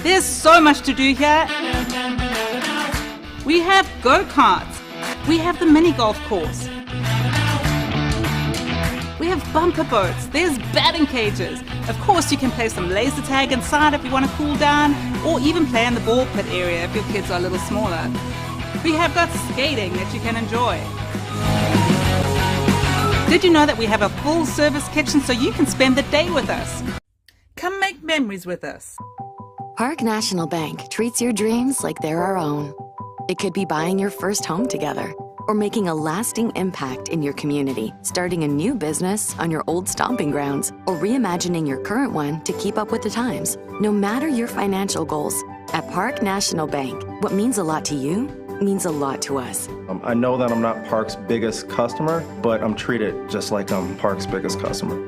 There's so much to do here. We have go-karts. We have the mini golf course. We have bumper boats. There's batting cages. Of course, you can play some laser tag inside if you want to cool down, or even play in the ball pit area if your kids are a little smaller. We have got skating that you can enjoy. Did you know that we have a full-service kitchen so you can spend the day with us? Come make memories with us. Park National Bank treats your dreams like they're our own. It could be buying your first home together, or making a lasting impact in your community, starting a new business on your old stomping grounds, or reimagining your current one to keep up with the times. No matter your financial goals, at Park National Bank, what means a lot to you means a lot to us. I know that I'm not Park's biggest customer, but I'm treated just like I'm Park's biggest customer.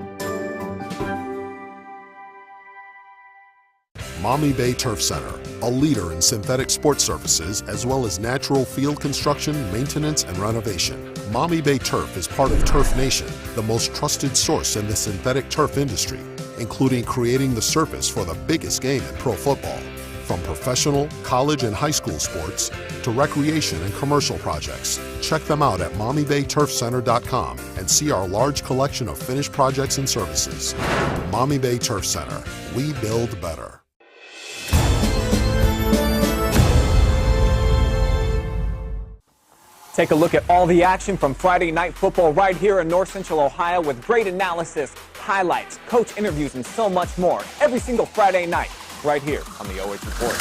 Maumee Bay Turf Center, a leader in synthetic sports services as well as natural field construction, maintenance, and renovation. Maumee Bay Turf is part of Turf Nation, the most trusted source in the synthetic turf industry, including creating the surface for the biggest game in pro football. From professional, college, and high school sports to recreation and commercial projects. Check them out at MaumeeBayTurfCenter.com and see our large collection of finished projects and services. Maumee Bay Turf Center, we build better. Take a look at all the action from Friday Night Football right here in North Central Ohio with great analysis, highlights, coach interviews, and so much more every single Friday night right here on the OH Report.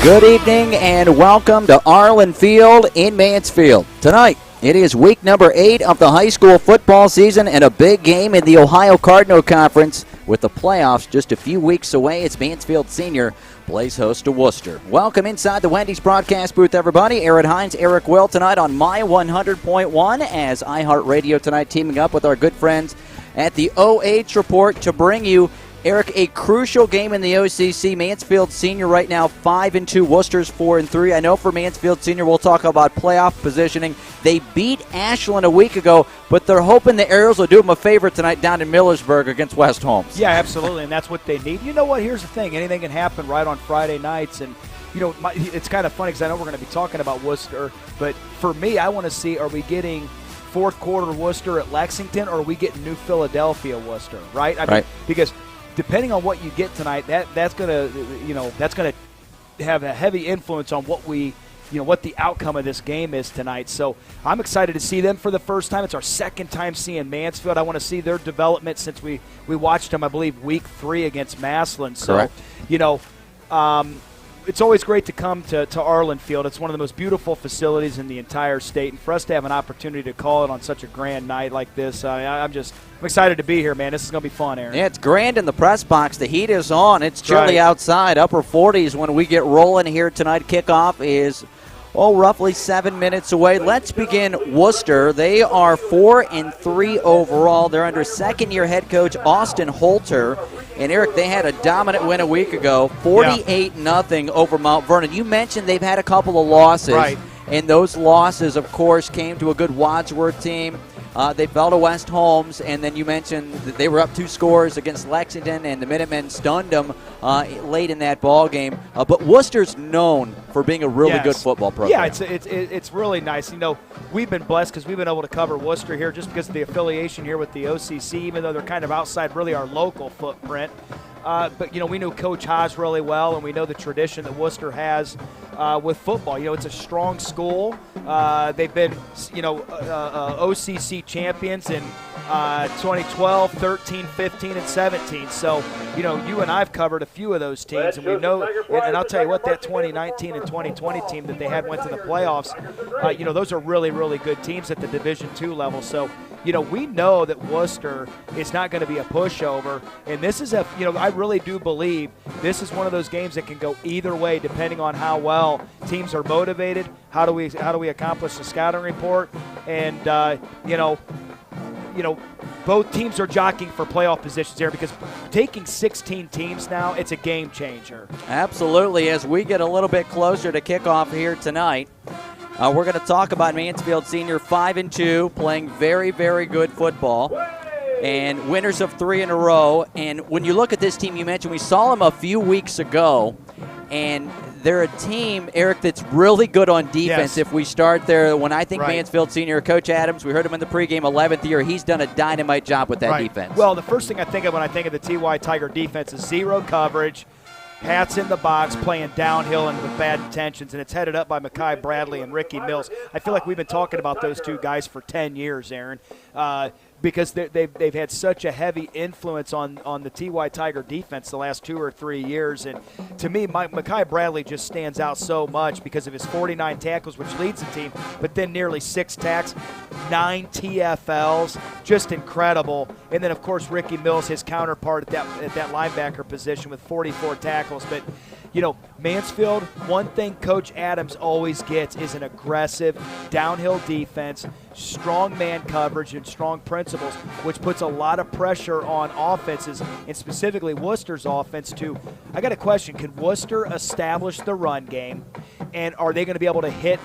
Good evening and welcome to Arlin Field in Mansfield. Tonight, it is week number 8 of the high school football season and a big game in the Ohio Cardinal Conference. With the playoffs just a few weeks away, it's Mansfield Senior plays host to Wooster. Welcome inside the Wendy's broadcast booth, everybody. Erik Hines, Erik Will tonight on My 100.1 as iHeartRadio tonight teaming up with our good friends at the OH Report to bring you, Erik, a crucial game in the OCC. Mansfield Senior right now 5-2, Wooster's 4-3. I know for Mansfield Senior we'll talk about playoff positioning. They beat Ashland a week ago, but they're hoping the Aerials will do them a favor tonight down in Millersburg against West Holmes. Yeah, absolutely, and that's what they need. You know what? Here's the thing. Anything can happen right on Friday nights, and you know, it's kind of funny because I know we're going to be talking about Wooster, but for me, I want to see, are we getting fourth quarter Wooster at Lexington, or are we getting New Philadelphia Wooster, right? I mean, because depending on what you get tonight, that's gonna have a heavy influence on what what the outcome of this game is tonight. So I'm excited to see them for the first time. It's our second time seeing Mansfield. I want to see their development since we watched them, I believe, week 3 against Massillon. So, it's always great to come to Arlin Field. It's one of the most beautiful facilities in the entire state, and for us to have an opportunity to call it on such a grand night like this, I'm excited to be here, man. This is going to be fun, Aaron. Yeah, it's grand in the press box. The heat is on. It's chilly outside, upper 40s when we get rolling here tonight. Kickoff is roughly 7 minutes away. Let's begin Wooster. They are 4-3 overall. They're under second-year head coach Austin Holter. And, Erik, they had a dominant win a week ago, 48-0 over Mount Vernon. You mentioned they've had a couple of losses. Right. And those losses, of course, came to a good Wadsworth team. They fell to West Holmes, and then you mentioned that they were up 2 scores against Lexington, and the Minutemen stunned them late in that ball game. But Wooster's known for being a really good football program. Yeah, it's really nice. You know, we've been blessed because we've been able to cover Wooster here just because of the affiliation here with the OCC, even though they're kind of outside really our local footprint. But, you know, we knew Coach Haas really well, and we know the tradition that Wooster has with football. You know, it's a strong school. They've been, OCC champions in 2012, 13, 15, and 17. So, you know, you and I have covered a few of those teams, and we know, and I'll tell you what, that 2019 and 2020 team that they had went to the playoffs, those are really, really good teams at the Division II level. So, you know, we know that Wooster is not going to be a pushover, and this is I really do believe this is one of those games that can go either way depending on how well teams are motivated. How do we accomplish the scouting report? And both teams are jockeying for playoff positions there because taking 16 teams now, it's a game changer. Absolutely. As we get a little bit closer to kickoff here tonight, we're going to talk about Mansfield Senior 5-2, playing very, very good football, and winners of 3 in a row. And when you look at this team, you mentioned we saw them a few weeks ago, and they're a team, Erik, that's really good on defense. Yes. If we start there, when I think Mansfield Senior, Coach Adams, we heard him in the pregame, 11th year, he's done a dynamite job with that defense. Well, the first thing I think of when I think of the TY Tiger defense is zero coverage, hats in the box, playing downhill and with bad intentions, and it's headed up by Mekhi Bradley and Ricky Mills. I feel like we've been talking about those two guys for 10 years, Aaron, because they've had such a heavy influence on the TY Tiger defense the last 2 or 3 years. And to me, Mekhi Bradley just stands out so much because of his 49 tackles, which leads the team, but then nearly 6 sacks, 9 TFLs, just incredible. And then, of course, Ricky Mills, his counterpart at that linebacker position with 44 tackles. But, you know, Mansfield, one thing Coach Adams always gets is an aggressive downhill defense, strong man coverage, and strong principles, which puts a lot of pressure on offenses, and specifically Wooster's offense too. I got a question. Can Wooster establish the run game, and are they going to be able to hit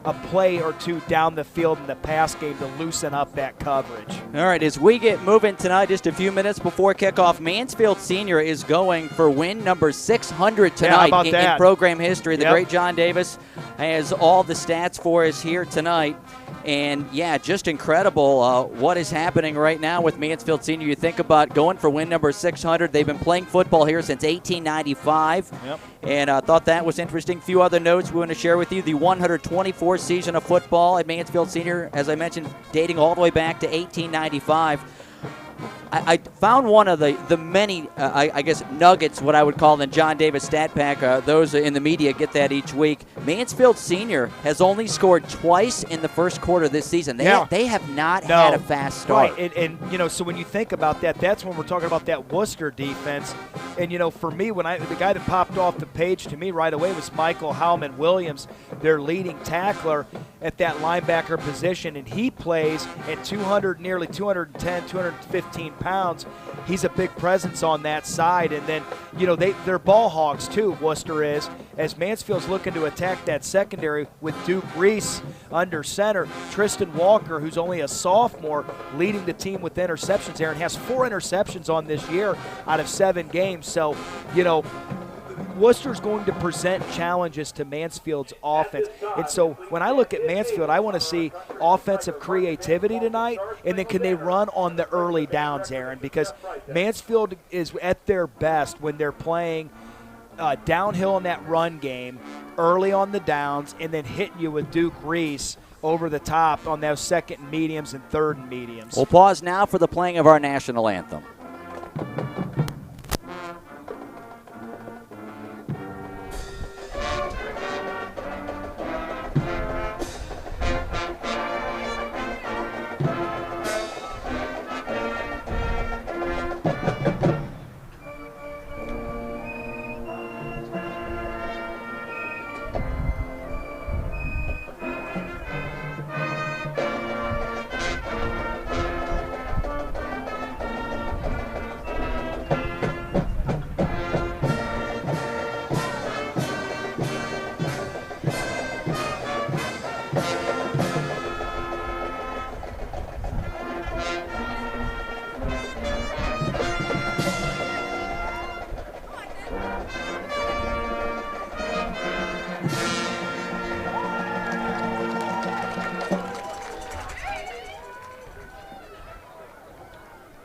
a play or two down the field in the pass game to loosen up that coverage? All right, as we get moving tonight, just a few minutes before kickoff, Mansfield Senior is going for win number 600 tonight in program history. The great John Davis has all the stats for us here tonight. And, yeah, just incredible what is happening right now with Mansfield Senior. You think about going for win number 600. They've been playing football here since 1895. And I thought that was interesting. A few other notes we want to share with you. The 124th season of football at Mansfield Senior, as I mentioned, dating all the way back to 1895. I found one of the many, I guess, nuggets, what I would call the John Davis stat pack. Those in the media get that each week. Mansfield Senior has only scored twice in the first quarter this season. They have not had a fast start. Right, and you know, so when you think about that, that's when we're talking about that Wooster defense. And, you know, for me, the guy that popped off the page to me right away was Michael Howman Williams, their leading tackler at that linebacker position, and he plays at nearly 210, 215 pounds. He's a big presence on that side. And then, you know, they're ball hogs too, Wooster is, as Mansfield's looking to attack that secondary with Duke Reese under center. Tristan Walker, who's only a sophomore, leading the team with interceptions there and has 4 interceptions on this year out of 7 games. So, you know, Wooster's going to present challenges to Mansfield's offense. And so when I look at Mansfield, I want to see offensive creativity tonight, and then can they run on the early downs, Aaron? Because Mansfield is at their best when they're playing downhill in that run game, early on the downs, and then hitting you with Duke Reese over the top on those second and mediums and third and mediums. We'll pause now for the playing of our national anthem.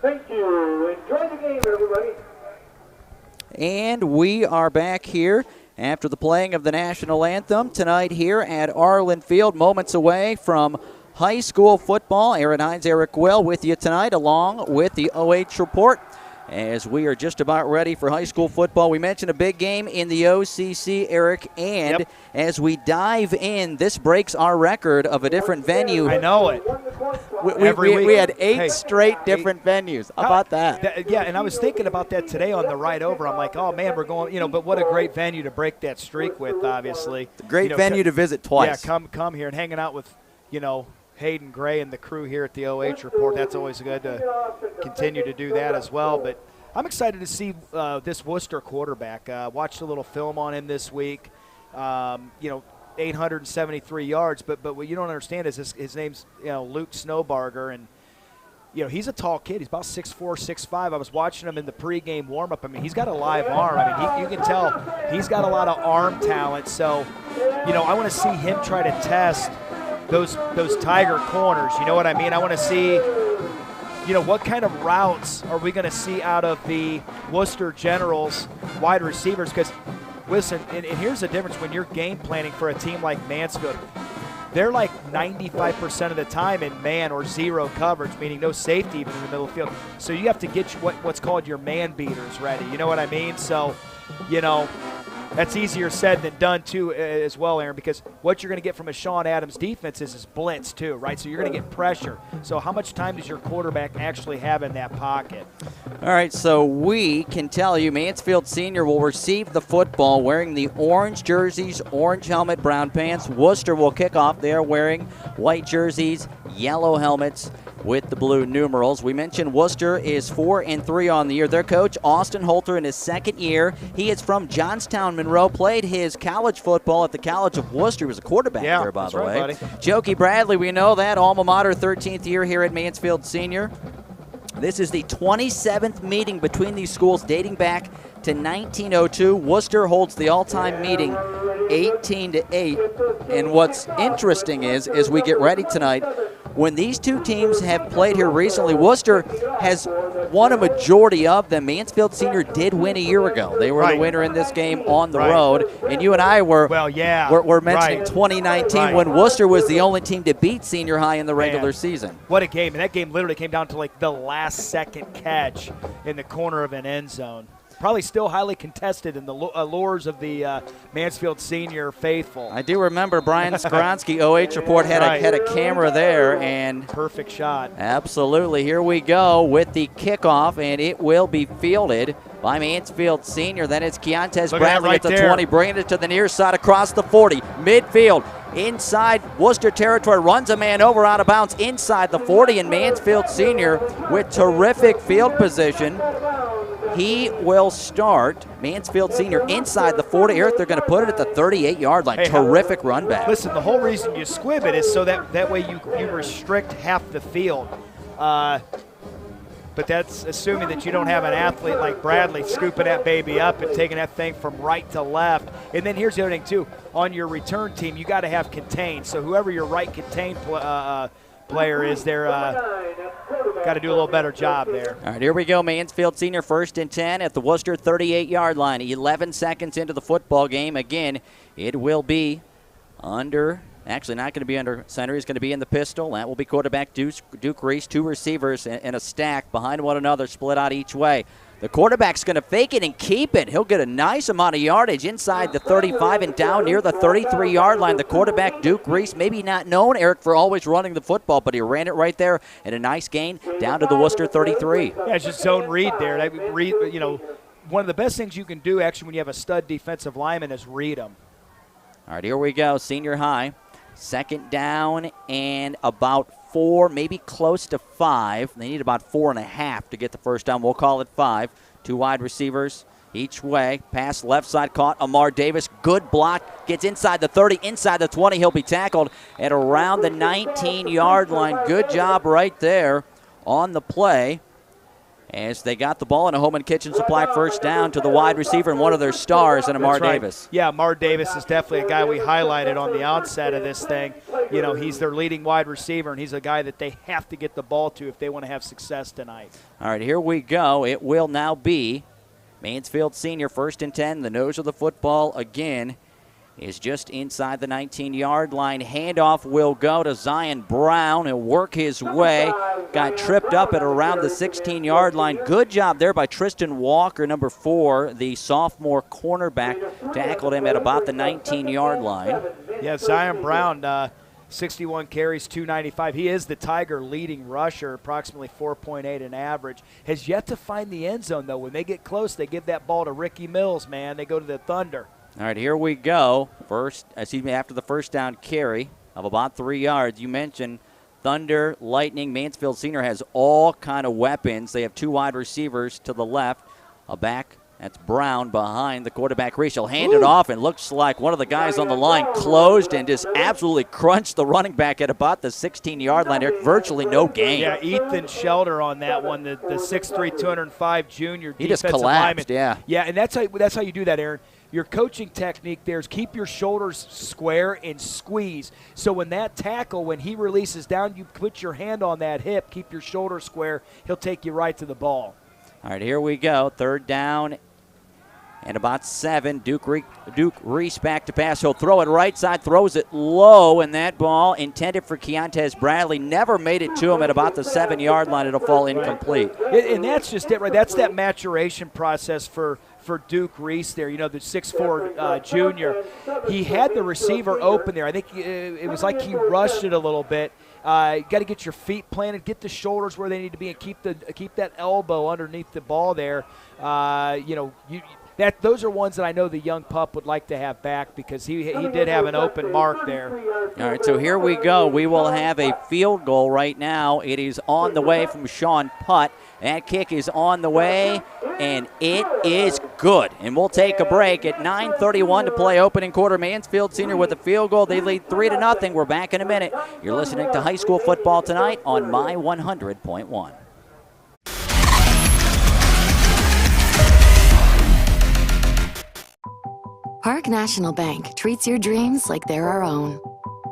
Thank you. Enjoy the game, everybody. And we are back here after the playing of the national anthem tonight here at Arlin Field, moments away from high school football. Aaron Hines, Erik with you tonight, along with the OH Report, as we are just about ready for high school football. We mentioned a big game in the OCC, Erik, and as we dive in, this breaks our record of a different venue. I know it. We had eight straight different venues. How about that? Yeah, and I was thinking about that today on the ride over. I'm like, oh, man, we're going, but what a great venue to break that streak with, obviously. Great venue to visit twice. Yeah, come here and hanging out with, Hayden Gray and the crew here at the OH Report. That's always good to continue to do that as well. But I'm excited to see this Wooster quarterback. Watched a little film on him this week. 873 yards. But what you don't understand is his name's Luke Snowbarger, and he's a tall kid. He's about 6'4", 6'5". I was watching him in the pregame warm-up. I mean, he's got a live arm. I mean, you can tell he's got a lot of arm talent. So, I want to see him try to test those Tiger corners. You know what I mean? I want to see, what kind of routes are we going to see out of the Wooster Generals wide receivers? Because, listen, and here's the difference when you're game planning for a team like Mansfield. They're like 95% of the time in man or zero coverage, meaning no safety even in the middle of the field. So you have to get what's called your man beaters ready. You know what I mean? So, that's easier said than done, too, as well, Aaron, because what you're going to get from a Sean Adams defense is blitz, too, right? So you're going to get pressure. So how much time does your quarterback actually have in that pocket? All right, so we can tell you Mansfield Senior will receive the football wearing the orange jerseys, orange helmet, brown pants. Wooster will kick off. They are wearing white jerseys, yellow helmets with the blue numerals. We mentioned Wooster is 4-3 on the year. Their coach, Austin Holter, in his second year. He is from Johnstown, Monroe, played his college football at the College of Worcester. He was a quarterback there, by the way. Mekhi Bradley, we know that, alma mater, 13th year here at Mansfield Senior. This is the 27th meeting between these schools dating back to 1902. Worcester holds the all-time meeting 18-8. And what's interesting is, as we get ready tonight, when these two teams have played here recently, Wooster has won a majority of them. Mansfield Senior did win a year ago. They were the winner in this game on the road. And you and I were mentioning 2019 when Wooster was the only team to beat Senior High in the regular season. What a game. And that game literally came down to like the last second catch in the corner of an end zone. Probably still highly contested in the allures of the Mansfield Senior faithful. I do remember Brian Skoronsky, OH Report, had a camera there. And perfect shot. Absolutely. Here we go with the kickoff, and it will be fielded by Mansfield Senior. Then it's Keontae Bradley at the 20, bringing it to the near side across the 40. Midfield, inside Wooster territory, runs a man over out of bounds inside the 40, and Mansfield Senior with terrific field position. He will start Mansfield Senior inside the 40. Erik, they're going to put it at the 38-yard line. Terrific run back. Listen, the whole reason you squib it is so that way you restrict half the field. But that's assuming that you don't have an athlete like Bradley scooping that baby up and taking that thing from right to left. And then here's the other thing, too. On your return team, you got to have contained. So whoever your right contained player is there, got to do a little better job there. All right, here we go. Mansfield Senior 1st and 10 at the Wooster 38-yard line. 11 seconds into the football game. Again, it will be under, actually not going to be under center. He's going to be in the pistol. That will be quarterback Duke Reese. Two receivers in a stack behind one another, split out each way. The quarterback's going to fake it and keep it. He'll get a nice amount of yardage inside the 35 and down near the 33-yard line. The quarterback, Duke Reese, maybe not known, Erik, for always running the football, but he ran it right there and a nice gain down to the Wooster 33. Yeah, it's just zone read there. One of the best things you can do, actually, when you have a stud defensive lineman is read them. All right, here we go. Senior High. 2nd down and about 4, maybe close to 5. They need about 4.5 to get the first down. We'll call it 5. 2 wide receivers each way. Pass left side caught. Amar Davis, good block. Gets inside the 30, inside the 20. He'll be tackled at around the 19-yard line. Good job right there on the play. as they got the ball in a Home and Kitchen Supply first down to the wide receiver and one of their stars, and Marc Davis. Yeah, Marc Davis is definitely a guy we highlighted on the onset of this thing. You know, he's their leading wide receiver, and he's a guy that they have to get the ball to if they want to have success tonight. All right, here we go. It will now be Mansfield Senior, 1st and 10. The nose of the football again is just inside the 19-yard line. Handoff will go to Zion Brown. He'll work his way. Got tripped up at around the 16-yard line. Good job there by Tristan Walker, number 4, the sophomore cornerback. Tackled him at about the 19-yard line. Yeah, Zion Brown, 61 carries, 295. He is the Tiger leading rusher, approximately 4.8 in average. Has yet to find the end zone, though. When they get close, they give that ball to Ricky Mills, man. They go to the Thunder. All right, here we go. After the first down carry of about 3 yards, you mentioned Thunder, Lightning. Mansfield Senior has all kind of weapons. They have 2 wide receivers to the left, a back. That's Brown behind the quarterback reach. He'll hand it off, and looks like one of the guys on the line closed and just absolutely crunched the running back at about the 16-yard line. There's virtually no gain. Yeah, Ethan Shelter on that one, the 6'3", 205 junior he just defensive collapsed, lineman. Yeah, and that's how you do that, Aaron. Your coaching technique there is keep your shoulders square and squeeze. So when that tackle, when he releases down, you put your hand on that hip, keep your shoulders square. He'll take you right to the ball. All right, here we go. 3rd down and about 7. Duke Reese back to pass. He'll throw it right side, throws it low, and that ball intended for Keontae Bradley never made it to him at about the 7-yard line. It'll fall incomplete. And that's just it, right? That's that maturation process for Duke Reese there, you know, the 6'4" junior. He had the receiver open there. I think it was like he rushed it a little bit. You got to get your feet planted, get the shoulders where they need to be, and keep that elbow underneath the ball there. Those are ones that I know the young pup would like to have back because he did have an open mark there. All right, so here we go. We will have a field goal right now. It is on the way from Sean Putt. That kick is on the way, and it is good. And we'll take a break at 9:31 to play opening quarter. Mansfield Senior with a field goal. They lead 3-0. We're back in a minute. You're listening to high school football tonight on My 100.1. Park National Bank treats your dreams like they're our own.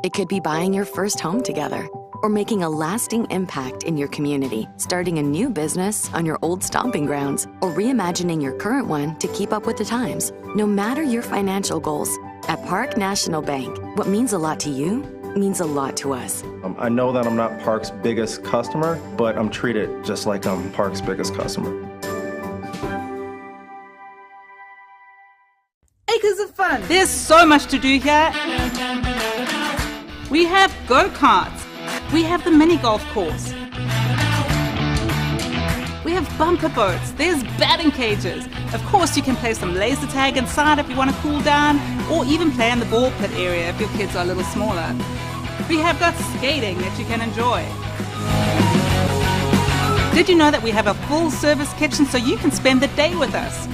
It could be buying your first home together or making a lasting impact in your community, starting a new business on your old stomping grounds, or reimagining your current one to keep up with the times. No matter your financial goals, at Park National Bank, what means a lot to you means a lot to us. I know that I'm not Park's biggest customer, but I'm treated just like I'm Park's biggest customer. Acres of fun. There's so much to do here. We have go-karts. We have the mini golf course. We have bumper boats. There's batting cages. Of course, you can play some laser tag inside if you want to cool down, or even play in the ball pit area if your kids are a little smaller. We have got skating that you can enjoy. Did you know that we have a full-service kitchen so you can spend the day with us?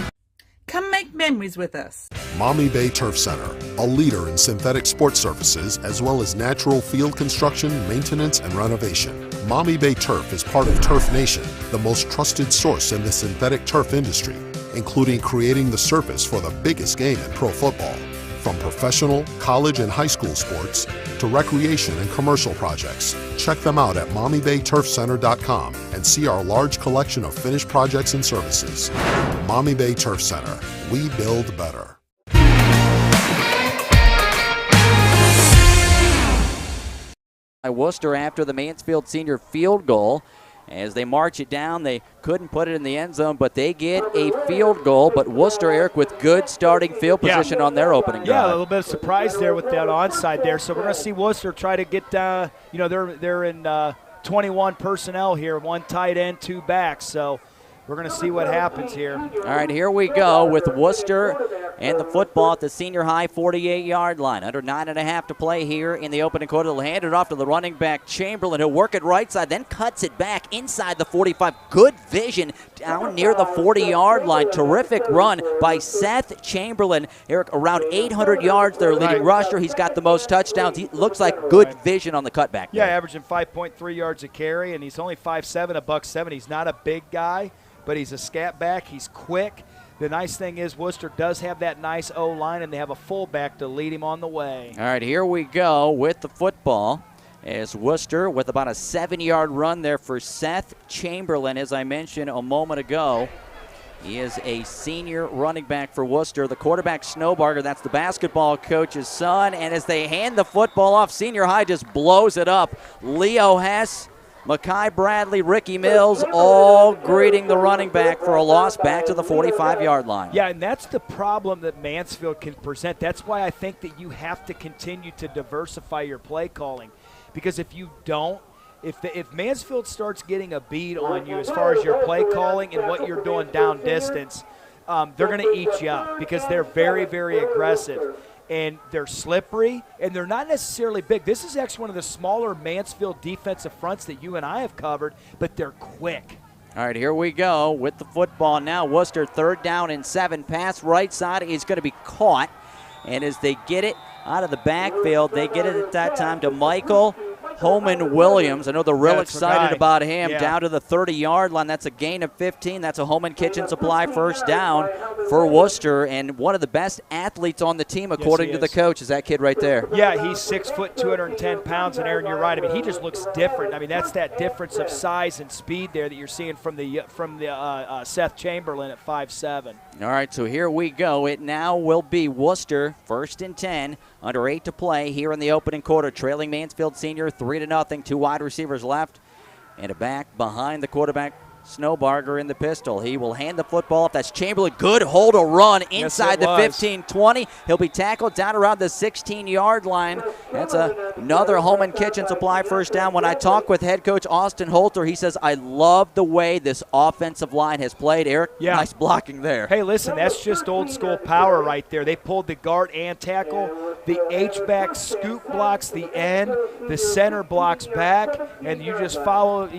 Come make memories with us. Maumee Bay Turf Center, a leader in synthetic sports services as well as natural field construction, maintenance, and renovation. Maumee Bay Turf is part of Turf Nation, the most trusted source in the synthetic turf industry, including creating the surface for the biggest game in pro football. From professional, college, and high school sports to recreation and commercial projects. Check them out at MaumeeBayTurfCenter.com and see our large collection of finished projects and services. Maumee Bay Turf Center. We build better. Wooster after the Mansfield Senior field goal. As they march it down, they couldn't put it in the end zone, but they get a field goal. But Wooster, Erik, with good starting field position on their opening drive. Yeah, a little bit of surprise there with that onside there. So we're going to see Wooster try to get, they're in 21 personnel here, one tight end, 2 backs. So we're going to see what happens here. All right, here we go with Wooster and the football at the senior high 48-yard line. Under 9.5 to play here in the opening quarter. They'll hand it off to the running back, Chamberlain. He'll work it right side, then cuts it back inside the 45. Good vision down near the 40-yard line. Terrific run by Seth Chamberlain. Erik, around 800 yards, their leading rusher. He's got the most touchdowns. He looks like good vision on the cutback. Yeah, averaging 5.3 yards a carry, and he's only 5'7", $170. He's not a big guy, but he's a scat back. He's quick. The nice thing is Wooster does have that nice O-line, and they have a fullback to lead him on the way. All right, here we go with the football as Wooster with about a 7-yard run there for Seth Chamberlain, as I mentioned a moment ago. He is a senior running back for Wooster. The quarterback, Snowbarger, that's the basketball coach's son. And as they hand the football off, senior high just blows it up. Leo Hess, Mekhi Bradley, Ricky Mills, all greeting the running back for a loss back to the 45-yard line. Yeah, and that's the problem that Mansfield can present. That's why I think that you have to continue to diversify your play calling. Because if you don't, if Mansfield starts getting a bead on you as far as your play calling and what you're doing down distance, they're going to eat you up because they're very, very aggressive. And they're slippery, and they're not necessarily big. This is actually one of the smaller Mansfield defensive fronts that you and I have covered, but they're quick. All right, here we go with the football now. Wooster 3rd down and 7. Pass right side is going to be caught. And as they get it out of the backfield, they get it at that time to Michael Holman Williams. I know they're real excited about him. Yeah. Down to the 30-yard line. That's a gain of 15. That's a Holman Kitchen Supply first down for Wooster, and one of the best athletes on the team, according to the coach, is that kid right there. Yeah, he's 6 foot, 210 pounds, and Aaron, you're right. I mean, he just looks different. I mean, that's that difference of size and speed there that you're seeing from the Seth Chamberlain at 5'7". All right, so here we go. It now will be Wooster, 1st and 10, under 8 to play here in the opening quarter, trailing Mansfield Senior 3-0. 2 wide receivers left, and a back behind the quarterback, Snowbarger in the pistol. He will hand the football off. That's Chamberlain. Good hold to run inside the 15-20. He'll be tackled down around the 16-yard line. That's another Holman Kitchen Supply first down. When I talk with head coach Austin Holter, he says, I love the way this offensive line has played. Erik, nice blocking there. Hey, listen, that's just old school power right there. They pulled the guard and tackle. The H-back scoop blocks the end. The center blocks back. And you just follow,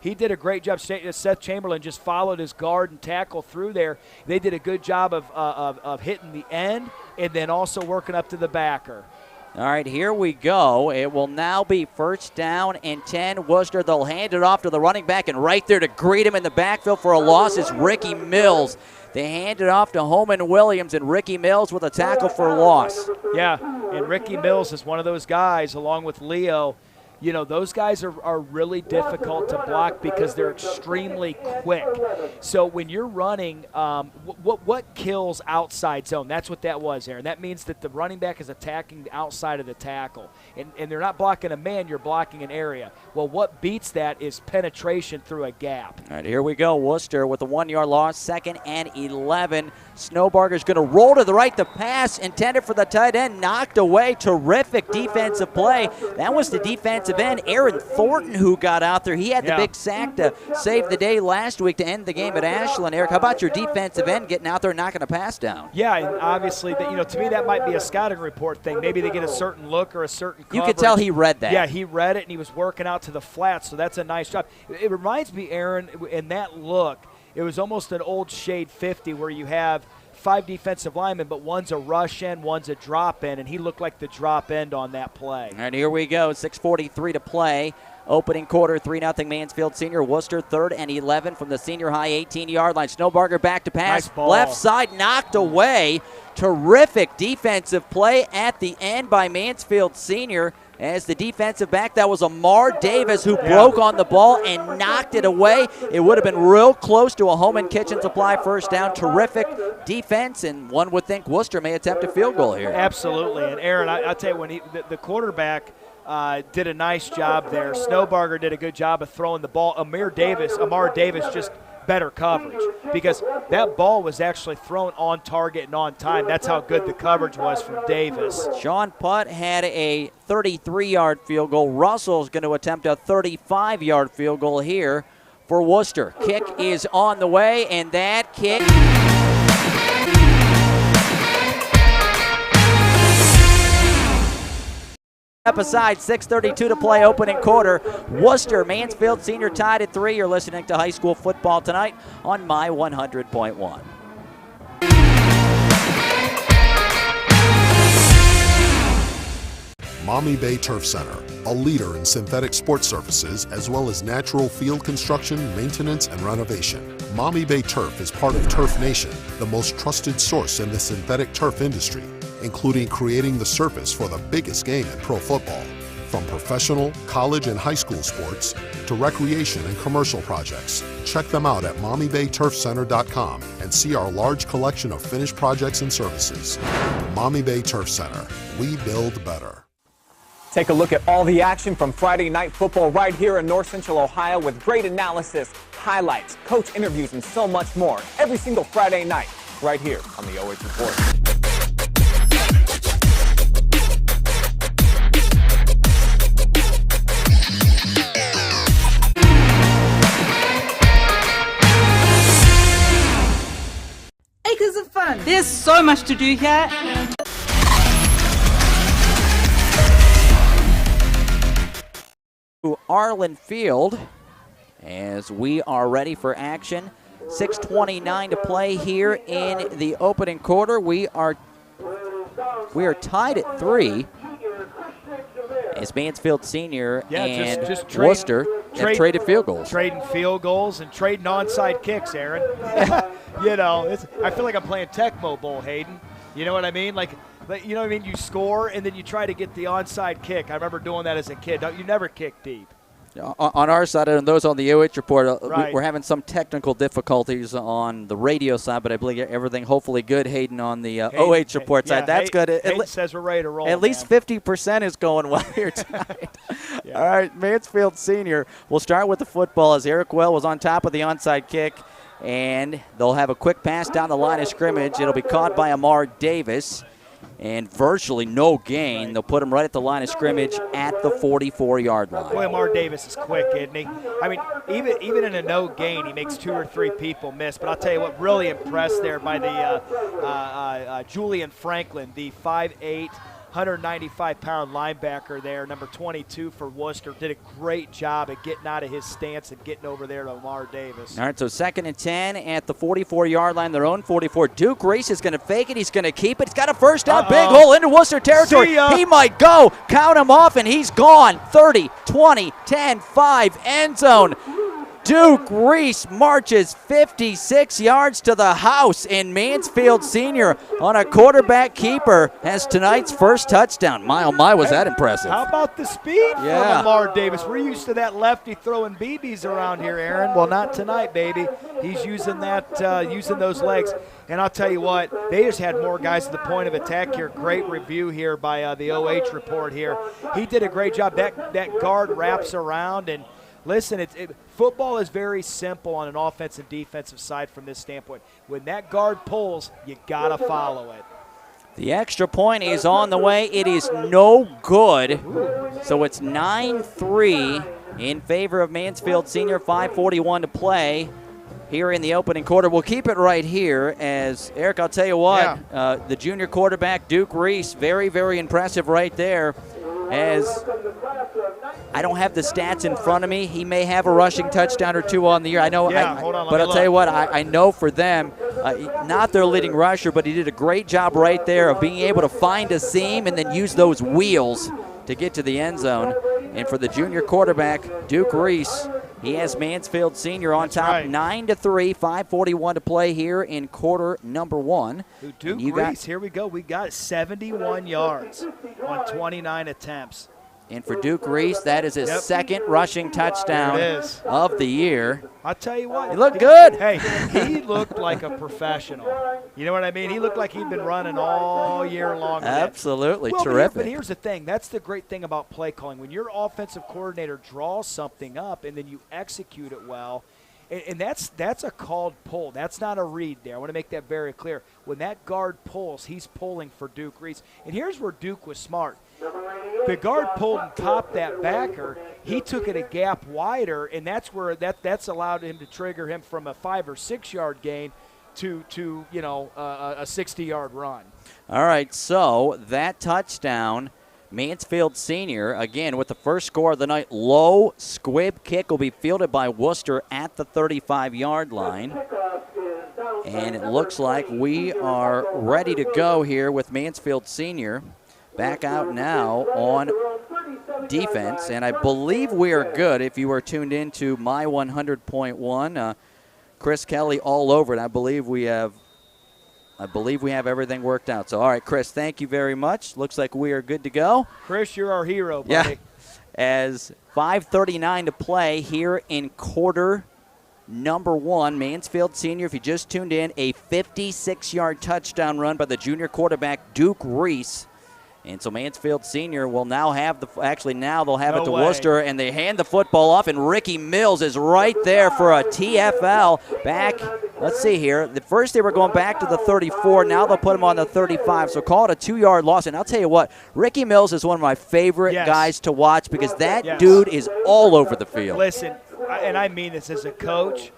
he did a great job. Seth Chamberlain just followed his guard and tackle through there. They did a good job of hitting the end and then also working up to the backer. All right, here we go. It will now be 1st down and 10. Wooster, they'll hand it off to the running back, and right there to greet him in the backfield for a loss is Ricky Mills. They hand it off to Holman Williams, and Ricky Mills with a tackle for a loss. Yeah, and Ricky Mills is one of those guys, along with Leo. Those guys are really difficult to block because they're extremely quick. So when you're running, what kills outside zone? That's what that was, Aaron. That means that the running back is attacking the outside of the tackle. And they're not blocking a man, you're blocking an area. Well, what beats that is penetration through a gap. All right, here we go. Wooster with a 1-yard loss, 2nd and 11. Snowbarger's going to roll to the right. The pass intended for the tight end, knocked away. Terrific defensive play. That was the defensive end, Aaron Thornton, who got out there. He had the big sack to save the day last week to end the game at Ashland. Erik, how about your defensive end getting out there and knocking a pass down? Yeah, and obviously, to me that might be a scouting report thing. Maybe they get a certain look or a certain coverage. You could tell he read that. Yeah, he read it, and he was working out to the flat, so that's a nice job. It reminds me, Aaron, in that look, it was almost an old shade 50 where you have 5 defensive linemen, but one's a rush end, one's a drop end, and he looked like the drop end on that play. And here we go, 6:43 to play. Opening quarter, 3-0 Mansfield Senior. Wooster 3rd and 11 from the senior high 18-yard line. Snowbarger back to pass. Nice ball. Left side knocked away. Terrific defensive play at the end by Mansfield Senior. As the defensive back, that was Amar Davis who broke on the ball and knocked it away. It would have been real close to a Holman Kitchen Supply first down. Terrific defense, and one would think Wooster may attempt a field goal here. Absolutely. And Aaron, I'll tell you, when the quarterback did a nice job there. Snowbarger did a good job of throwing the ball. Amar Davis just better coverage because that ball was actually thrown on target and on time. That's how good the coverage was from Davis. Sean Putt had a 33-yard field goal. Russell's going to attempt a 35-yard field goal here for Wooster. Kick is on the way, and that kick... Up aside, 6:32 to play, opening quarter. Wooster, Mansfield Senior tied at 3. You're listening to high school football tonight on My 100.1. Maumee Bay Turf Center, a leader in synthetic sports surfaces as well as natural field construction, maintenance, and renovation. Maumee Bay Turf is part of Turf Nation, the most trusted source in the synthetic turf industry, including creating the surface for the biggest game in pro football. From professional, college, and high school sports to recreation and commercial projects. Check them out at MaumeeBayTurfCenter.com and see our large collection of finished projects and services. Maumee Bay Turf Center. We build better. Take a look at all the action from Friday night football right here in North Central Ohio with great analysis, highlights, coach interviews, and so much more every single Friday night right here on the OH Report. Acres of fun. There's so much to do here. To Arlin Field as we are ready for action. 6:29 to play here in the opening quarter. We are tied at 3 as Mansfield Senior and Wooster have traded field goals. Trading field goals and trading onside kicks, Aaron. You know, I feel like I'm playing Tecmo Bowl, Hayden. You know what I mean? Like, you know what I mean? You score, and then you try to get the onside kick. I remember doing that as a kid. You never kick deep. On our side, and those on the OH Report, right. We're having some technical difficulties on the radio side, but I believe everything hopefully good, Hayden, on the OH Report side. That's good. Hayden says we're ready to roll. At least 50% is going well here tonight. Yeah. All right, Mansfield Senior. We'll start with the football as Erik was on top of the onside kick, and they'll have a quick pass down the line of scrimmage. It'll be caught by Amar Davis. And virtually no gain. They'll put him right at the line of scrimmage at the 44-yard line. Boy, Amar Davis is quick, isn't he? I mean, even in a no gain, he makes 2 or 3 people miss. But I'll tell you what, really impressed there by the Julian Franklin, the 5'8", 195-pound linebacker there, number 22 for Wooster. Did a great job at getting out of his stance and getting over there to Amar Davis. All right, so 2nd and 10 at the 44-yard line, their own 44. Duke Reese is going to fake it. He's going to keep it. He's got a first down, big hole into Wooster territory. He might go. Count him off, and he's gone. 30, 20, 10, 5, end zone. Duke Reese marches 56 yards to the house, and Mansfield Senior on a quarterback keeper has tonight's first touchdown. My, was that impressive. How about the speed from Amar Davis? We're used to that lefty throwing BBs around here, Aaron. Well, not tonight, baby. He's using using those legs. And I'll tell you what, they just had more guys at the point of attack here. Great review here by the OH Report here. He did a great job. That guard wraps around, and listen, football is very simple on an offensive defensive side from this standpoint. When that guard pulls, you got to follow it. The extra point is on the way. It is no good. So it's 9-3 in favor of Mansfield Senior, 5:41 to play here in the opening quarter. We'll keep it right here as, Erik, I'll tell you what, the junior quarterback, Duke Reese, very, very impressive right there. As I don't have the stats in front of me, he may have a rushing touchdown or 2 on the year. I know, but I'll tell you what, I know for them, not their leading rusher, but he did a great job right there of being able to find a seam and then use those wheels to get to the end zone. And for the junior quarterback, Duke Reese, he has Mansfield Senior on top, 9-3, 5:41 to play here in quarter number 1. Duke Reese, here we go. We got 71 yards on 29 attempts. And for Duke Reese, that is his second rushing touchdown of the year. I'll tell you what. He looked good. Hey, he looked like a professional. You know what I mean? He looked like he'd been running all year long. Absolutely, terrific. But here's the thing. That's the great thing about play calling. When your offensive coordinator draws something up and then you execute it well, and that's a called pull. That's not a read there. I want to make that very clear. When that guard pulls, he's pulling for Duke Reese. And here's where Duke was smart. The guard pulled and popped that backer, he took it a gap wider, and that's where that's allowed him to trigger him from a 5 or 6 yard gain to a 60-yard run. All right, so that touchdown, Mansfield Senior, again, with the first score of the night, low squib kick will be fielded by Wooster at the 35-yard line. And it looks like we are ready to go here with Mansfield Senior back out now on defense. And I believe we are good. If you are tuned in to My 100.1, Chris Kelly all over it. I believe we have everything worked out. So, all right, Chris, thank you very much. Looks like we are good to go. Chris, you're our hero, buddy. Yeah. As 5:39 to play here in quarter number 1, Mansfield Senior, if you just tuned in, a 56-yard touchdown run by the junior quarterback, Duke Reese. And so Mansfield Senior will now have now they'll have it to Wooster, and they hand the football off, and Ricky Mills is right there for a TFL back. Let's see here. First they were going back to the 34. Now they'll put him on the 35. So call it a 2-yard loss. And I'll tell you what, Ricky Mills is one of my favorite guys to watch because that dude is all over the field. Listen, and I mean this as a coach,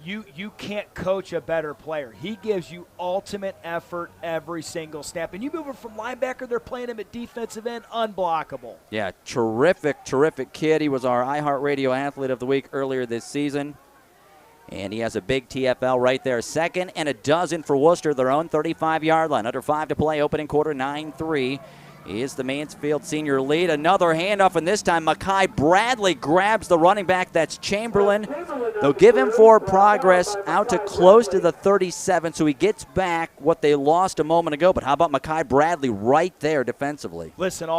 you can't coach a better player. He gives you ultimate effort every single snap. And you move him from linebacker, they're playing him at defensive end, unblockable. Yeah, terrific kid. He was our iHeartRadio Athlete of the Week earlier this season. And he has a big TFL right there. 2nd and 12 for Wooster, their own 35-yard line. Under 5 to play, opening quarter, 9-3. Is the Mansfield Senior lead. Another handoff, and this time Mekhi Bradley grabs the running back. That's Chamberlain. They'll give him forward progress out to close to the 37, so he gets back what they lost a moment ago. But how about Mekhi Bradley right there defensively? Listen,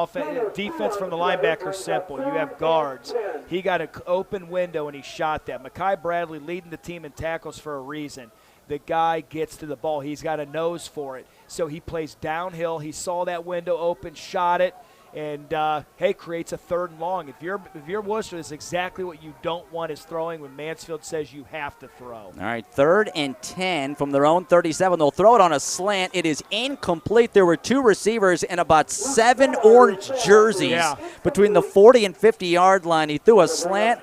defense from the linebacker simple. You have guards. He got an open window, and he shot that. Mekhi Bradley leading the team in tackles for a reason. The guy gets to the ball. He's got a nose for it. So he plays downhill. He saw that window open, shot it, and, creates a 3rd and long. If you're Wooster, that's exactly what you don't want is throwing when Mansfield says you have to throw. All right, 3rd and 10 from their own 37. They'll throw it on a slant. It is incomplete. There were 2 receivers and about 7 orange jerseys between the 40 and 50-yard line. He threw a slant,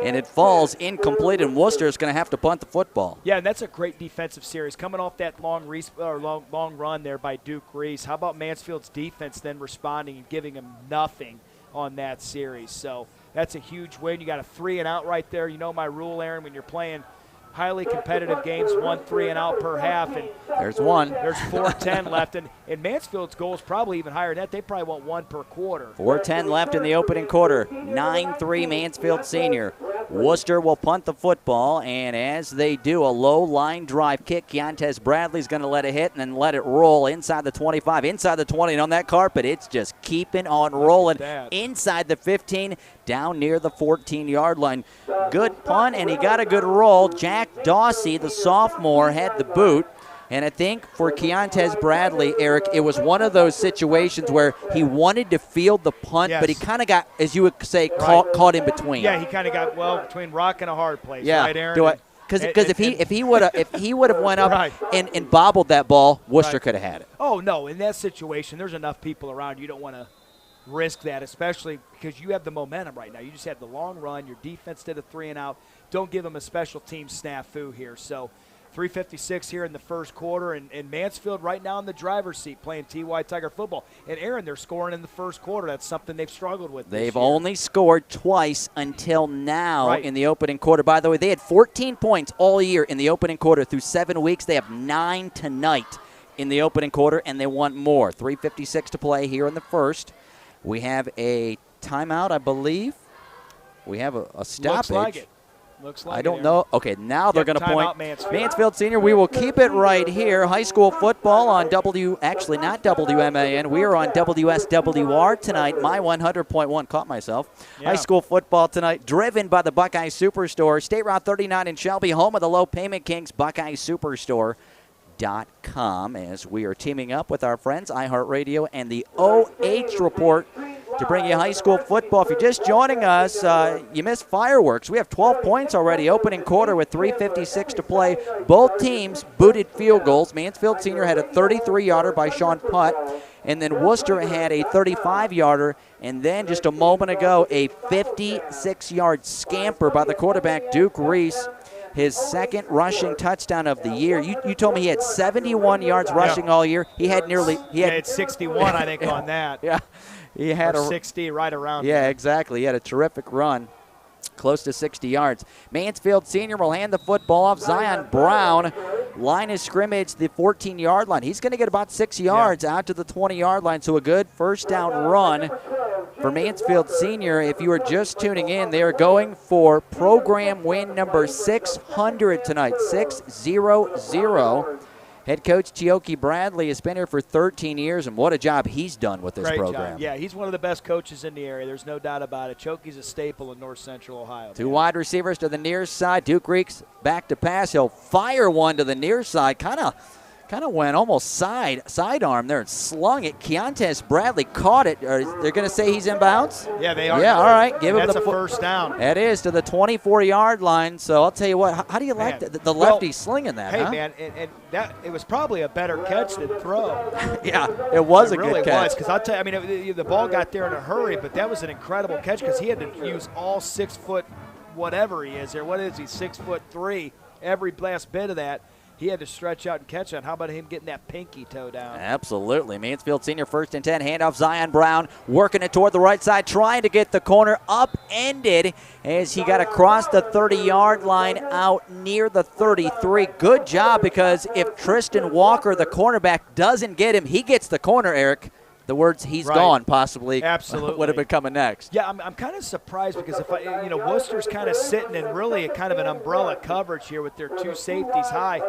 and it falls incomplete, and Wooster is going to have to punt the football. Yeah, and that's a great defensive series. Coming off that long run there by Duke Reese, how about Mansfield's defense then responding and giving him nothing on that series? So that's a huge win. You got a 3-and-out right there. You know my rule, Aaron, when you're playing highly competitive games, 1 3-and-out per half. And there's one. There's 4:10 left. And Mansfield's goal is probably even higher than that. They probably want 1 per quarter. 4:10 left in the opening quarter. 9-3 Mansfield Senior. Worcester will punt the football, and as they do, a low line drive kick. Keontae Bradley's going to let it hit and then let it roll inside the 25, inside the 20, and on that carpet, it's just keeping on rolling inside the 15, down near the 14-yard line. Good punt, and he got a good roll. Jack Dawsey, the sophomore, had the boot. And I think for Keontae Bradley, Erik, it was one of those situations where he wanted to field the punt, but he kind of got, as you would say, caught in between. Yeah, he kind of got, between rock and a hard place, right, Aaron? Because if he would have went up and bobbled that ball, Worcester could have had it. Oh, no, in that situation, there's enough people around. You don't want to risk that, especially because you have the momentum right now. You just had the long run. Your defense did a 3-and-out. Don't give them a special team snafu here. So 3:56 here in the first quarter, and Mansfield right now in the driver's seat playing TY Tiger football. And, Aaron, they're scoring in the first quarter. That's something they've struggled with this year. They've only scored twice until now in the opening quarter. By the way, they had 14 points all year in the opening quarter. Through 7 weeks, they have 9 tonight in the opening quarter, and they want more. 3:56 to play here in the first. We have a timeout, I believe. We have a stoppage. Looks like it. Looks like I don't know. Okay, now they're going to point. Mansfield Senior, we will keep it right here. High school football on actually not WMAN. We are on WSWR tonight. My 100.1, caught myself. Yeah. High school football tonight, driven by the Buckeye Superstore. State Route 39 in Shelby, home of the Low Payment Kings, Buckeye Superstore.com, as we are teaming up with our friends, iHeartRadio and the OH Report, to bring you high school football. If you're just joining us, you missed fireworks. We have 12 points already, opening quarter with 3:56 to play. Both teams booted field goals. Mansfield Senior had a 33-yarder by Sean Putt, And then Wooster had a 35-yarder, and then just a moment ago, a 56-yard scamper by the quarterback, Duke Reese, his second rushing touchdown of the year. You told me he had 71 yards rushing all year. He had 61, I think, on that. Yeah. He had 60 right around. Yeah, exactly. He had a terrific run. Close to 60 yards. Mansfield Senior will hand the football off. Zion Brown, line of scrimmage, the 14-yard line. He's going to get about 6 yards out to the 20-yard line, so a good first down run for Mansfield Senior. If you are just tuning in, they are going for program win number 600 tonight, 600. Head coach Mekhi Bradley has been here for 13 years, and what a job he's done with this program. Job. Yeah, he's one of the best coaches in the area. There's no doubt about it. Choki's a staple in North Central Ohio. Two wide receivers to the near side. Duke Reeks back to pass. He'll fire one to the near side. Kind of went almost sidearm there and slung it. Keontae Bradley caught it. They're going to say he's in bounds? Yeah, they are. Yeah, all right. Give him the first down. That is to the 24-yard line. So I'll tell you what. How do you like the lefty slinging that? Hey, man, and that it was probably a better catch than throw. Yeah, it was a really good catch. Because I'll tell you, I mean, the ball got there in a hurry, but that was an incredible catch because he had to use all 6 foot whatever he is there. What is he? 6'3". Every last bit of that. He had to stretch out and catch on. How about him getting that pinky toe down? Absolutely. Mansfield Senior 1st and 10. Handoff Zion Brown working it toward the right side, trying to get the corner upended as he got across the 30-yard line out near the 33. Good job, because if Tristan Walker, the cornerback, doesn't get him, he gets the corner, Erik. The words "he's gone" possibly absolutely would have been coming next. Yeah, I'm kind of surprised because if Wooster's kind of sitting in really kind of an umbrella coverage here with their two safeties high.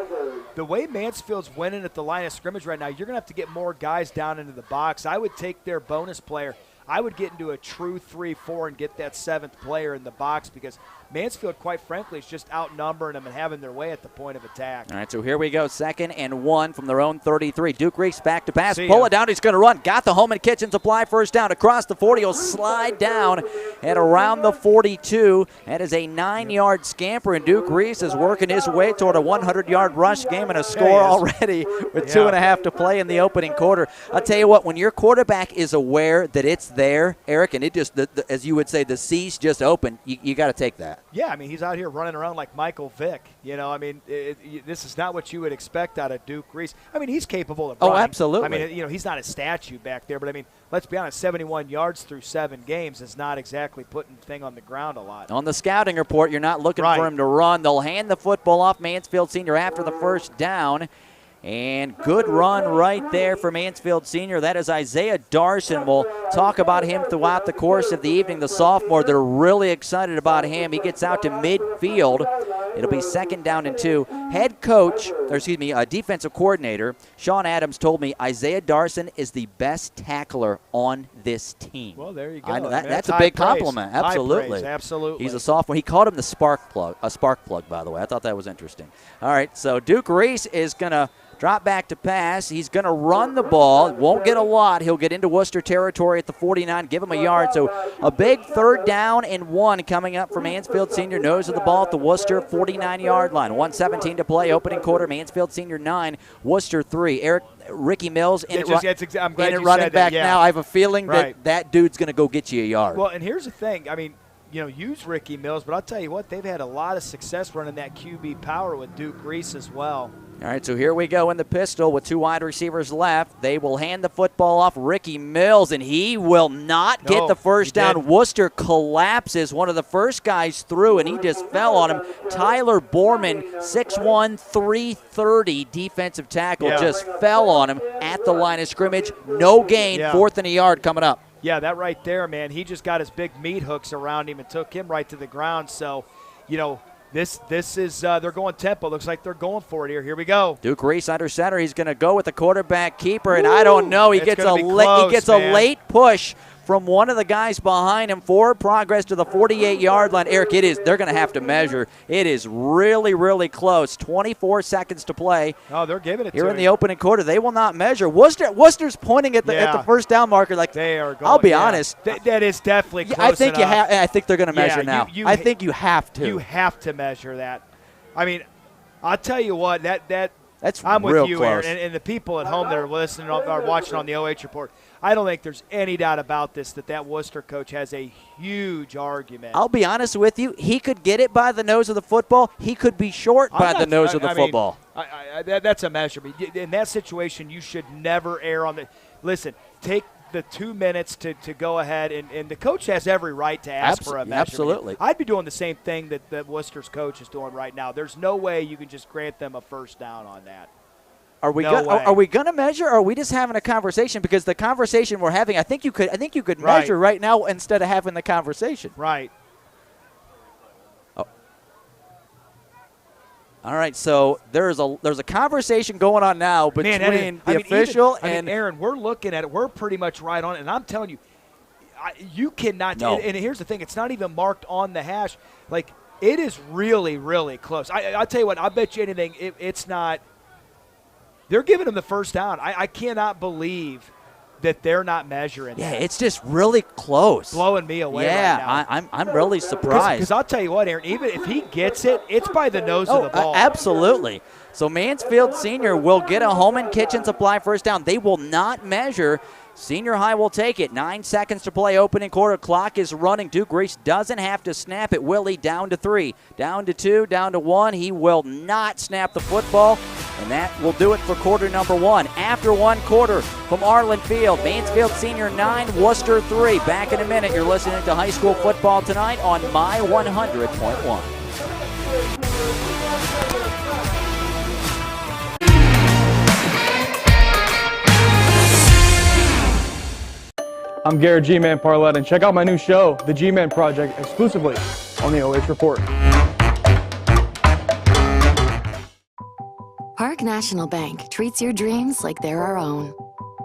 The way Mansfield's winning at the line of scrimmage right now, you're going to have to get more guys down into the box. I would take their bonus player. I would get into a true 3-4 and get that 7th player in the box because Mansfield, quite frankly, is just outnumbering them and having their way at the point of attack. All right, so here we go. 2nd and 1 from their own 33. Duke Reeks back to pass. Pull it down. He's going to run. Got the home and kitchen supply first down. Across the 40. He'll slide down and around the 42. That is a 9-yard scamper, and Duke Reeks is working his way toward a 100-yard rush game and a score already with 2.5 to play in the opening quarter. I'll tell you what, when your quarterback is aware that it's there, Erik, and it just, as you would say, the C's just open, you got to take that. Yeah, I mean, he's out here running around like Michael Vick. I mean, this is not what you would expect out of Duke Reese. I mean, he's capable of running. Oh, absolutely. I mean, he's not a statue back there, but I mean, let's be honest, 71 yards through 7 games is not exactly putting the thing on the ground a lot. On the scouting report, you're not looking for him to run. They'll hand the football off Mansfield Senior after the first down. And good run right there for Mansfield Senior. That is Isaiah Darson. We'll talk about him throughout the course of the evening. The sophomore, they're really excited about him. He gets out to midfield. It'll be 2nd down and 2. Defensive coordinator Sean Adams told me Isaiah Darson is the best tackler on this team. Well, there you go. I know that's a big compliment. Absolutely. Absolutely. He's a sophomore. He called him the spark plug, by the way. I thought that was interesting. All right, so Duke Reese is going to drop back to pass. He's going to run the ball. Won't get a lot. He'll get into Wooster territory at the 49, give him a yard. So a big 3rd down and 1 coming up for Mansfield Senior. Nose of the ball at the Wooster 49-yard line. 1:17 to play. Opening quarter. Mansfield Senior 9, Wooster 3. Erik, Ricky Mills in it running back now. I have a feeling that dude's going to go get you a yard. Well, and here's the thing. I mean, use Ricky Mills, but I'll tell you what, they've had a lot of success running that QB power with Duke Reese as well. All right, so here we go in the pistol with 2 wide receivers left. They will hand the football off Ricky Mills, and he will not get the first down. Wooster collapses, one of the first guys through, and he just fell on him. Tyler Borman, 6'1", 330 defensive tackle, just fell on him at the line of scrimmage. No gain, 4th and a yard coming up. Yeah, that right there, man. He just got his big meat hooks around him and took him right to the ground. So, this is they're going tempo. Looks like they're going for it here. Here we go. Duke Reese under center. He's going to go with the quarterback keeper, and I don't know. He gets a late push from one of the guys behind him. Forward progress to the 48-yard line. Erik, they're going to have to measure. It is really, really close. 24 seconds to play. Oh, they're giving it here in the opening quarter. They will not measure. Worcester's pointing at the first down marker like they are going. I'll be honest. That is definitely close I think enough. I think they're going to measure now. I think you have to. You have to measure that. I mean, I'll tell you what, that's That's I'm real with you, close. Aaron, and the people at home that are listening or watching on the OH report. I don't think there's any doubt about this that Wooster coach has a huge argument. I'll be honest with you. He could get it by the nose of the football. He could be short by the nose of the football. That's a measurement. In that situation, you should never err on the – listen, take the 2 minutes to go ahead, and the coach has every right to ask for a measurement. Absolutely. I'd be doing the same thing that Worcester's coach is doing right now. There's no way you can just grant them a first down on that. Are we going to measure, or are we just having a conversation? Because the conversation we're having, I think you could measure right now instead of having the conversation. Right. Oh. All right, so there's a conversation going on now between the official and Aaron. We're looking at it. We're pretty much right on it, and I'm telling you, you cannot. No. And here's the thing: it's not even marked on the hash. Like, it is really, really close. I'll tell you what. I bet you anything, it's not. They're giving him the first down. I cannot believe that they're not measuring. Yeah, that. it's just really close. Blowing me away right now. I'm really surprised. Because I'll tell you what, Aaron, even if he gets it, it's by the nose of the ball. Absolutely. So Mansfield Senior will get a home and kitchen supply first down. They will not measure. Senior High will take it. 9 seconds to play, opening quarter. Clock is running. Duke Reese doesn't have to snap it. Will he? Down to 3, down to 2, down to 1. He will not snap the football, and that will do it for quarter number 1. After 1 quarter from Arlin Field, Mansfield Senior 9, Wooster 3. Back in a minute. You're listening to high school football tonight on My 100.1. I'm Garrett G-Man Parlett, and check out my new show, The G-Man Project, exclusively on the OH Report. Park National Bank treats your dreams like they're our own.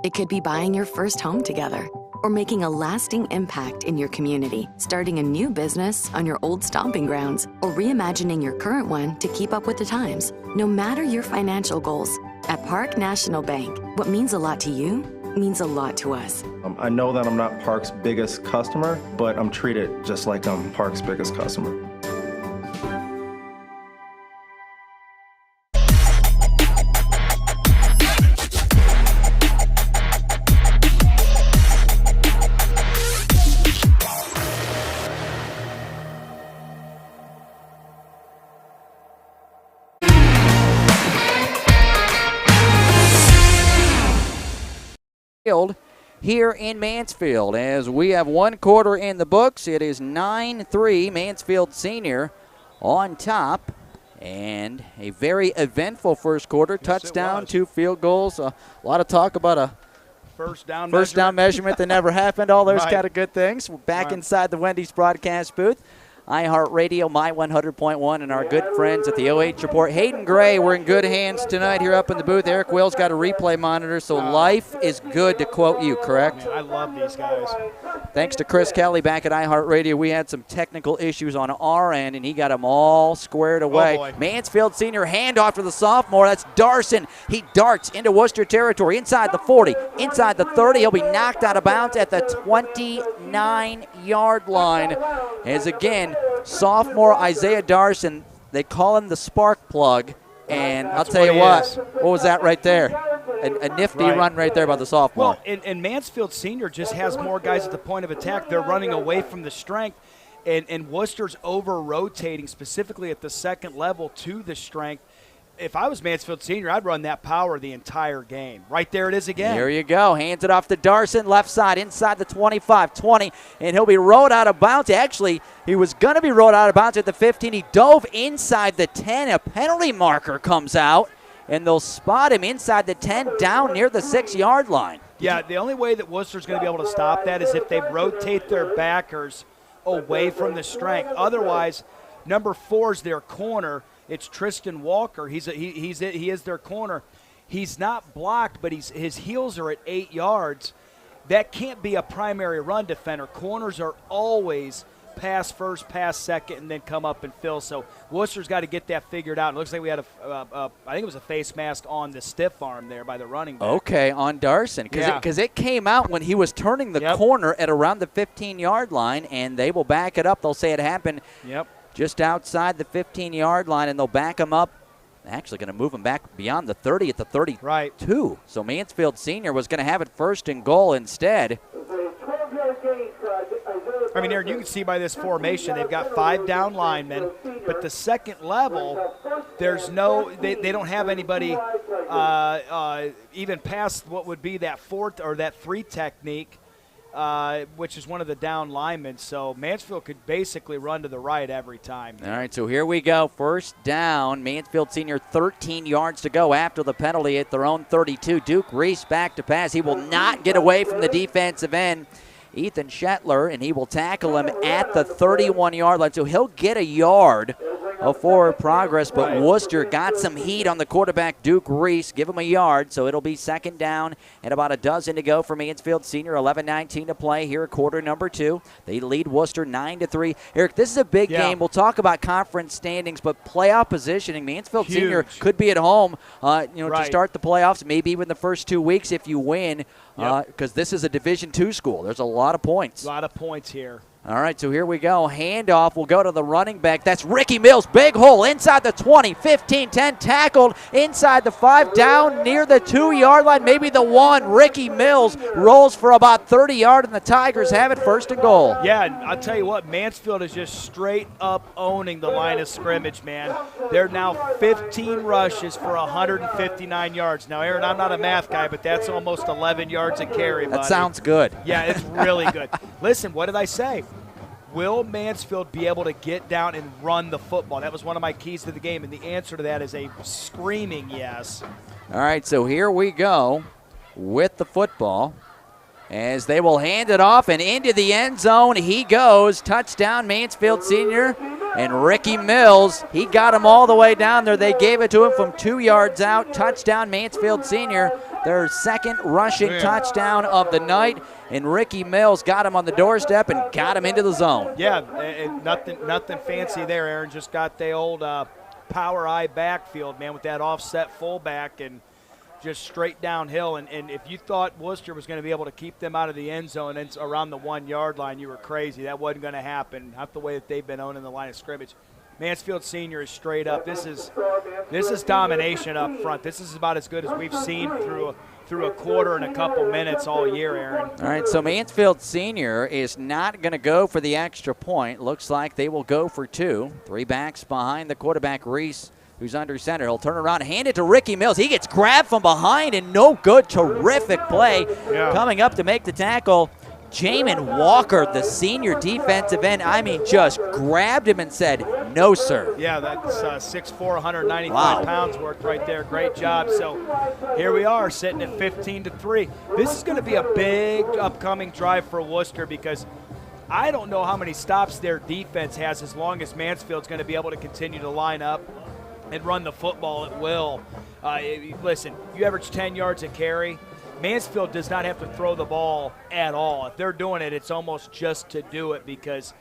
It could be buying your first home together or making a lasting impact in your community, starting a new business on your old stomping grounds, or reimagining your current one to keep up with the times. No matter your financial goals, at Park National Bank, what means a lot to you means a lot to us. I know that I'm not Park's biggest customer, but I'm treated just like I'm Park's biggest customer. Here in Mansfield, as we have 1 quarter in the books. It is 9-3, Mansfield Senior on top, and a very eventful first quarter. Yes, touchdown, 2 field goals. A lot of talk about a first down measurement that never happened. All those Right. kind of good things. We're back inside the Wendy's broadcast booth. iHeartRadio, My 100.1, and our good friends at the OH Report. Hayden Gray, we're in good hands tonight here up in the booth. Erik Will's got a replay monitor, so life is good, to quote you, correct? Man, I love these guys. Thanks to Chris Kelly back at iHeartRadio. We had some technical issues on our end, and he got them all squared away. boy. Mansfield Senior handoff to the sophomore. That's Darson. He darts into Wooster territory, inside the 40, inside the 30. He'll be knocked out of bounds at the 29-yard line. As again, sophomore Isaiah Darson, they call him the spark plug. And I'll tell you what was that right there? A nifty run right there by the sophomore. Well, and Mansfield Senior just has more guys at the point of attack. They're running away from the strength, and Wooster's over-rotating, specifically at the second level, to the strength. If I was Mansfield Senior, I'd run that power the entire game. Right there it is again. There you go. Hands it off to Darson, left side, inside the 25, 20, and he'll be rolled out of bounds. Actually, he was going to be rolled out of bounds at the 15. He dove inside the 10. A penalty marker comes out, and they'll spot him inside the 10 down near the 6-yard line. Yeah, the only way that Wooster's going to be able to stop that is if they rotate their backers away from the strength. Otherwise, number 4 is their corner. It's Tristan Walker. He is their corner. He's not blocked, but his heels are at 8 yards. That can't be a primary run defender. Corners are always pass first, pass second, and then come up and fill. So Wooster's got to get that figured out. It looks like we had I think it was a face mask on the stiff arm there by the running back. Okay, on Darson, because it came out when he was turning the corner at around the 15-yard line, and they will back it up. They'll say it happened just outside the 15-yard line, and they'll back him up actually going to move them back beyond the 30 at the 32. Right. So Mansfield Senior was going to have it first and goal instead. I mean, Aaron, you can see by this formation, they've got 5 down linemen, but the second level, there's no, they don't have anybody even past what would be that 4 or that 3 technique, which is one of the down linemen. So Mansfield could basically run to the right every time. All right, so here we go. First down. Mansfield Senior 13 yards to go after the penalty at their own 32. Duke Reese back to pass. He will not get away from the defensive end, Ethan Shetler, and he will tackle him at the 31-yard line. So he'll get a yard of forward progress, but Wooster got some heat on the quarterback, Duke Reese. Give him a yard, so it'll be second down and about a dozen to go for Mansfield Senior. 11:19 to play here, quarter number 2. They lead Wooster 9-3. Erik, this is a big game. We'll talk about conference standings, but playoff positioning. Mansfield Senior could be at home, to start the playoffs, maybe even the first 2 weeks if you win, because this is a Division II school. There's a lot of points. A lot of points here. All right, so here we go. Handoff will go to the running back. That's Ricky Mills. Big hole inside the 20, 15, 10. Tackled inside the 5, down near the 2-yard line, maybe the 1. Ricky Mills rolls for about 30 yards, and the Tigers have it first and goal. Yeah, and I'll tell you what, Mansfield is just straight up owning the line of scrimmage, man. They're now 15 rushes for 159 yards. Now, Aaron, I'm not a math guy, but that's almost 11 yards a carry, buddy. That sounds good. Yeah, it's really good. Listen, what did I say? Will Mansfield be able to get down and run the football? That was one of my keys to the game, and the answer to that is a screaming yes. All right, so here we go with the football as they will hand it off, and into the end zone he goes. Touchdown, Mansfield Senior. And Ricky Mills, he got him all the way down there. They gave it to him from 2 yards out. Touchdown, Mansfield Senior. Their second rushing touchdown of the night. And Ricky Mills got him on the doorstep and got him into the zone. Yeah, and nothing fancy there, Aaron. Just got the old power eye backfield, man, with that offset fullback and just straight downhill. And if you thought Wooster was going to be able to keep them out of the end zone and around the 1-yard line, you were crazy. That wasn't going to happen, not the way that they've been owning the line of scrimmage. Mansfield Senior is straight up. This is domination up front. This is about as good as we've seen through a quarter and a couple minutes all year, Aaron. All right, so Mansfield Senior is not going to go for the extra point. Looks like they will go for 2. 3 backs behind the quarterback, Reese, who's under center. He'll turn around, hand it to Ricky Mills. He gets grabbed from behind and no good. Terrific play coming up to make the tackle. Jamin Walker, the senior defensive end, just grabbed him and said, no, sir. Yeah, that's 6'4", 195 pounds worth right there. Great job. So here we are sitting at 15-3. This is going to be a big upcoming drive for Wooster because I don't know how many stops their defense has as long as Mansfield's going to be able to continue to line up and run the football at will. Listen, you average 10 yards a carry. Mansfield does not have to throw the ball at all. If they're doing it, it's almost just to do it because,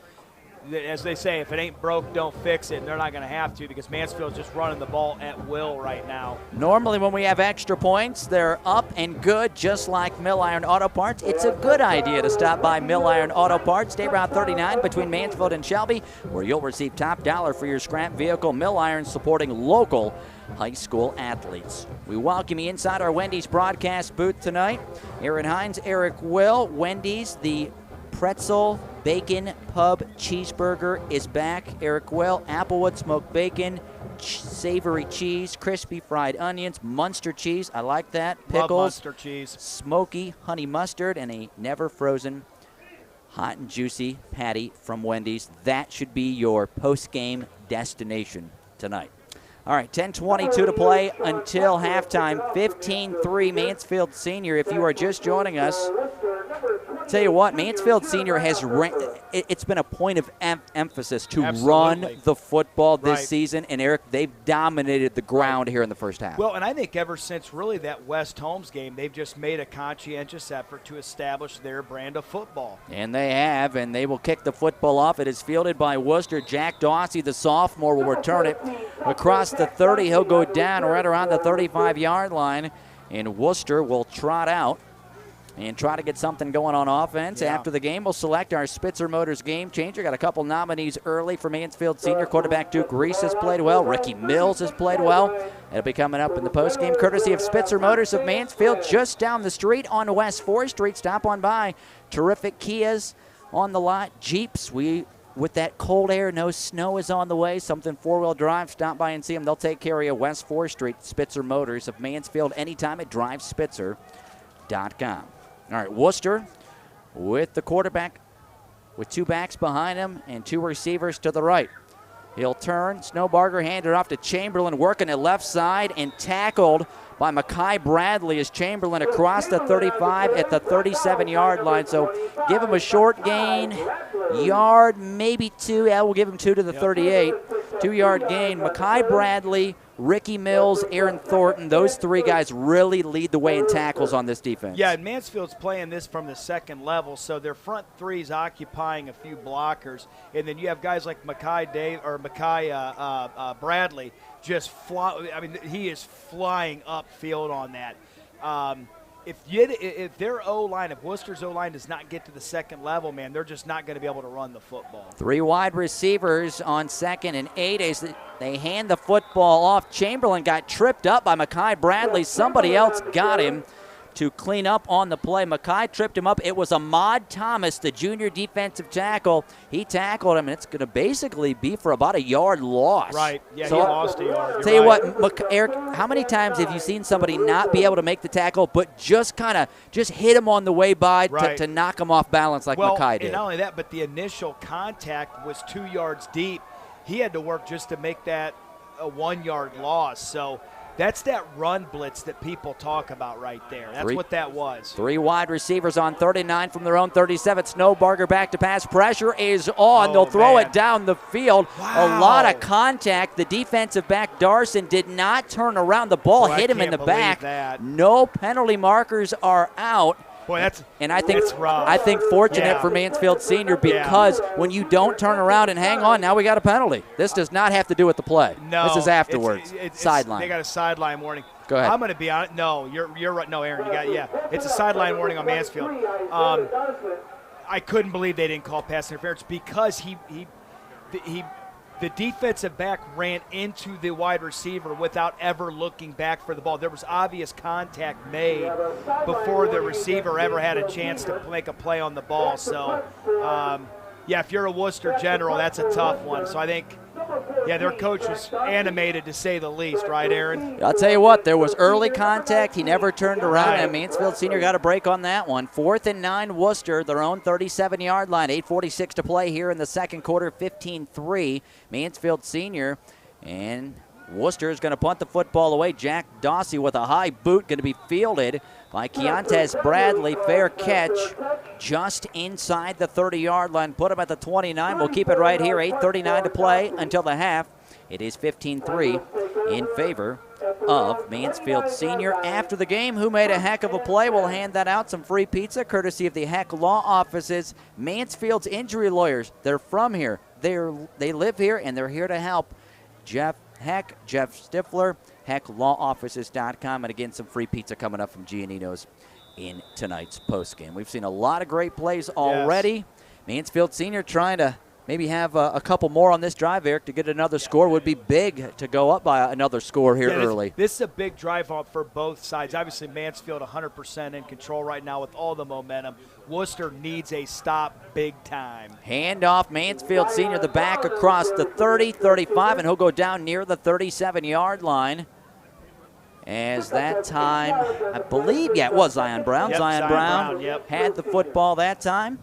as they say, if it ain't broke, don't fix it. And they're not going to have to because Mansfield's just running the ball at will right now. Normally when we have extra points, they're up and good, just like Mill Iron Auto Parts. It's a good idea to stop by Mill Iron Auto Parts, State Route 39 between Mansfield and Shelby, where you'll receive top dollar for your scrap vehicle. Mill Iron supporting local high school athletes. We welcome you inside our Wendy's broadcast booth tonight. Aaron Hines, Erik Will. Wendy's, the pretzel bacon pub cheeseburger is back. Erik Will, Applewood smoked bacon, savory cheese, crispy fried onions, Munster cheese. I like that. Pickles, love Munster cheese, smoky honey mustard, and a never frozen hot and juicy patty from Wendy's. That should be your post-game destination tonight. All right, 10:22 to play until halftime. 15-3 Mansfield Senior. If you are just joining us, tell you what, Mansfield Senior has it's been a point of emphasis to run the football this season. And, Erik, they've dominated the ground here in the first half. Well, and I think ever since really that West Holmes game, they've just made a conscientious effort to establish their brand of football. And they have, and they will kick the football off. It is fielded by Wooster. Jack Dawsey, the sophomore, will return it across the 30. He'll go down right around the 35-yard line, and Wooster will trot out and try to get something going on offense. Yeah. After the game, we'll select our Spitzer Motors game changer. Got a couple nominees early for Mansfield Senior. Quarterback Duke Reese has played well. Ricky Mills has played well. It'll be coming up in the postgame, courtesy of Spitzer Motors of Mansfield, just down the street on West 4th Street. Stop on by. Terrific Kias on the lot. Jeeps, with that cold air, no snow is on the way. Something four-wheel drive. Stop by and see them. They'll take care of you. West 4th Street, Spitzer Motors of Mansfield. Anytime at drivespitzer.com. All right, Wooster with the quarterback with 2 backs behind him and 2 receivers to the right. He'll turn. Snowbarger handed off to Chamberlain, working at left side and tackled by Mekhi Bradley as Chamberlain across the 35 at the 37-yard line. So give him a short gain, yard, maybe 2. Yeah, we'll give him 2 to the 38. 2-yard gain. Mekhi Bradley, Ricky Mills, Aaron Thornton, those 3 guys really lead the way in tackles on this defense. Yeah, and Mansfield's playing this from the second level, so their front 3 is occupying a few blockers, and then you have guys like Mekhi Bradley just fly. I mean, he is flying upfield on that. If their O-line, if Worcester's O-line does not get to the second level, man, they're just not going to be able to run the football. 3 wide receivers on 2nd and 8 as they hand the football off. Chamberlain got tripped up by Mekhi Bradley. Somebody else got him to clean up on the play. Mekhi tripped him up. It was Ahmad Thomas, the junior defensive tackle. He tackled him, and it's going to basically be for about a yard loss. Right. Yeah, so he lost a yard. Tell you what, Eric, how many times have you seen somebody not be able to make the tackle but just hit him on the way by to knock him off balance like Mekhi did? And not only that, but the initial contact was 2 yards deep. He had to work just to make that a 1-yard loss. So that's that run blitz that people talk about right there. That's what that was. 3 wide receivers on 39 from their own 37. Snowbarger back to pass. Pressure is on. They'll throw it down the field. Wow. A lot of contact. The defensive back, Darson, did not turn around. The ball hit him in the back. That. No penalty markers are out. Boy, I think fortunate for Mansfield Senior because when you don't turn around and hang on, now we got a penalty. This does not have to do with the play. No, this is afterwards. Sideline. They got a sideline warning. Go ahead. I'm going to be on it. No, you're right. No, Aaron, it's a sideline warning on Mansfield. I couldn't believe they didn't call pass interference because the defensive back ran into the wide receiver without ever looking back for the ball. There was obvious contact made before the receiver ever had a chance to make a play on the ball. So, if you're a Wooster General, that's a tough one. So I think, their coach was animated to say the least, right, Aaron? I'll tell you what, there was early contact. He never turned around, and Mansfield Senior got a break on that one. 4th and 9, Wooster, their own 37-yard line. 8:46 to play here in the second quarter, 15-3. Mansfield Senior, and Wooster is going to punt the football away. Jack Dawsey with a high boot, going to be fielded by Keontae Bradley. Fair catch just inside the 30-yard line. Put him at the 29. We'll keep it right here. 8:39 to play until the half. It is 15-3 in favor of Mansfield Senior. After the game, who made a heck of a play? We'll hand that out. Some free pizza courtesy of the Heck Law Offices. Mansfield's injury lawyers, they're from here. They live here, and they're here to help. Jeff Heck, Jeff Stifler, HeckLawOffices.com. And again, some free pizza coming up from Giannino's in tonight's postgame. We've seen a lot of great plays already. Yes. Mansfield Senior trying to maybe have a couple more on this drive, Eric, to get another score. Would be big to go up by another score here early. This is a big drive for both sides. Obviously, Mansfield 100% in control right now with all the momentum. Worcester needs a stop big time. Handoff, Mansfield Senior, the back across the 30, 35, and he'll go down near the 37-yard line. As that time, I believe, it was Zion Brown. Yep, Zion Brown yep. had the football that time.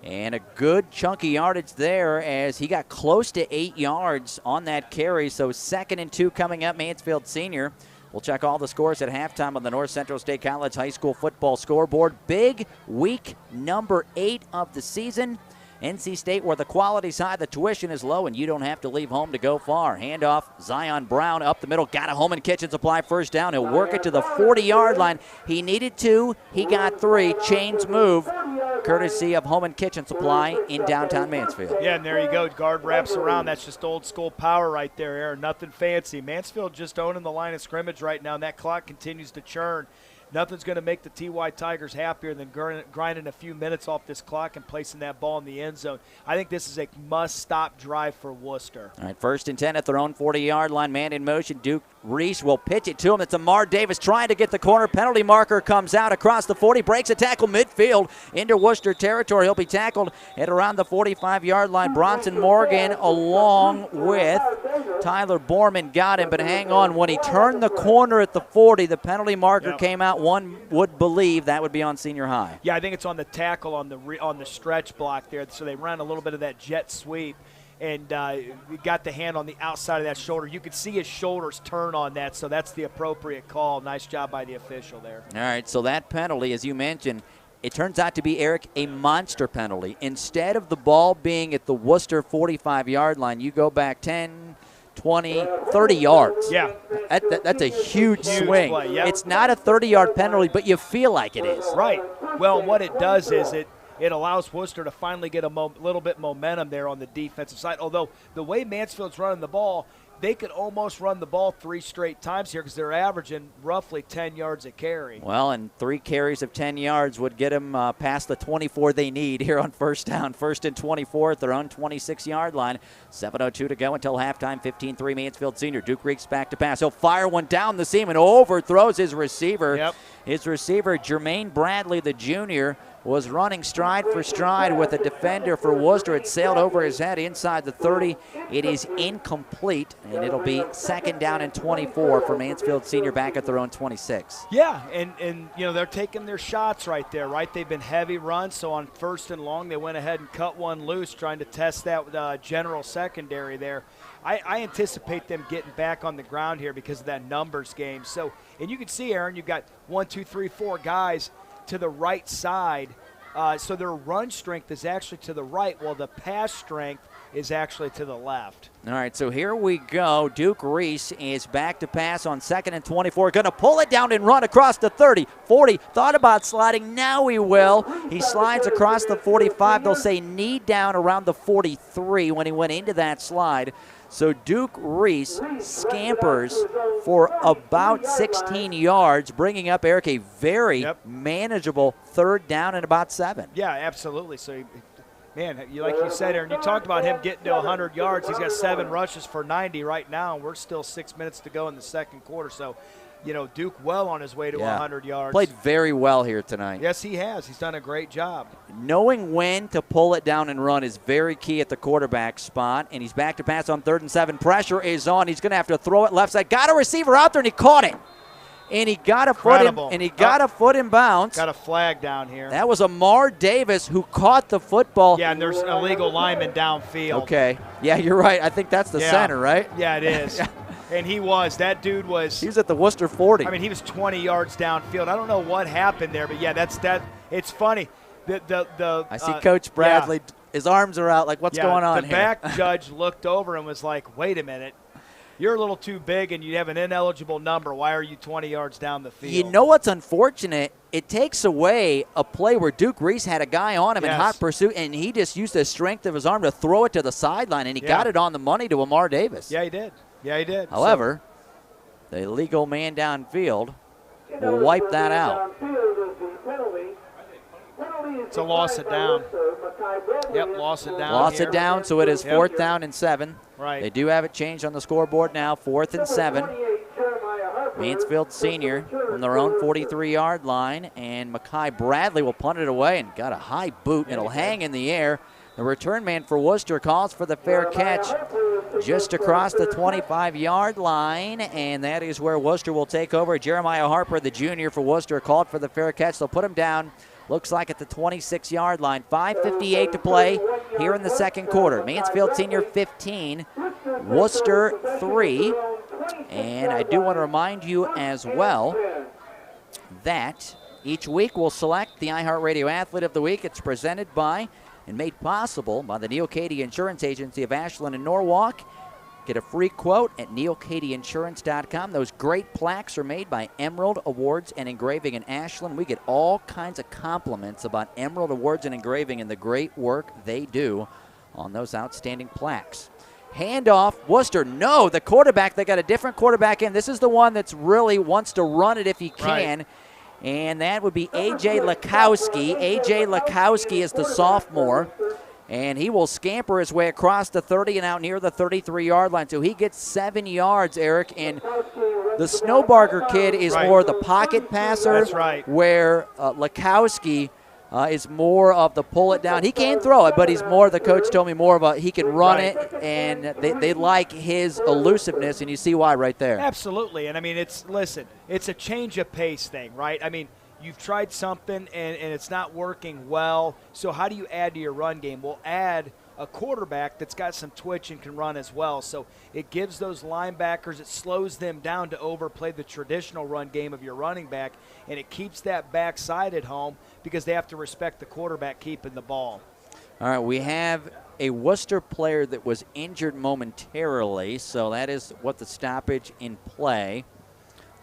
And a good chunky yardage there as he got close to 8 yards on that carry. So 2nd and 2 coming up, Mansfield Senior. We'll check all the scores at halftime on the North Central State College High School football scoreboard. Big week number 8 of the season. NC State, where the quality's high, the tuition is low, and you don't have to leave home to go far. Handoff, Zion Brown up the middle, got a home and kitchen supply first down. He'll work it to the 40-yard line. He needed 2, he got 3. Chains move, courtesy of Home and Kitchen Supply in downtown Mansfield. Yeah, and there you go. Guard wraps around. That's just old school power right there, Aaron. Nothing fancy. Mansfield just owning the line of scrimmage right now, and that clock continues to churn. Nothing's going to make the TY Tigers happier than grinding a few minutes off this clock and placing that ball in the end zone. I think this is a must-stop drive for Wooster. All right, 1st and 10 at their own 40-yard line. Man in motion. Duke Reese will pitch it to him. It's Amar Davis trying to get the corner. Penalty marker comes out across the 40. Breaks a tackle midfield into Wooster territory. He'll be tackled at around the 45-yard line. Bronson Morgan along with Tyler Borman got him, but hang on. When he turned the corner at the 40, the penalty marker came out. One would believe that would be on Senior High. Yeah, I think it's on the tackle on the stretch block there. So they ran a little bit of that jet sweep, and we got the hand on the outside of that shoulder. You could see his shoulders turn on that, so that's the appropriate call. Nice job by the official there. All right, so that penalty, as you mentioned, it turns out to be, Erik, a monster penalty. Instead of the ball being at the Wooster 45-yard line, you go back 10, 20, 30 yards. Yeah. That's a huge swing. Play, yep. It's not a 30-yard penalty, but you feel like it is. Right. Well, what it does is it allows Wooster to finally get a little bit momentum there on the defensive side. Although the way Mansfield's running the ball, they could almost run the ball 3 straight times here because they're averaging roughly 10 yards a carry. Well, and 3 carries of 10 yards would get them past the 24 they need here on first down. 1st and 24 at their own 26-yard line. 7:02 to go until halftime. 15-3 Mansfield Senior. Duke Reeks back to pass. He'll fire one down the seam and overthrows his receiver. Yep. His receiver, Jermaine Bradley, the junior, was running stride for stride with a defender for Wooster. It sailed over his head inside the 30. It is incomplete, and it'll be 2nd down and 24 for Mansfield Senior back at their own 26. Yeah, and you know, they're taking their shots right there, right? They've been heavy runs, so on 1st and long, they went ahead and cut one loose, trying to test that general secondary there. I anticipate them getting back on the ground here because of that numbers game. So, and you can see, Aaron, you've got 1, 2, 3, 4 guys to the right side. So their run strength is actually to the right, while the pass strength is actually to the left. All right, so here we go. Duke Reese is back to pass on 2nd and 24. Going to pull it down and run across the 30, 40. Thought about sliding. Now he will. He slides across the 45. They'll say knee down around the 43 when he went into that slide. So Duke Reese scampers for about 16 yards, bringing up, Erik, a very manageable 3rd down and about 7. Yeah, absolutely. So, man, like you said, Aaron, you talked about him getting to 100 yards. He's got 7 rushes for 90 right now, and we're still 6 minutes to go in the 2nd quarter. So, you know, Duke well on his way to 100 yards. Played very well here tonight. Yes, he has. He's done a great job. Knowing when to pull it down and run is very key at the quarterback spot, and he's back to pass on 3rd and 7. Pressure is on. He's going to have to throw it left side. Got a receiver out there, and he caught it. And he got a foot in bounds. Got a flag down here. That was Amar Davis who caught the football. Yeah, and there's an illegal lineman downfield. Okay. Yeah, you're right. I think that's the center, right? Yeah, it is. And that dude was. He was at the Wooster 40. I mean, he was 20 yards downfield. I don't know what happened there, but yeah, it's funny. I see Coach Bradley, his arms are out, like, what's going on here? The back judge looked over and was like, wait a minute. You're a little too big and you have an ineligible number. Why are you 20 yards down the field? You know what's unfortunate? It takes away a play where Duke Reese had a guy on him in hot pursuit, and he just used the strength of his arm to throw it to the sideline, and he got it on the money to Amar Davis. Yeah, he did. Yeah, he did. However, the illegal man downfield will wipe that out. It's a loss it down. Yep, loss it down. Loss it down, so it is 4th down and 7. Right. They do have it changed on the scoreboard now, 4th and 7. Mansfield Senior from their own 43-yard line, and Mekhi Bradley will punt it away and got a high boot. It'll hang in the air. The return man for Wooster calls for the fair catch just across the 25-yard line, and that is where Wooster will take over. Jeremiah Harper, the junior for Wooster, called for the fair catch. They'll put him down, looks like at the 26-yard line. 5:58 to play here in the 2nd quarter. Mansfield Senior 15, Wooster 3. And I do want to remind you as well that each week we'll select the iHeartRadio Athlete of the Week. It's presented by and made possible by the Neil Cady Insurance Agency of Ashland and Norwalk. Get a free quote at neilcadyinsurance.com. Those great plaques are made by Emerald Awards and Engraving in Ashland. We get all kinds of compliments about Emerald Awards and Engraving and the great work they do on those outstanding plaques. Handoff, Wooster, no, the quarterback, they got a different quarterback in. This is the one that's really wants to run it if he can. Right. And that would be A.J. Lakowski. A.J. Lakowski is the sophomore. And he will scamper his way across the 30 and out near the 33-yard line. So he gets 7 yards, Erik. And the Snowbarger kid is more the pocket passer. That's right. Where Lakowski is more of the pull it down. He can throw it, but he's more, the coach told me more about he can run it, and they like his elusiveness, and you see why right there. Absolutely. And, I mean, it's a change of pace thing, right? I mean, you've tried something, and it's not working well. So how do you add to your run game? Well, add a quarterback that's got some twitch and can run as well. So it gives those linebackers, it slows them down to overplay the traditional run game of your running back, and it keeps that backside at home because they have to respect the quarterback keeping the ball. All right, we have a Wooster player that was injured momentarily, so that is what the stoppage in play.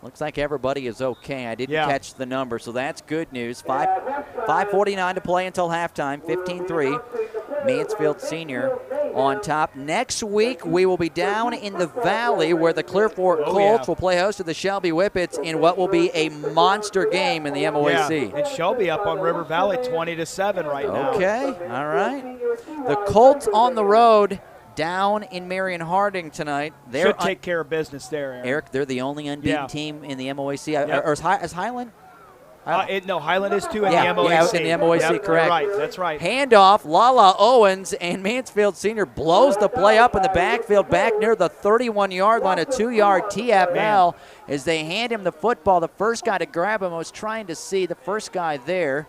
Looks like everybody is okay. I didn't catch the number, so that's good news. 5:49 to play until halftime, 15-3. Mansfield Senior on top. Next week, we will be down in the Valley where the Clear Fork Colts will play host to the Shelby Whippets in what will be a monster game in the MOAC. Yeah. And Shelby up on River Valley 20-7 right now. Okay, all right. The Colts on the road down in Marion Harding tonight. Should take care of business there, Erik, they're the only unbeaten team in the MOAC. Or is Highland? No, Highland is too in the MOAC. Yeah, in the MOAC, correct. Right, that's right. Handoff, Lala Owens, and Mansfield Senior blows the play up in the backfield, back near the 31-yard line, a 2-yard TFL as they hand him the football. The first guy to grab him, I was trying to see the first guy there.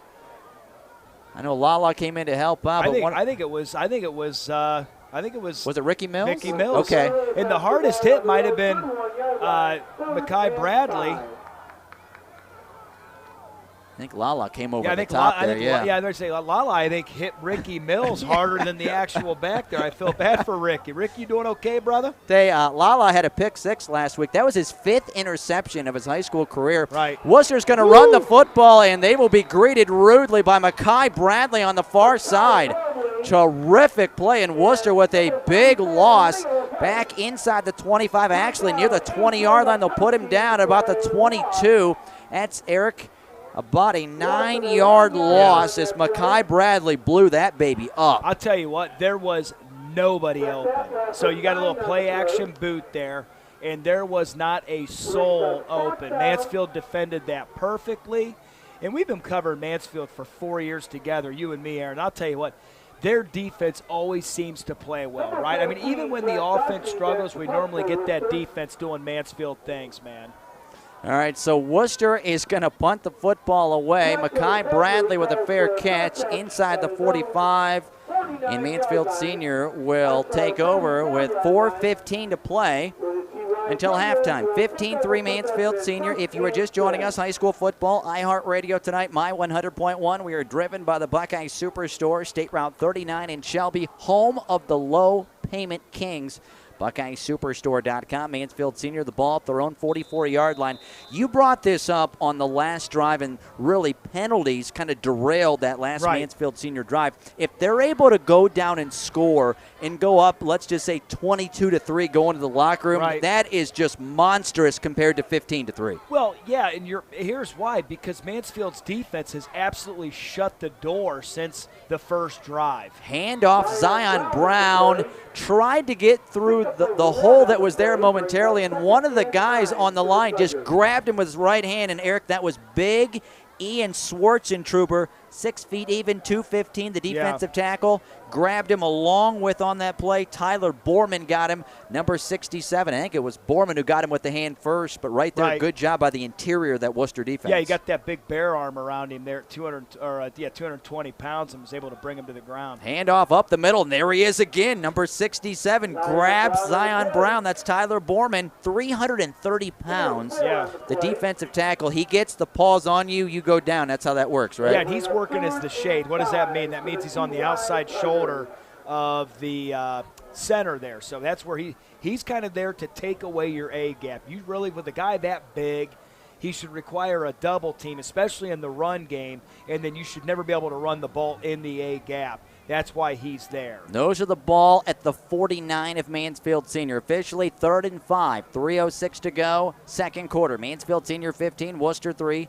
I know Lala came in to help out. I think it was. Was it Ricky Mills? Ricky Mills. Okay. And the hardest hit might have been Mekhi Bradley. I think Lala came over the top there, they're saying Lala, I think, hit Ricky Mills harder than the actual back there. I feel bad for Ricky. Ricky, you doing okay, brother? Lala had a pick 6 last week. That was his 5th interception of his high school career. Right. Worcester's going to run the football, and they will be greeted rudely by Mekhi Bradley on the far side. Terrific play in Wooster with a big loss back inside the 25, actually near the 20-yard line. They'll put him down at about the 22. That's Erik. About a 9-yard loss as Mekhi Bradley blew that baby up. I'll tell you what, there was nobody open. So you got a little play-action boot there, and there was not a soul open. Mansfield defended that perfectly, and we've been covering Mansfield for 4 years together, you and me, Aaron. I'll tell you what, their defense always seems to play well, right? I mean, even when the offense struggles, we normally get that defense doing Mansfield things, man. All right, so Wooster is going to punt the football away. Mekhi Bradley with a fair catch inside the 45. And Mansfield Senior will take over with 4:15 to play until halftime. 15-3 Mansfield Senior. If you are just joining us, high school football, iHeartRadio tonight, My 100.1. We are driven by the Buckeye Superstore, State Route 39 in Shelby, home of the low payment kings. BuckeyeSuperstore.com. Mansfield Senior, the ball at their own 44-yard line. You brought this up on the last drive, and really penalties kind of derailed that last Mansfield Senior drive. If they're able to go down and score and go up, let's just say 22-3, go into the locker room, that is just monstrous compared to 15-3. Well, yeah, and here's why. Because Mansfield's defense has absolutely shut the door since the first drive. Handoff, Zion Brown tried to get through the hole that was there momentarily, and one of the guys on the line just grabbed him with his right hand, and Erik, that was big Ian Schwarzentrooper, 6 feet even, 215, the defensive tackle, grabbed him along with on that play. Tyler Borman got him, number 67. I think it was Borman who got him with the hand first, but right there, good job by the interior of that Wooster defense. Yeah, he got that big bear arm around him there at 220 pounds and was able to bring him to the ground. Handoff up the middle, and there he is again, number 67, grabs Zion Brown. That's Tyler Borman, 330 pounds. Yeah. The defensive tackle, he gets the paws on you, you go down. That's how that works, right? Yeah, and he's working as the shade. What does that mean? That means he's on the outside shoulder of the center there. So that's where he's kind of there to take away your A gap. You really, with a guy that big, he should require a double team, especially in the run game, and then you should never be able to run the ball in the A gap. That's why he's there. Those are the ball at the 49 of Mansfield Senior. Officially 3rd and 5, 3:06 to go, second quarter. Mansfield Senior 15, Wooster 3.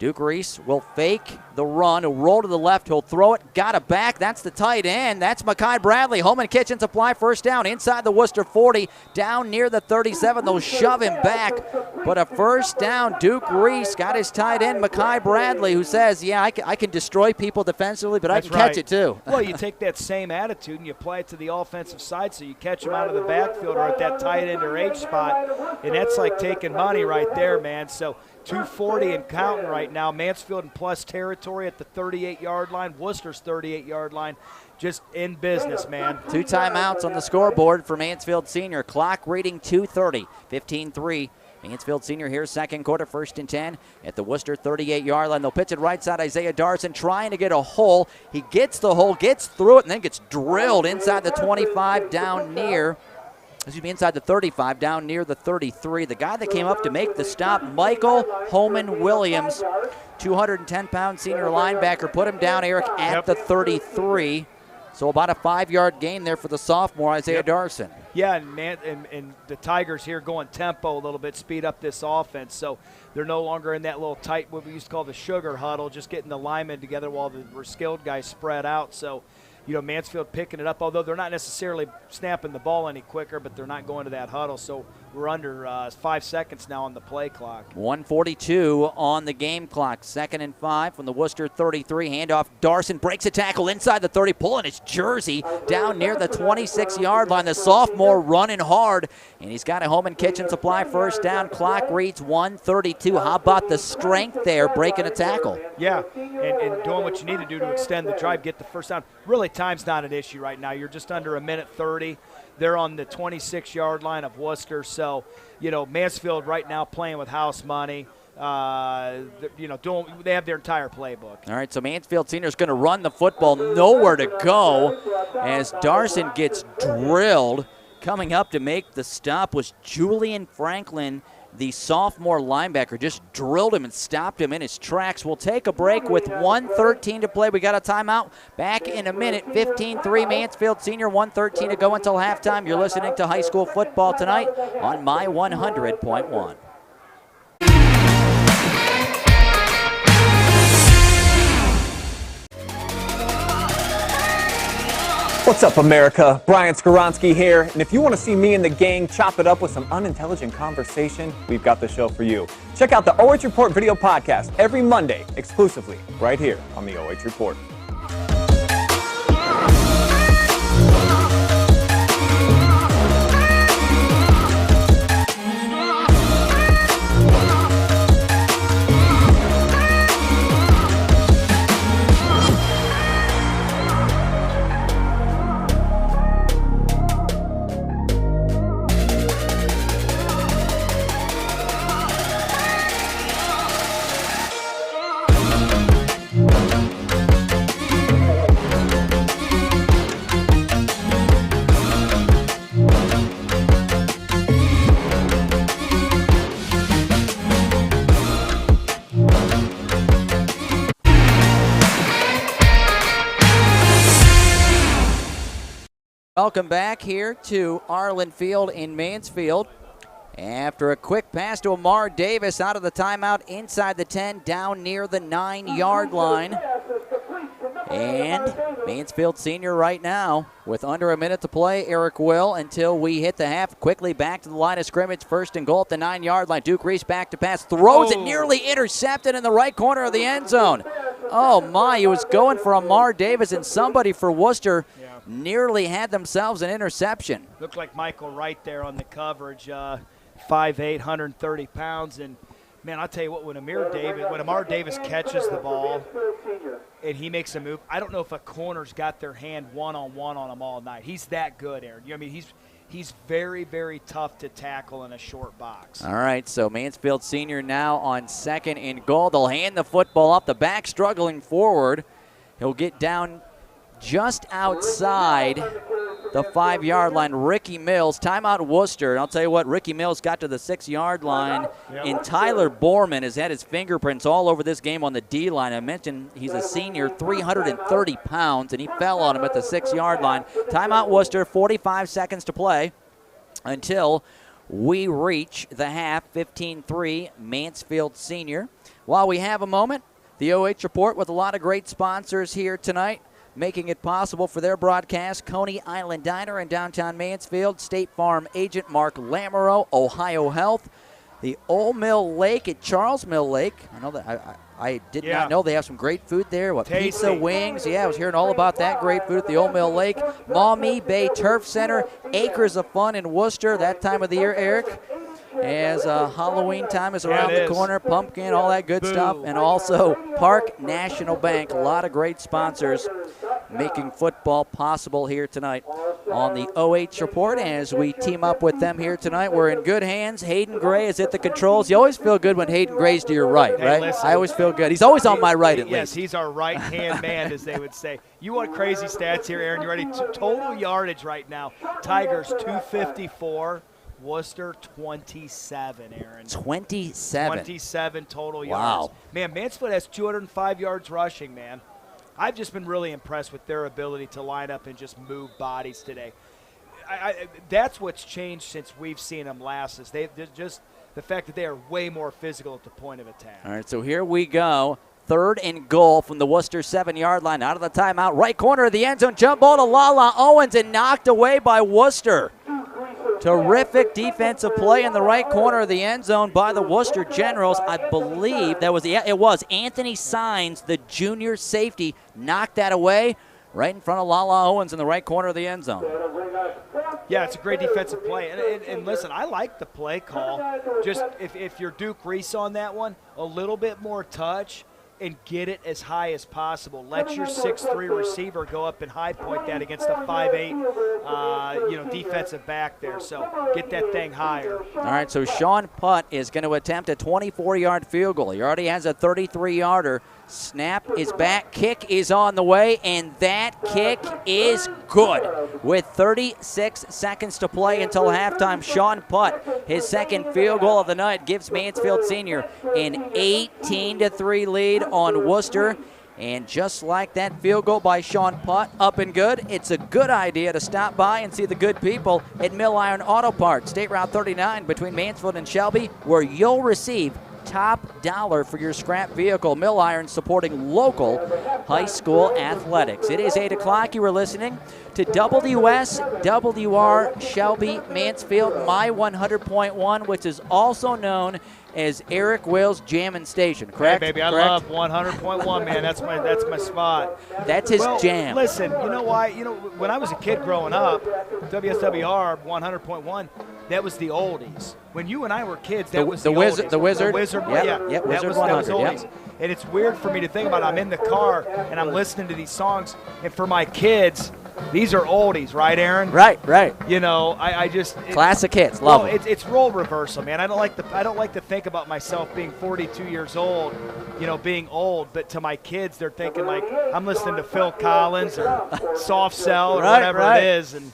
Duke Reese will fake the run. He'll roll to the left. He'll throw it. Got it back. That's the tight end. That's Mekhi Bradley. Home and kitchen supply. First down inside the Wooster 40. Down near the 37. They'll shove him back. But a first down. Duke Reese got his tight end, Mekhi Bradley, who says, yeah, I can destroy people defensively, but That's I can catch it too. Well, you take that same attitude and you apply it to the offensive side, so you catch him out of the backfield or at that tight end or H spot, and that's like taking money right there, man. So 240 and counting right now. Mansfield in plus territory at the 38-yard line. Worcester's 38-yard line. Just in business, man. 2 timeouts on the scoreboard for Mansfield Senior. Clock reading 2:30, 15-3. Mansfield Senior here, second quarter, 1st and 10 at the Wooster 38-yard line. They'll pitch it right side. Isaiah Darson trying to get a hole. He gets the hole, gets through it, and then gets drilled inside the 25 down near. Inside the 35, down near the 33. The guy that came up to make the stop, Michael Holman Williams, 210-pound senior linebacker, put him down, Erik, at the 33. So about a 5-yard gain there for the sophomore, Isaiah Darson. Yeah, and the Tygers here going tempo a little bit, speed up this offense. So they're no longer in that little tight, what we used to call the sugar huddle, just getting the linemen together while the skilled guys spread out. So, you know, Mansfield picking it up, although they're not necessarily snapping the ball any quicker, but they're not going to that huddle. So we're under 5 seconds now on the play clock. 1:42 on the game clock. 2nd and 5 from the Wooster 33. Handoff. Darson breaks a tackle inside the 30, pulling his jersey down near the 26-yard line. The sophomore running hard, and he's got a home and kitchen supply first down. Clock reads 1:32. How about the strength there, breaking a tackle? Yeah, and doing what you need to do to extend the drive, get the first down. Really, time's not an issue right now. You're just under 1:30. They're on the 26-yard line of Wooster. So, you know, Mansfield right now playing with house money. You know, they have their entire playbook. All right, so Mansfield Senior is going to run the football, nowhere to go, as Darson gets drilled. Coming up to make the stop was Julian Franklin, the sophomore linebacker. Just drilled him and stopped him in his tracks. We'll take a break with 1:13 to play. We got a timeout. Back in a minute. 15-3 Mansfield Senior, 1:13 to go until halftime. You're listening to high school football tonight on My 100.1. What's up, America? Brian Skoronsky here, and if you want to see me and the gang chop it up with some unintelligent conversation, we've got the show for you. Check out the OH Report video podcast every Monday, exclusively right here on the OH Report. Welcome back here to Arlin Field in Mansfield. After a quick pass to Amar Davis out of the timeout inside the 10, down near the 9-yard line. And Mansfield Senior right now with under a minute to play. Erik will until we hit the half. Quickly back to the line of scrimmage. 1st and goal at the 9-yard line. Duke Reese back to pass. Throws it nearly intercepted in the right corner of the end zone. Oh my, he was going for Amar Davis, and somebody for Wooster nearly had themselves an interception. Looked like Michael Wright there on the coverage. 5'8", 130 pounds. And, man, I'll tell you what, when Amar Davis catches the ball and he makes a move, I don't know if a corner's got their hand one-on-one on him all night. He's that good, Aaron. You know, I mean, he's very, very tough to tackle in a short box. All right, so Mansfield Senior now on 2nd and goal. They'll hand the football up. The back struggling forward. He'll get down just outside the 5-yard line. Ricky Mills, timeout Wooster. And I'll tell you what, Ricky Mills got to the 6-yard line, and Tyler Borman has had his fingerprints all over this game on the D-line. I mentioned he's a senior, 330 pounds, and he fell on him at the 6-yard line. Timeout Wooster, 45 seconds to play until we reach the half, 15-3, Mansfield Senior. While we have a moment, the OH Report with a lot of great sponsors here tonight, making it possible for their broadcast. Coney Island Diner in downtown Mansfield, State Farm agent Marc Lamoreaux, OhioHealth, the Ole Mill Lake at Charles Mill Lake. I know that I did not know they have some great food there. Pizza, wings. Yeah, I was hearing all about that great food at the Ole Mill Lake. Maumee Bay Turf Center, Acres of Fun in Wooster. That time of the year, Erik, as Halloween time is around the corner, pumpkin, all that good stuff. And also Park National Bank. A lot of great sponsors making football possible here tonight on the OH Report. As we team up with them here tonight, we're in good hands. Hayden Gray is at the controls. You always feel good when Hayden Gray's to your right, right? Listen, I always feel good. He's always on my right, at least. Yes, he's our right-hand man, as they would say. You want crazy stats here, Aaron? You ready? Total yardage right now. Tigers 254. Wooster 27, Aaron. 27. 27 total yards. Wow. Man, Mansfield has 205 yards rushing, man. I've just been really impressed with their ability to line up and just move bodies today. That's what's changed since we've seen them last. Is they're just the fact that they are way more physical at the point of attack. All right, so here we go. 3rd and goal from the Wooster 7-yard line. Out of the timeout, right corner of the end zone. Jump ball to Lala Owens and knocked away by Wooster. Terrific defensive play in the right corner of the end zone by the Wooster Generals. I believe that was it was Anthony Sines, the junior safety, knocked that away right in front of Lala Owens in the right corner of the end zone. Yeah, it's a great defensive play. And listen, I like the play call. Just if you're Duke Reese on that one, a little bit more touch and get it as high as possible. Let your 6'3" receiver go up and high point that against a 5'8", defensive back there. So get that thing higher. All right, so Sean Putt is going to attempt a 24-yard field goal. He already has a 33-yarder. Snap is back, kick is on the way, and that kick is good. With 36 seconds to play until halftime, Sean Putt, his second field goal of the night, gives Mansfield Senior an 18-3 lead on Wooster. And just like that field goal by Sean Putt, up and good, it's a good idea to stop by and see the good people at Mill Iron Auto Parts, State Route 39 between Mansfield and Shelby, where you'll receive top dollar for your scrap vehicle. Mill Iron supporting local high school athletics. It is 8 o'clock. You are listening to WSWR Shelby Mansfield, My 100.1, which is also known as Erik Will's Jammin' Station, correct? Hey, baby, I love 100.1, man. That's my spot. That's his jam. Listen, you know why? When I was a kid growing up, WSWR 100.1, that was the oldies. When you and I were kids, that was the Wizard. oldies. The Wizard. The Wizard, Yep, Wizard 100. That was oldies. Yep. And it's weird for me to think about it. I'm in the car, and I'm listening to these songs, and for my kids, these are oldies, right, Aaron? Right. I just classic hits. Love it. It's role reversal, man. I don't like to think about myself being 42 years old, being old. But to my kids, they're thinking like I'm listening to Phil Collins or Soft Cell or whatever it is, and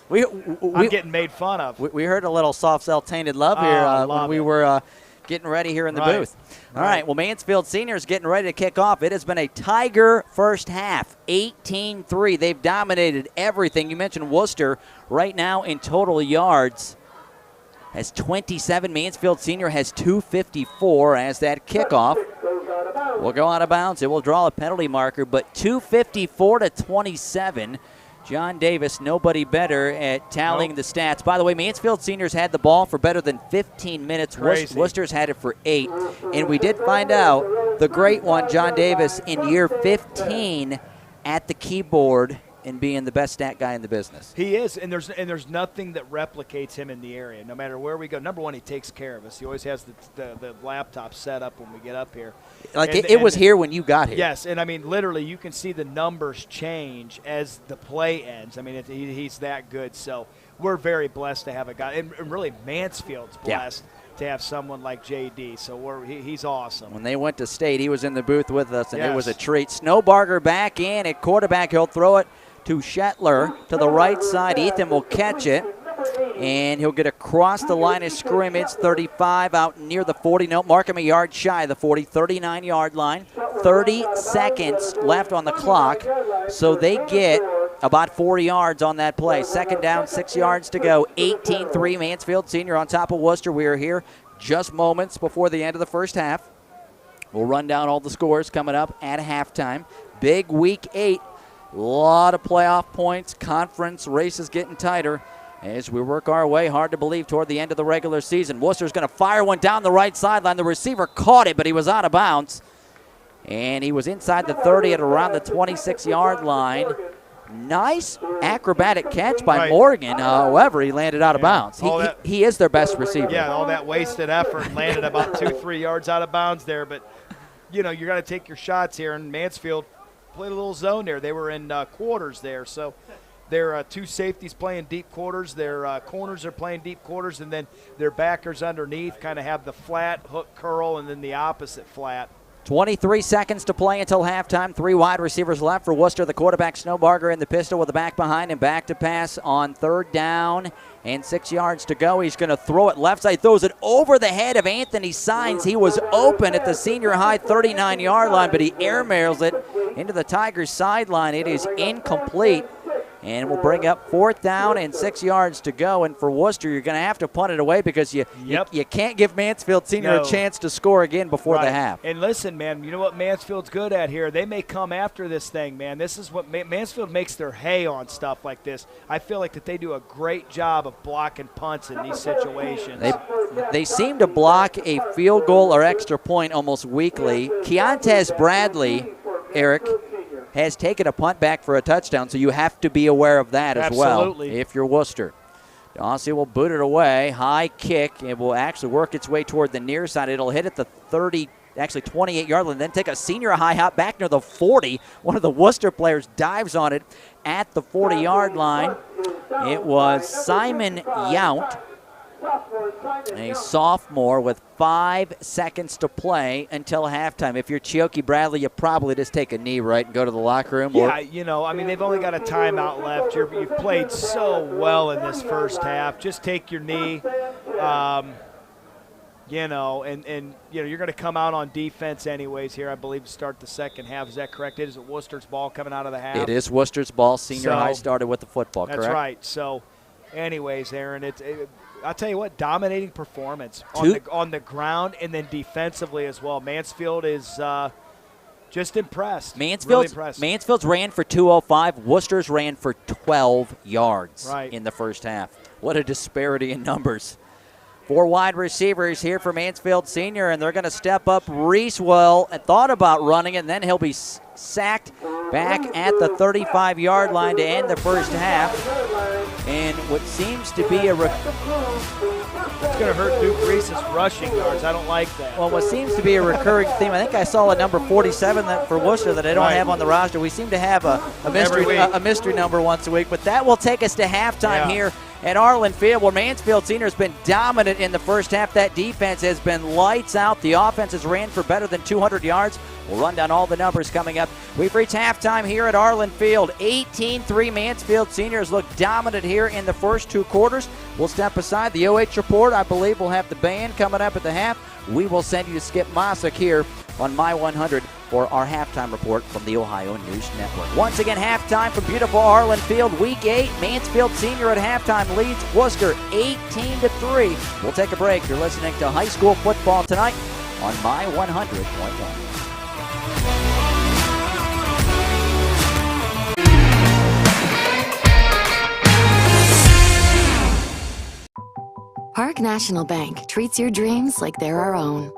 I'm getting made fun of. We heard a little Soft Cell Tainted Love here when we were getting ready here in the booth. All right, well, Mansfield Senior is getting ready to kick off. It has been a Tiger first half, 18-3. They've dominated everything. You mentioned Wooster right now in total yards has 27. Mansfield Senior has 254 as that kickoff will go out of bounds. It will draw a penalty marker, but 254-27. John Davis, nobody better at tallying the stats. By the way, Mansfield Senior's had the ball for better than 15 minutes. Wooster's had it for 8. And we did find out the great one, John Davis, in year 15 at the keyboard and being the best stat guy in the business. He is, and there's nothing that replicates him in the area. No matter where we go, number one, he takes care of us. He always has the laptop set up when we get up here. Like it was here when you got here. Yes, and I mean literally, you can see the numbers change as the play ends. I mean he's that good. So we're very blessed to have a guy, and really Mansfield's blessed. Yeah. To have someone like JD, so he's awesome. When they went to state, he was in the booth with us, and it was a treat. Snowbarger back in at quarterback. He'll throw it to Shetler to the right side. Ethan will catch it, and he'll get across the line of scrimmage, 35 out near the 40. No, mark him a yard shy of the 40, 39-yard line. 30 seconds left on the clock, so they get about 40 yards on that play. Second down, 6 yards to go. 18-3 Mansfield Senior on top of Wooster. We are here just moments before the end of the first half. We'll run down all the scores coming up at halftime. Big week 8. A lot of playoff points. Conference races getting tighter as we work our way, hard to believe, toward the end of the regular season. Wooster's going to fire one down the right sideline. The receiver caught it, but he was out of bounds. And he was inside the 30 at around the 26-yard line. Nice acrobatic catch by Morgan. However, he landed out of bounds. He is their best receiver. Yeah, all that wasted effort landed about 2-3 yards out of bounds there. But, you know, you're going to take your shots here. And Mansfield played a little zone there. They were in quarters there. So their two safeties playing deep quarters. Their corners are playing deep quarters. And then their backers underneath kind of have the flat hook curl and then the opposite flat. 23 seconds to play until halftime. 3 wide receivers left for Wooster. The quarterback, Snowbarger, in the pistol with the back behind him. Back to pass on 3rd down and 6 yards to go. He's going to throw it left side. Throws it over the head of Anthony Sines. He was open at the senior high 39-yard line, but he airmails it into the Tigers sideline. It is incomplete. And we'll bring up 4th down and 6 yards to go. And for Wooster, you're going to have to punt it away because you can't give Mansfield Senior a chance to score again before the half. And listen, man, you know what Mansfield's good at here? They may come after this thing, man. This is what Mansfield makes their hay on stuff like this. I feel like that they do a great job of blocking punts in these situations. They seem to block a field goal or extra point almost weekly. Keontae Bradley, Erik, has taken a punt back for a touchdown, so you have to be aware of that as well if you're Wooster. Dawsey will boot it away. High kick. It will actually work its way toward the near side. It'll hit at the 28-yard line, then take a senior high hop back near the 40. One of the Wooster players dives on it at the 40-yard line. It was Simon Yount, a sophomore, with 5 seconds to play until halftime. If you're Mekhi Bradley, you probably just take a knee, right, and go to the locker room. Yeah, you know, I mean, they've only got a timeout left. You've played so well in this first half. Just take your knee, you know, and you know, you're going to come out on defense anyways here, I believe, to start the second half. Is that correct? It is Worcester's ball coming out of the half. It is Worcester's ball. Senior high started with the football, correct? That's right. So, anyways, Aaron, I'll tell you what, dominating performance on the ground and then defensively as well. Mansfield is just impressed. Mansfield's ran for 205. Worcester's ran for 12 yards in the first half. What a disparity in numbers. 4 wide receivers here for Mansfield Senior, and they're going to step up. Reese thought about running it, and then he'll be sacked back at the 35-yard line to end the first half. And what seems to be it's going to hurt Duke Reese's rushing yards. I don't like that. Well, what seems to be a recurring theme, I think I saw a number 47 for Wooster that I don't have on the roster. We seem to have a mystery number once a week, but that will take us to halftime here at Arlin Field, where Mansfield Senior has been dominant in the first half. That defense has been lights out. The offense has ran for better than 200 yards. We'll run down all the numbers coming up. We've reached halftime here at Arlin Field. 18-3 Mansfield Seniors look dominant here in the first 2 quarters. We'll step aside. The OH report, I believe, will have the band coming up at the half. We will send you to Skip Mosick here on My 100 for our halftime report from the Ohio News Network. Once again, halftime from beautiful Arlin Field. Week 8, Mansfield Senior at halftime leads Wooster 18-3. We'll take a break. You're listening to high school football tonight on My 100.1. Park National Bank treats your dreams like they're our own.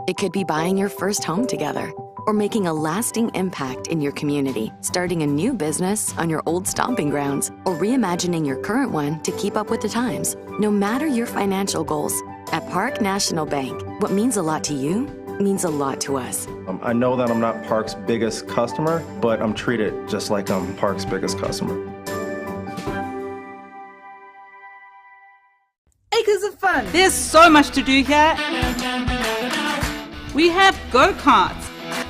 It could be buying your first home together or making a lasting impact in your community, starting a new business on your old stomping grounds, or reimagining your current one to keep up with the times. No matter your financial goals, at Park National Bank, what means a lot to you means a lot to us. I know that I'm not Park's biggest customer, but I'm treated just like I'm Park's biggest customer. Acres of fun. There's so much to do here. We have go-karts.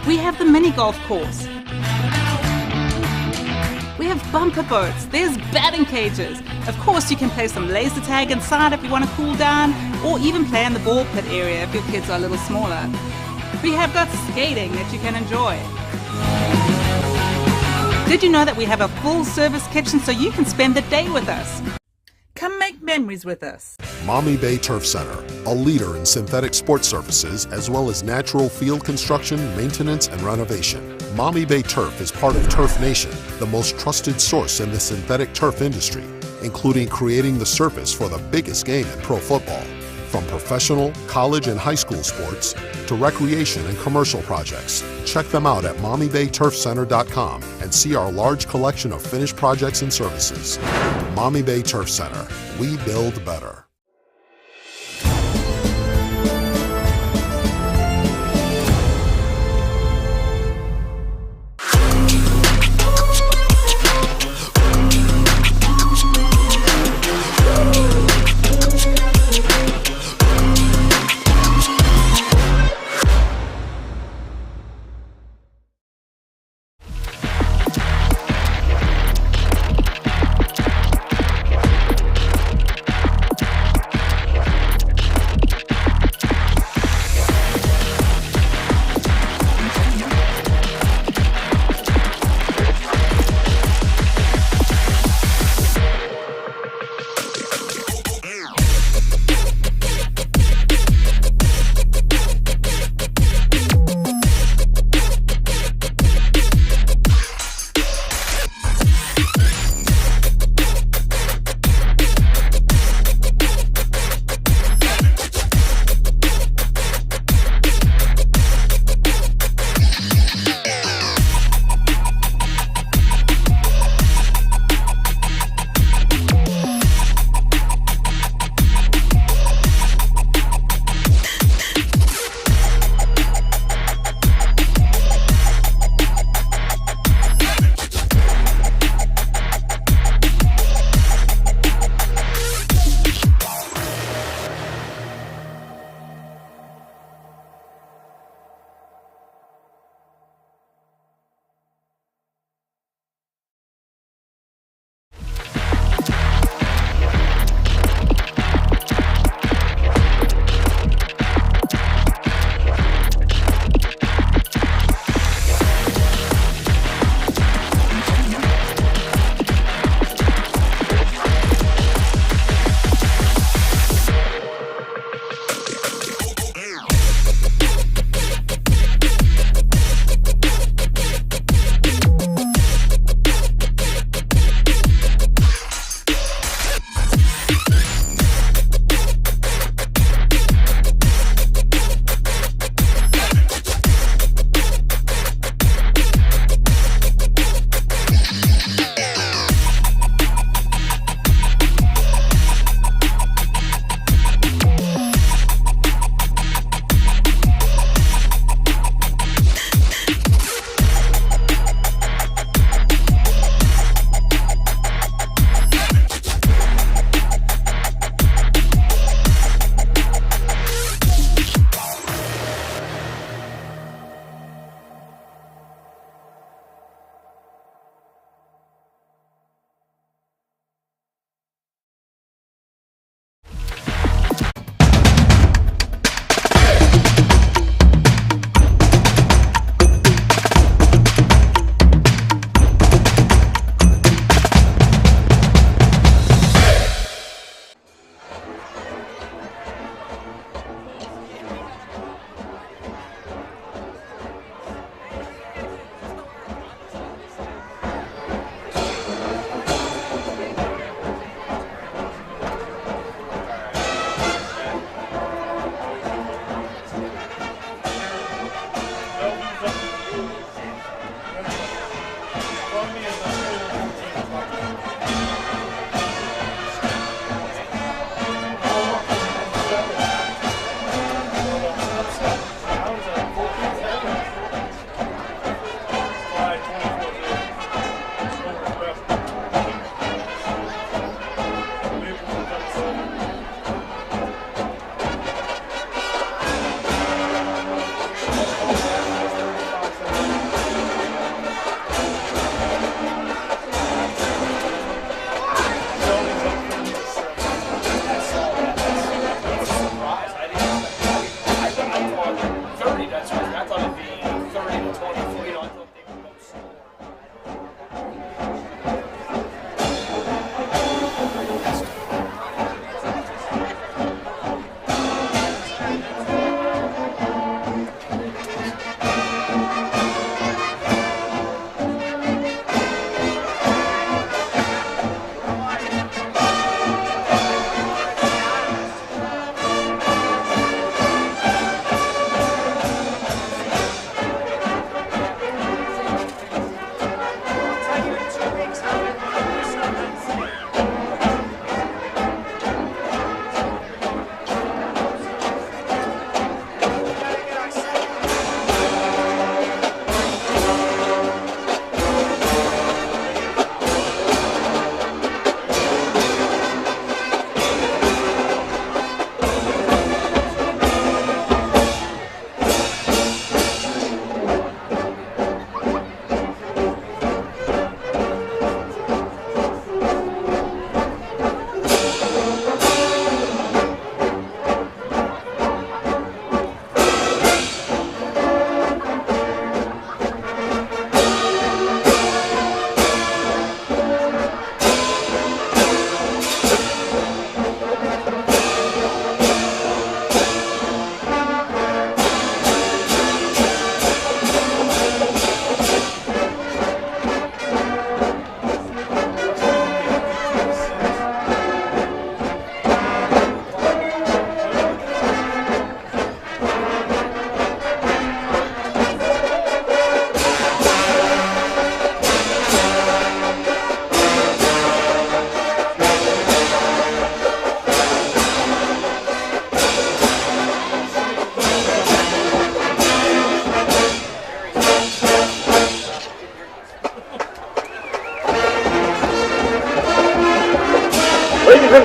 We have the mini golf course. We have bumper boats. There's batting cages. Of course, you can play some laser tag inside if you want to cool down, or even play in the ball pit area if your kids are a little smaller. We have got skating that you can enjoy. Did you know that we have a full-service kitchen so you can spend the day with us? Come make memories with us. Maumee Bay Turf Center, a leader in synthetic sports surfaces as well as natural field construction, maintenance, and renovation. Maumee Bay Turf is part of Turf Nation, the most trusted source in the synthetic turf industry, including creating the surface for the biggest game in pro football. From professional, college, and high school sports to recreation and commercial projects. Check them out at MaumeeBayTurfCenter.com and see our large collection of finished projects and services. Maumee Bay Turf Center. We build better.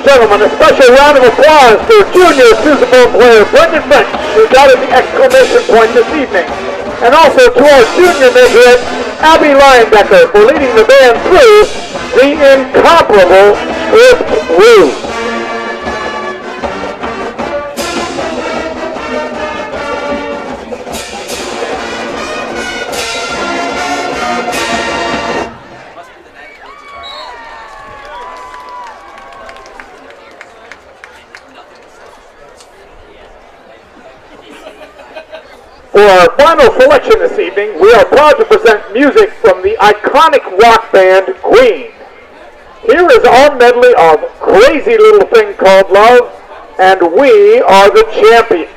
gentlemen, a special round of applause for junior sousaphone player Brendan French, who got at the exclamation point this evening. And also to our junior majorette, Abby Leyenbecker, for leading the band through the incomparable Script Blues. For our final selection this evening, we are proud to present music from the iconic rock band Queen. Here is our medley of Crazy Little Thing Called Love and We Are the Champions.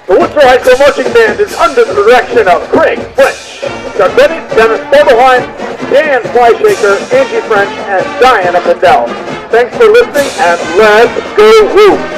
The Wooster High School Marching Band is under the direction of Craig French, Chuck Bennett, Dennis Bordelheim, Dan Flyshaker, Angie French, and Diana Pendel. Thanks for listening, and let's go Woo!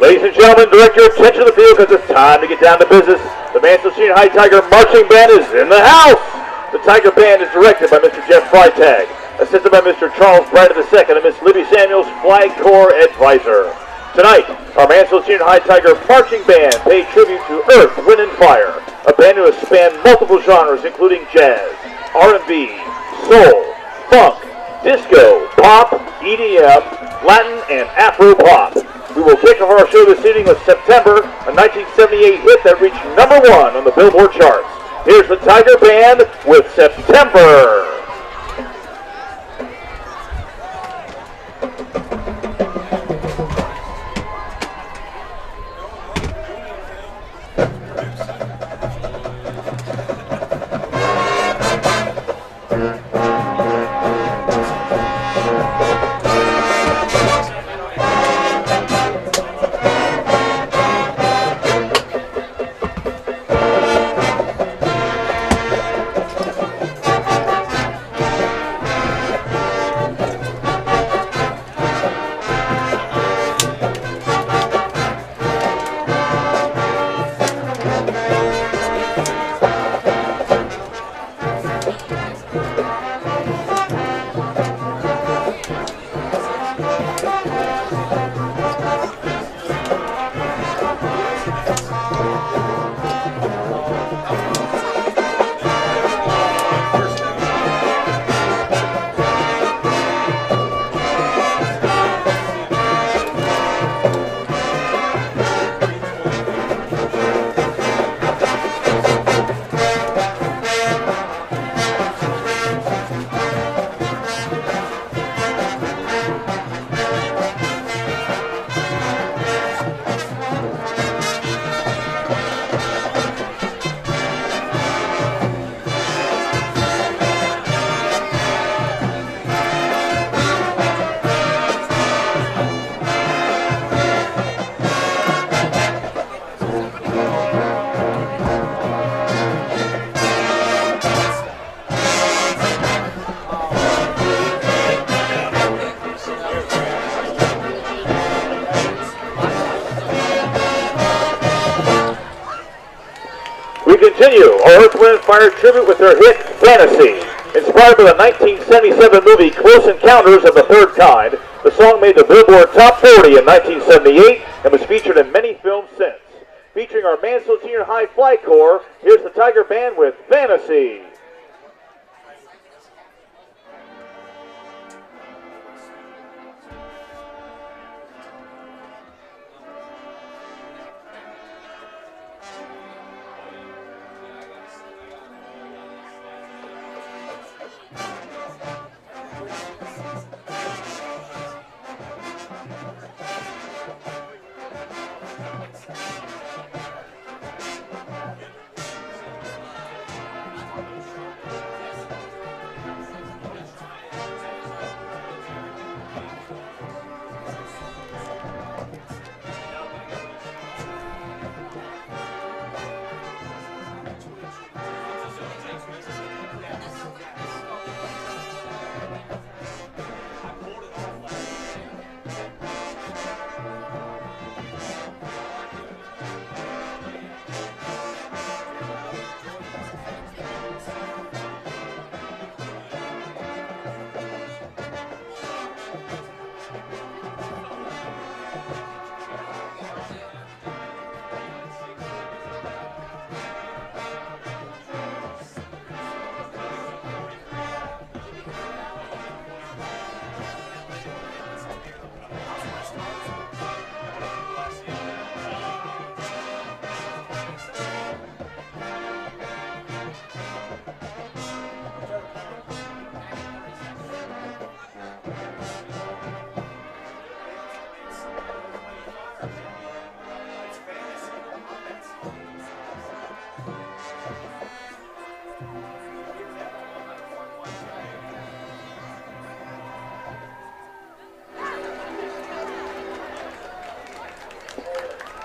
Ladies and gentlemen, direct your attention to the field because it's time to get down to business. The Mansfield Senior High Tiger Marching Band is in the house. The Tiger Band is directed by Mr. Jeff Freitag, assisted by Mr. Charles Bright II and Miss Libby Samuels, Flag Corps Advisor. Tonight, our Mansfield Senior High Tiger Marching Band paid tribute to Earth, Wind & Fire, a band who has spanned multiple genres including jazz, R&B, soul, funk, disco, pop, EDM, Latin, and Afro-pop. We will kick off our show this evening with September, a 1978 hit that reached #1 on the Billboard charts. Here's the Tiger Band with September. Wind & Fire tribute with their hit, Fantasy. Inspired by the 1977 movie Close Encounters of the Third Kind, the song made the Billboard Top 40 in 1978 and was featured in many films since. Featuring our Mansfield Senior High Fly Corps, here's the Tiger Band with Fantasy.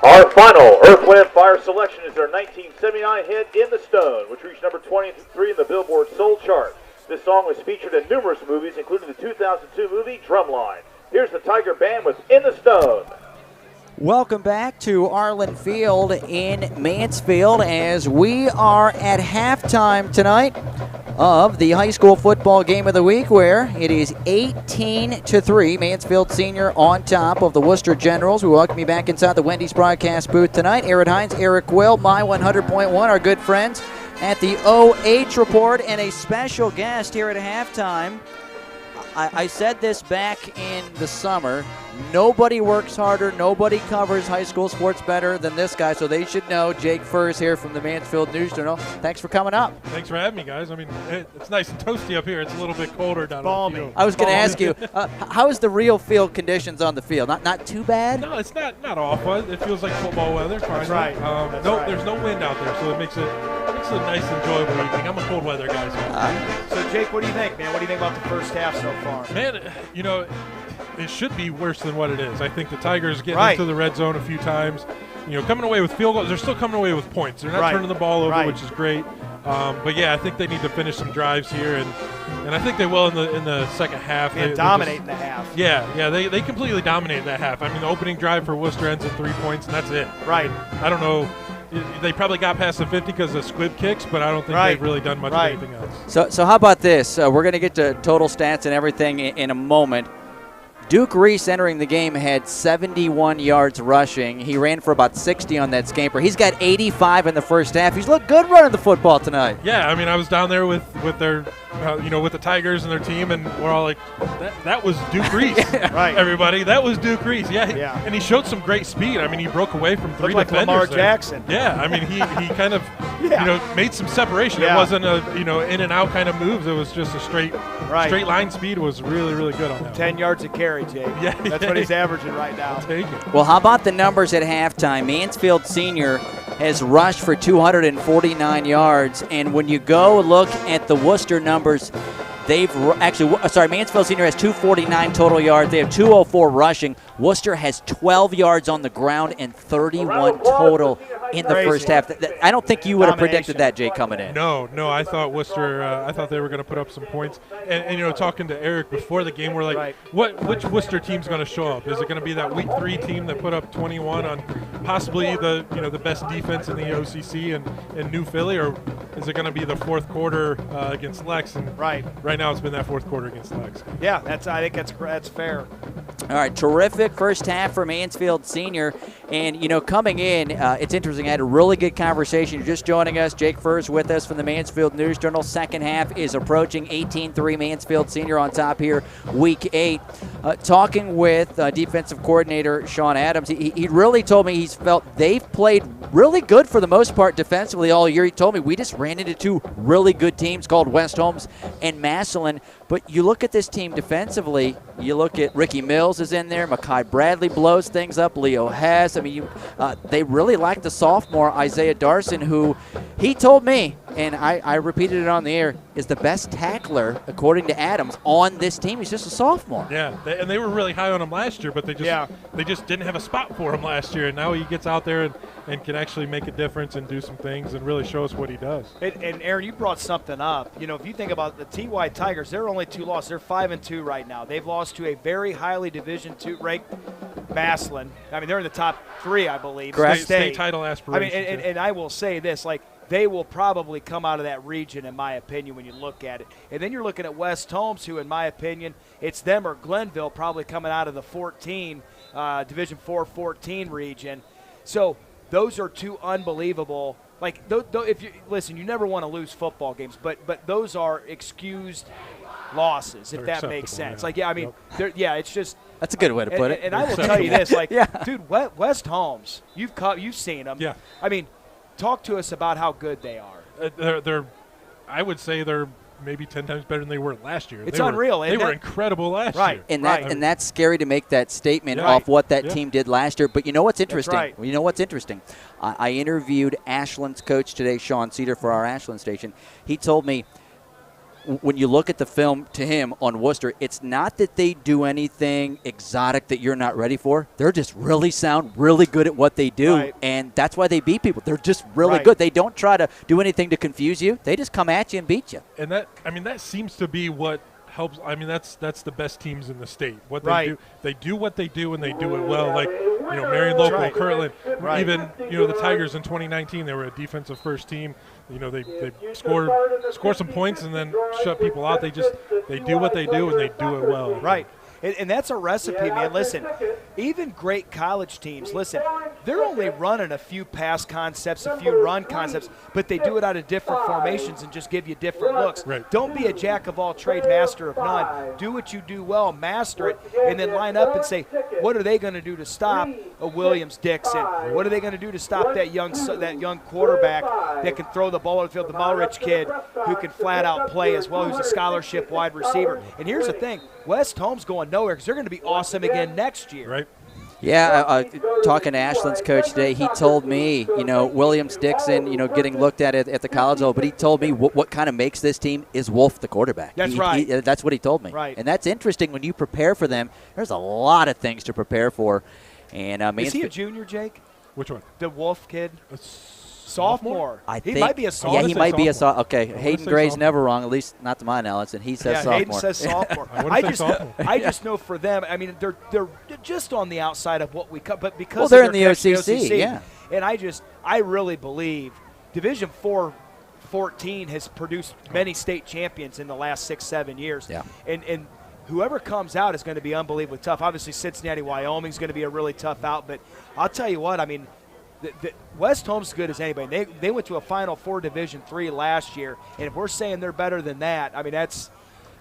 Our final Earth, Wind & Fire selection is their 1979 hit, In the Stone, which reached number 23 in the Billboard Soul chart. This song was featured in numerous movies, including the 2002 movie Drumline. Here's the Tiger Band with In the Stone. Welcome back to Arlin Field in Mansfield as we are at halftime tonight of the high school football game of the week, where it is 18-3. Mansfield Senior on top of the Wooster Generals. We welcome you back inside the Wendy's broadcast booth tonight. Aaron Hines, Erik Will, My 100.1, our good friends at the OH Report, and a special guest here at halftime. I said this back in the summer. Nobody works harder, nobody covers high school sports better than this guy, so they should know. Jake Furs here from the Mansfield News Journal. Thanks for coming up. Thanks for having me, guys. I mean, it's nice and toasty up here. It's a little bit colder down on the field. I was going to ask you, how is the real field conditions on the field? Not too bad? No, it's not awful. It feels like football weather. That's right. There's no wind out there, so it makes it a nice, enjoyable evening. I'm a cold weather guy. So, Jake, what do you think, man? What do you think about the first half so far? Man, you know, it should be worse than what it is. I think the Tigers getting into the red zone a few times, you know, coming away with field goals. They're still coming away with points. They're not turning the ball over, which is great. But yeah, I think they need to finish some drives here, and I think they will in the second half. And dominate in the half. Yeah, they completely dominated that half. I mean, the opening drive for Wooster ends at 3 points, and that's it. Right. I don't know. They probably got past the 50 because of squib kicks, but I don't think they've really done much of anything else. So how about this? We're going to get to total stats and everything in a moment. Duke Reese entering the game had 71 yards rushing. He ran for about 60 on that scamper. He's got 85 in the first half. He's looked good running the football tonight. Yeah, I mean, I was down there with their, with the Tigers and their team, and we're all like, that was Duke Reese. Right. Everybody, that was Duke Reese. Yeah. And he showed some great speed. I mean, he broke away from three defenders. Like Lamar Jackson. Yeah, I mean, he kind of, made some separation. It wasn't a, in and out kind of moves. It was just a straight line speed. Was really, really good on that. 10 yards a carry, Jake. Yeah, that's what he's averaging right now. I'll take it. Well, how about the numbers at halftime? Mansfield Senior has rushed for 249 yards, and when you go look at the Wooster numbers, Mansfield Senior has 249 total yards. They have 204 rushing. Worcester has 12 yards on the ground and 31 total in the first half. I don't think you would have predicted that, Jake, coming in. No, I thought Worcester. I thought they were going to put up some points. And talking to Erik before the game, we're like, which Worcester team's going to show up? Is it going to be that Week 3 team that put up 21 on possibly the best defense in the OCC and New Philly, or is it going to be the fourth quarter against Lex? And right now it's been that fourth quarter against Lex. Yeah, I think that's fair. All right, terrific first half for Mansfield Senior. And, coming in, it's interesting. I had a really good conversation. You're just joining us. Jake Furr's with us from the Mansfield News Journal. Second half is approaching. 18-3 Mansfield Senior on top here, Week 8. Talking with defensive coordinator Sean Adams, he really told me he's felt they've played really good for the most part defensively all year. He told me we just ran into two really good teams called West Holmes and Massillon. But you look at this team defensively, you look at Ricky Mills is in there, Mekhi Bradley blows things up, Leo Hess. I mean, they really like the sophomore Isaiah Darson, who he told me, and I repeated it on the air, is the best tackler, according to Adams, on this team. He's just a sophomore. Yeah, and they were really high on him last year, but they just didn't have a spot for him last year. And now he gets out there and can actually make a difference and do some things and really show us what he does. And Aaron, you brought something up. If you think about the TY Tigers, they're only 2 losses. They're 5-2 right now. They've lost to a very highly Division II ranked Massillon. I mean, they're in the top 3, I believe. Correct. State title aspirations. I mean, and I will say this, they will probably come out of that region, in my opinion, when you look at it. And then you're looking at West Holmes, who, in my opinion, it's them or Glenville probably coming out of the Division 4-14 region. So those are two unbelievable. If you listen, you never want to lose football games, but those are excused losses, if that makes sense. Yeah. It's just. That's a good way to put it. And I will tell you this, dude, West Holmes, you've seen them. Yeah. I mean, talk to us about how good they are. I would say they're maybe 10 times better than they were last year. It's unreal. They were incredible last year. And that's scary to make that statement off what that team did last year. But you know what's interesting? That's right. You know what's interesting? I interviewed Ashland's coach today, Sean Cedar, for our Ashland station. He told me, when you look at the film to him on Wooster, it's not that they do anything exotic that you're not ready for. They're just really sound, really good at what they do, and that's why they beat people. They're just really good. They don't try to do anything to confuse you. They just come at you and beat you. And that seems to be what helps. I mean, that's the best teams in the state. What they do what they do, and they do it well. Like, Marion Local, Kirtland, even the Tygers in 2019, they were a defensive first team. They score some points and then shut people out. They do what they do, and they do it well. Right. And that's a recipe, man. Listen, even great college teams, they're only running a few pass concepts, a few run concepts, but they do it out of different formations and just give you different looks. Right. Don't be a jack of all trade, master of none. Do what you do well, master it, and then line up and say, what are they going to do to stop a Williams-Dixon? What are they going to do to stop that young quarterback that can throw the ball on the field, the Mulrich kid who can flat out play as well, who's a scholarship wide receiver? And here's the thing, West Holmes going nowhere because they're going to be awesome again next year. Right. Yeah, talking to Ashland's coach today, he told me, Williams-Dixon, getting looked at the college level, but he told me what kind of makes this team is Wolf, the quarterback. That's right. That's what he told me. Right. And that's interesting when you prepare for them. There's a lot of things to prepare for. And is he a junior, Jake? Which one? The Wolf kid? Sophomore. He might be a sophomore. Yeah, he might be a sophomore. Okay, Hayden Gray's never wrong, at least not to my knowledge, and he says sophomore. Hayden says sophomore. I just know for them, I mean, they're just on the outside of what we cut, but because they're in the OCC, yeah. And I really believe Division 4-14 has produced many state champions in the last 6-7 years. Yeah. And whoever comes out is going to be unbelievably tough. Obviously, Cincinnati, Wyoming is going to be a really tough out, but I'll tell you what, I mean, the West Holmes is good as anybody. They went to a Final Four Division III last year, and if we're saying they're better than that, I mean, that's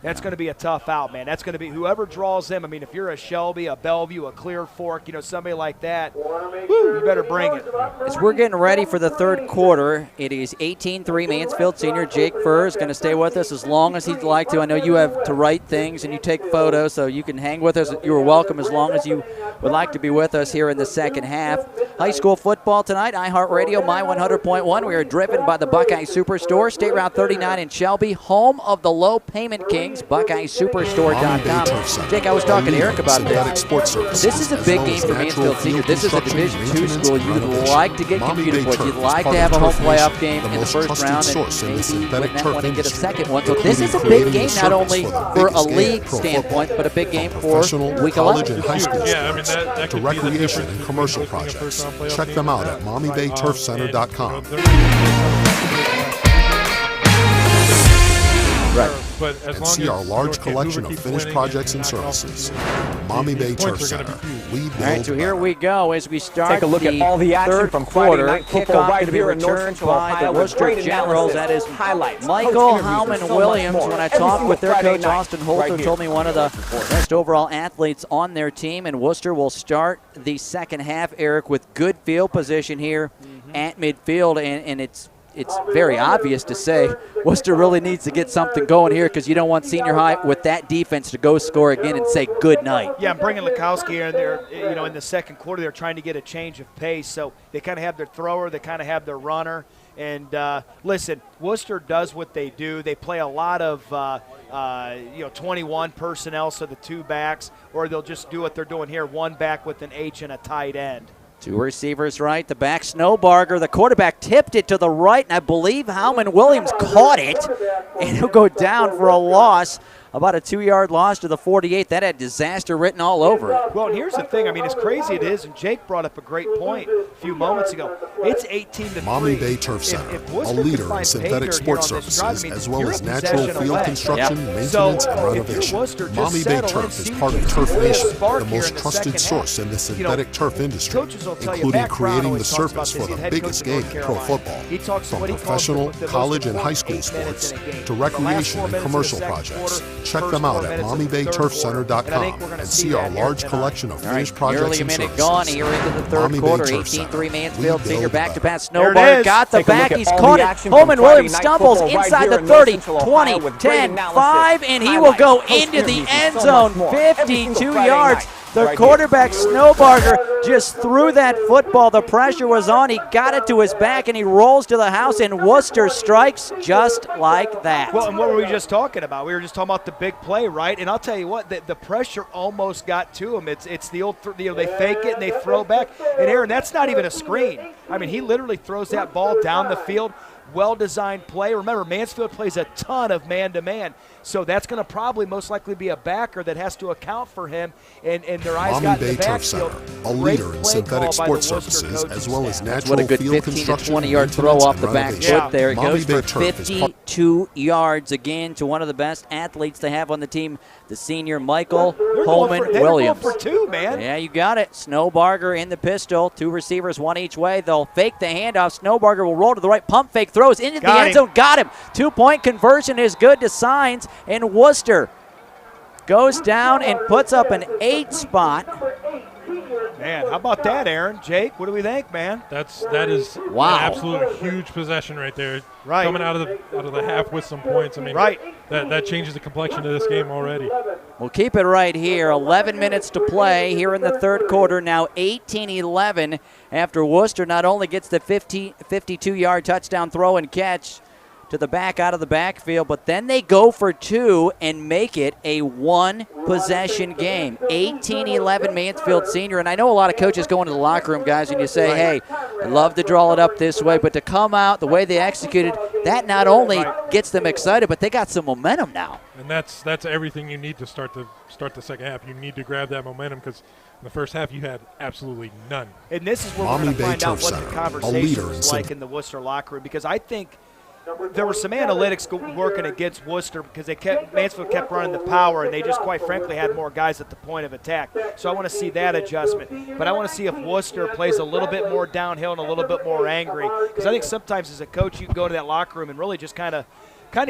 going to be a tough out, man. That's going to be whoever draws them. I mean, if you're a Shelby, a Bellevue, a Clear Fork, somebody like that, you better bring it. As we're getting ready for the third quarter, it is 18-3 Mansfield Senior. Jake Furr is going to stay with us as long as he'd like to. I know you have to write things and you take photos, so you can hang with us. You are welcome as long as you would like to be with us here in the second half. high school football tonight. iHeartRadio, My 100.1. We are driven by the Buckeye Superstore. State Route 39 in Shelby, home of the low payment kings, BuckeyeSuperstore.com. Jake, I was talking to Erik about this. This is a big game for Mansfield Senior. This is a Division II school you would like to get competed for. You'd like to have a home playoff game in the first round and maybe win that one and get a second one. So this is a big game not only for a league standpoint, but a big game for Week 11. And high school sports, to recreation and commercial projects. Check them out at MaumeeBayTurfCenter.com. Right. And see our large collection of finished projects and services. Maumee Bay Turf Center. We build. All right, so here we go as we start. Take a look at all the action from Friday night football right here in North Central Ohio. The Wooster Generals. That is highlights. Michael Howman-Williams. When I talked with their coach, Austin Holter, told me one of the best overall athletes on their team. And Wooster will start the second half, Erik, with good field position here at midfield. And it's very obvious to say Wooster really needs to get something going here because you don't want senior high with that defense to go score again and say good night. Yeah, I'm bringing Lukowski in there. In the second quarter, they're trying to get a change of pace. So they kind of have their thrower, they kind of have their runner. And listen, Wooster does what they do. They play a lot of 21 personnel, so the two backs, or they'll just do what they're doing here, one back with an H and a tight end. Two receivers right, the back Snowbarger. The quarterback tipped it to the right, and I believe Howman-Williams caught it, and he'll go down for a loss. About a 2-yard loss to the 48. That had disaster written all over it. Well, and here's the thing. I mean, as crazy it is, and Jake brought up a great point a few moments ago. It's 18-3. Maumee Bay Turf Center, a leader in synthetic sports services as well as natural field construction, maintenance, and renovation. Maumee Bay Turf is part of Turf Nation, the most trusted source in the synthetic turf industry, including creating the surface for the biggest game in pro football. From professional, college, and high school sports to recreation and commercial projects. Check them out at MaumeeBayTurfCenter.com and see our large collection of finished projects and services. Nearly a minute gone here into the third quarter. 18-3 Mansfield Senior back-to-pass. Snowbarger got the back. He's caught it. Howman-Williams stumbles inside the 30, 20, 10, 5, and he will go into the end zone. 52 yards. The quarterback, Snowbarger, just threw that football. The pressure was on. He got it to his back, and he rolls to the house, and Wooster strikes just like that. Well, and what were we just talking about? We were just talking about the big play, right? And I'll tell you what, the pressure almost got to him. It's the old, they fake it and they throw back. And Aaron, that's not even a screen. I mean, he literally throws that ball down the field. Well-designed play. Remember, Mansfield plays a ton of man-to-man, so that's going to probably most likely be a backer that has to account for him, and their eyes got in the backfield. A leader in synthetic sports services as well as natural field construction. What a good 15 to 20-yard throw off the back foot there. It goes for 52 yards again to one of the best athletes to have on the team, the senior Michael Howman-Williams. They're going for two, man. Yeah, you got it. Snowbarger in the pistol. Two receivers, one each way. They'll fake the handoff. Snowbarger will roll to the right, pump fake, throws into the end zone. Got him. 2-point conversion is good to Hines, and Wooster goes down and puts up an 8 spot. Man, how about that, Aaron? Jake, what do we think, man? That is an absolute huge possession right there. Right. Coming out of the half with some points. I mean, that changes the complexion of this game already. We'll keep it right here. 11 minutes to play here in the third quarter. Now 18-11 after Wooster not only gets the 52-yard touchdown throw and catch to the back out of the backfield, but then they go for two and make it a one-possession game. 18-11 Mansfield Senior, and I know a lot of coaches go into the locker room, guys, and you say, hey, I'd love to draw it up this way, but to come out the way they executed, that not only gets them excited, but they got some momentum now. And that's everything you need to start the second half. You need to grab that momentum because in the first half you had absolutely none. And this is where we're going to find out what the conversation was like in the Wooster locker room, because I think there were some analytics working against Wooster because Mansfield kept running the power, and they just quite frankly had more guys at the point of attack. So I want to see that adjustment. But I want to see if Wooster plays a little bit more downhill and a little bit more angry, because I think sometimes as a coach you can go to that locker room and really just kind of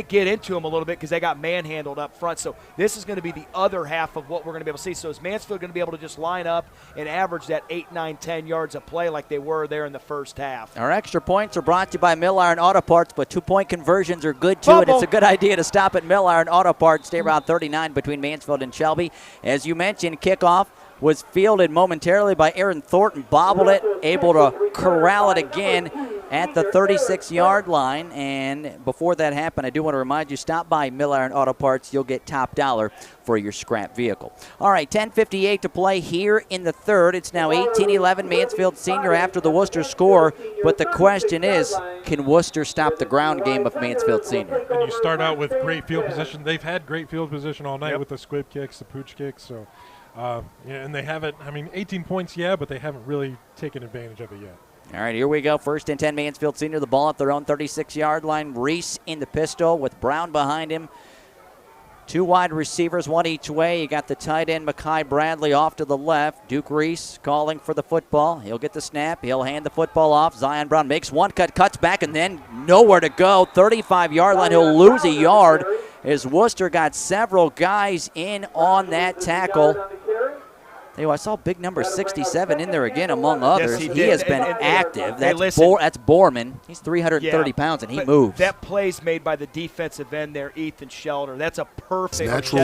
get into them a little bit because they got manhandled up front. So this is going to be the other half of what we're going to be able to see. So is Mansfield going to be able to just line up and average that 8, 9, 10 yards a play like they were there in the first half? Our extra points are brought to you by Mill Iron Auto Parts, but 2-point conversions are good too, and it's a good idea to stop at Mill Iron Auto Parts. Stay around 39 between Mansfield and Shelby. As you mentioned, kickoff was fielded momentarily by Aaron Thornton, bobbled it, able to corral it again at the 36-yard line. And before that happened, I do want to remind you, stop by Mill Iron Auto Parts. You'll get top dollar for your scrap vehicle. All right, 10:58 to play here in the third. It's now 18-11 Mansfield Senior after the Wooster score. But the question is, can Wooster stop the ground game of Mansfield Senior? And you start out with great field position. They've had great field position all night with the squib kicks, the pooch kicks. So, and they haven't, 18 points, but they haven't really taken advantage of it yet. All right, here we go. 1st and 10, Mansfield Senior. The ball at their own 36-yard line. Reese in the pistol with Brown behind him. 2 wide receivers, 1 each way. You got the tight end, Mekhi Bradley, off to the left. Duke Reese calling for the football. He'll get the snap. He'll hand the football off. Zion Brown makes one cut, cuts back, and then nowhere to go. 35-yard line. He'll lose a yard as Wooster got several guys in on that tackle. I saw big number 67 in there again, among others. Yes, he has been active. That's Borman. He's 330 pounds, and he moves. That play's made by the defensive end there, Ethan Shelter. That's a perfect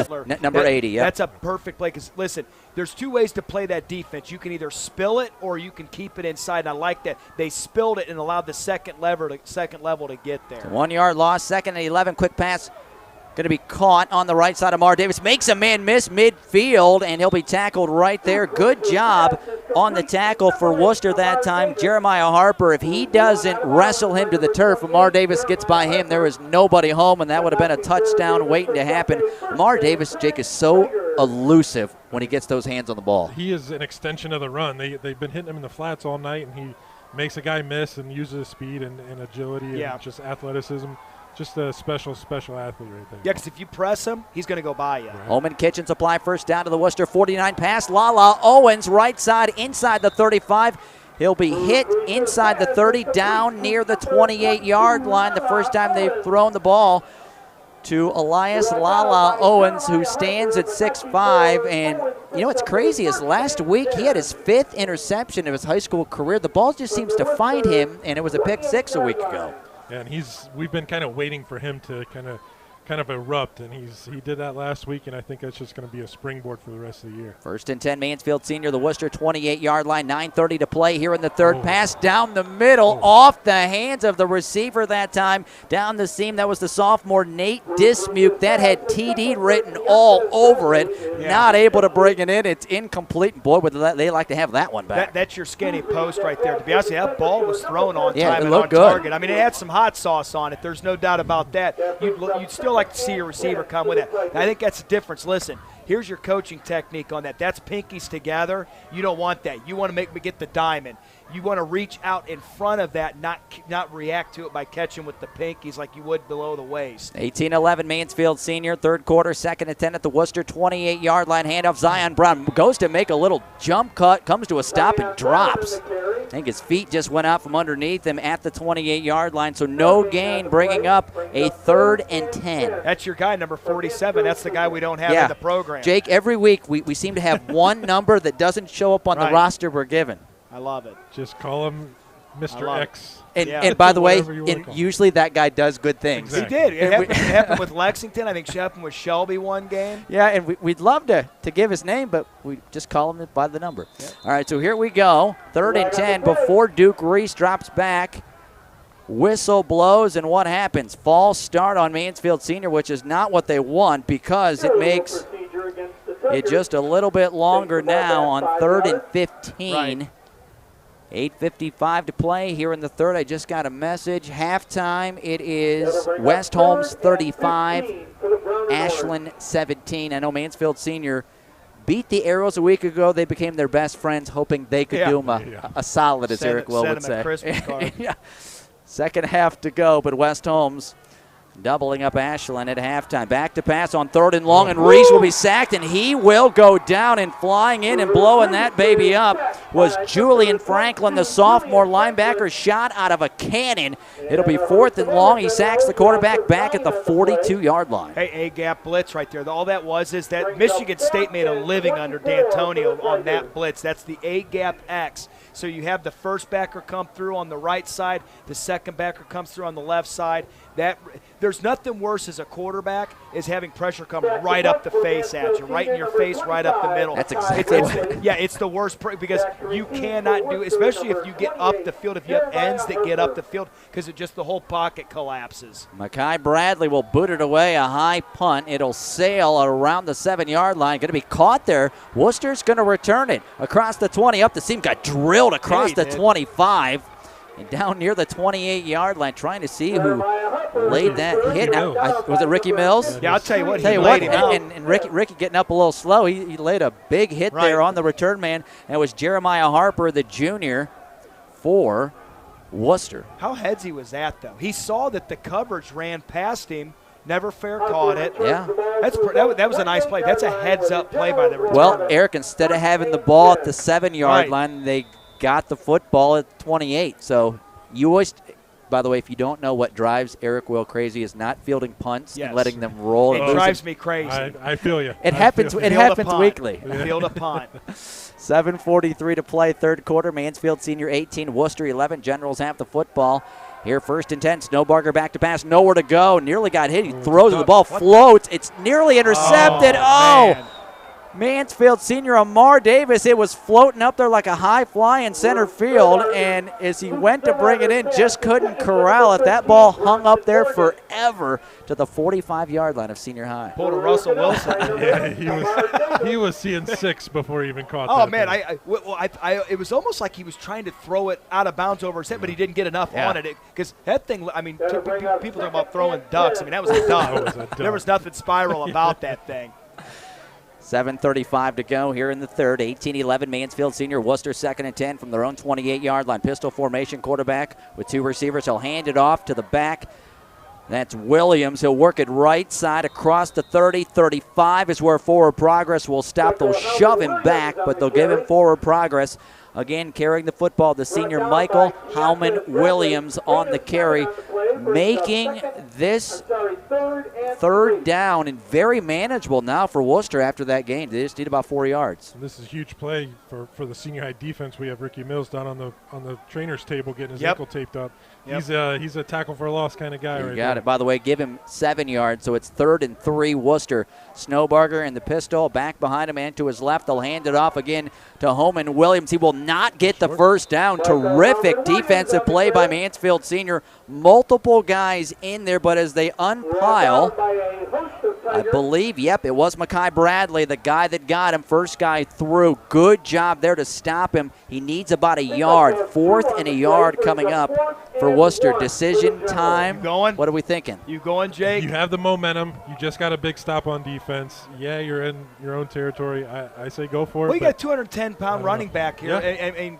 number 80, yeah. That's a perfect play because, listen, there's 2 ways to play that defense. You can either spill it or you can keep it inside, and I like that. They spilled it and allowed the second level to get there. 1 yard loss, 2nd and 11, quick pass. Going to be caught on the right side of Mar Davis. Makes a man miss midfield, and he'll be tackled right there. Good job on the tackle for Wooster that time. Jeremiah Harper, if he doesn't wrestle him to the turf, when Mar Davis gets by him, there is nobody home, and that would have been a touchdown waiting to happen. Mar Davis, Jake, is so elusive when he gets those hands on the ball. He is an extension of the run. They've been hitting him in the flats all night, and he makes a guy miss and uses his speed and agility and just athleticism. Just a special athlete right there. Yeah, because if you press him, he's going to go by you. Right. Holman Kitchen supply first down to the Wooster 49 pass. Lala Owens right side inside the 35. He'll be hit inside the 30 down near the 28-yard line. The first time they've thrown the ball to Elias Lala Owens, who stands at 6'5". And what's crazy is last week he had his 5th interception of his high school career. The ball just seems to find him, and it was a pick 6 a week ago. And we've been kind of waiting for him to kind of erupt, and he did that last week, and I think that's just going to be a springboard for the rest of the year. 1st and 10, Mansfield Senior, the Wooster 28-yard line, 9:30 to play here in the third. Pass down the middle, off the hands of the receiver that time. Down the seam, that was the sophomore Nate Dismuke. That had TD written all over it. Yeah. Not able to bring it in. It's incomplete. Boy, would they like to have that one back. That's your skinny post right there. To be honest, that ball was thrown on time and on good. Target. It had some hot sauce on it. There's no doubt about that. You'd still like to see your receiver come with it. I think that's the difference. Listen, here's your coaching technique on that. That's pinkies together. You don't want that. You want to make me get the diamond. You want to reach out in front of that, not react to it by catching with the pinkies like you would below the waist. 18-11 Mansfield Senior, third quarter, 2nd and 10 at the Wooster 28-yard line. Handoff, Zion Brown goes to make a little jump cut, comes to a stop and drops. I think his feet just went out from underneath him at the 28-yard line, so no gain, bringing up a 3rd and 10. That's your guy, number 47. That's the guy we don't have in the program. Jake, every week we seem to have one number that doesn't show up on the roster we're given. I love it. Just call him Mr. X. And by the way, usually that guy does good things. Exactly. He did. It happened with Lexington. I think it happened with Shelby one game. Yeah, and we'd love to give his name, but we just call him by the number. Yeah. All right, so here we go. 3rd and 10 before Duke Reese drops back. Whistle blows, and what happens? False start on Mansfield Senior, which is not what they want because it makes it just a little bit longer now on 3rd and 15. Right. 8:55 to play here in the third. I just got a message. Halftime, it is West Holmes 35, Ashland 17. I know Mansfield Senior beat the Arrows a week ago. They became their best friends, hoping they could do them a solid, as Erik Will would say. Yeah. Second half to go, but West Holmes doubling up Ashland at halftime. Back to pass on 3rd and long, and Reese will be sacked, and he will go down. And flying in and blowing that baby up was Julian Franklin, the sophomore linebacker, shot out of a cannon. It'll be 4th and long. He sacks the quarterback back at the 42-yard line. Hey, A-gap blitz right there. All that was is that Michigan State made a living under D'Antonio on that blitz. That's the A-gap X. So you have the first backer come through on the right side, the second backer comes through on the left side. There's nothing worse as a quarterback is having pressure come right up the face at you, right in your face, right up the middle. That's exactly it's the worst because you cannot do, especially if you get up the field, if you have ends that get up the field, because the whole pocket collapses. Mekhi Bradley will boot it away, a high punt. It'll sail around the 7-yard line. Going to be caught there. Wooster's going to return it across the 20, up the seam, got drilled across the 25. And down near the 28-yard line, trying to see who laid that hit. Was it Ricky Mills? Yeah, I'll tell you what, he laid him out. And Ricky getting up a little slow. He laid a big hit there on the return man. And it was Jeremiah Harper, the junior, for Wooster. How headsy was that, though? He saw that the coverage ran past him, never fair caught it. Yeah. That was a nice play. That's a heads-up play by the return. Well, Erik, instead of having the ball at the 7-yard line, they got the football at 28. So you always, by the way, if you don't know what drives Erik Will crazy, is not fielding punts and letting them roll. It drives me crazy. I feel you. It happens weekly. Field a punt. 7:43 to play, third quarter. Mansfield Senior 18, Wooster 11. Generals have the football. Here, 1st and 10. Snowbarger back to pass, nowhere to go. Nearly got hit. He throws the ball, floats. It's nearly intercepted. Man. Mansfield Senior Amar Davis, it was floating up there like a high fly in center field, and as he went to bring it in, just couldn't corral it. That ball hung up there forever to the 45-yard line of Senior High. Pulled a Russell Wilson. Yeah, he was seeing 6 before he even caught that. Oh, man, it was almost like he was trying to throw it out of bounds over his head, but he didn't get enough on it. Because that thing, I mean, people talk about throwing ducks. I mean, that was a duck. There was nothing spiral about that thing. 7:35 to go here in the third. 18-11 Mansfield Senior. Wooster 2nd and 10 from their own 28-yard line. Pistol formation, quarterback with 2 receivers. He'll hand it off to the back. That's Williams. He'll work it right side across the 30. 35 is where forward progress will stop. They'll shove him back, but they'll give him forward progress. Again, carrying the football, the senior Michael Howman Williams on the carry, making this third down and very manageable now for Wooster after that gain. They just need about 4 yards. This is a huge play for the senior high defense. We have Ricky Mills down on the trainer's table getting his ankle taped up. He's a tackle for a loss kind of guy right got it. By the way, give him 7 yards, so it's 3rd and 3 Wooster. Snowbarger and the pistol back behind him and to his left. They'll hand it off again to Howman Williams. He will not get the first down. Terrific defensive play by Mansfield Senior. Multiple guys in there, but as they unpile, I believe, it was Mekhi Bradley, the guy that got him. First guy through. Good job there to stop him. He needs about a yard. 4th and a yard coming up for Wooster. Decision time. You going? What are we thinking? You going, Jake? You have the momentum. You just got a big stop on defense. Yeah, you're in your own territory. I say go for it. Well, you got a 210-pound running back here. Yeah.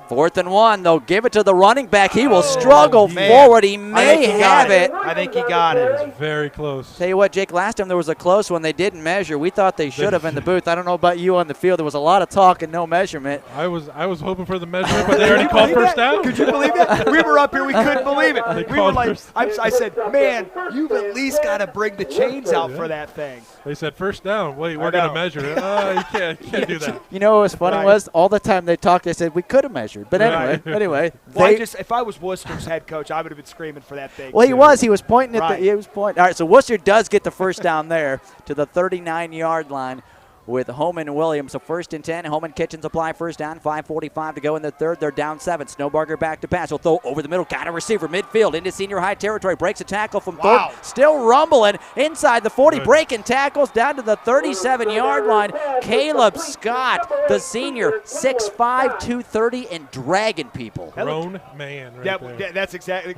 4th and 1. They'll give it to the running back. He will struggle forward. He may have it. I think he got it. It's very close. Tell you what, Jake, last time there was a close one. They didn't measure. We thought they should have in the booth. I don't know about you on the field. There was a lot of talk and no measurement. I was hoping for the measurement, but they already called first down. Could you believe that? We were up here. We couldn't believe it. We were like, I said, man, you've at least got to bring the chains out for that thing. They said first down. Wait, we're going to measure it. You can't do that. You know what was funny was all the time they talked, they said we could have measured. But anyway. Well, if I was Worcester's head coach, I would have been screaming for that thing. Well, he was pointing at he was pointing. All right, so Wooster does get the first down there to the 39-yard line with Howman Williams. So 1st and 10. Howman Kitchen Supply first down. 5:45 to go in the third. They're down 7. Snowbarger back to pass. He'll throw over the middle. Got a receiver midfield into senior high territory. Breaks a tackle from third. Still rumbling inside the 40. Breaking tackles down to the 37-yard line. Caleb Scott, the senior, 6'5", 230, and dragging people. Grown man there. That's exactly.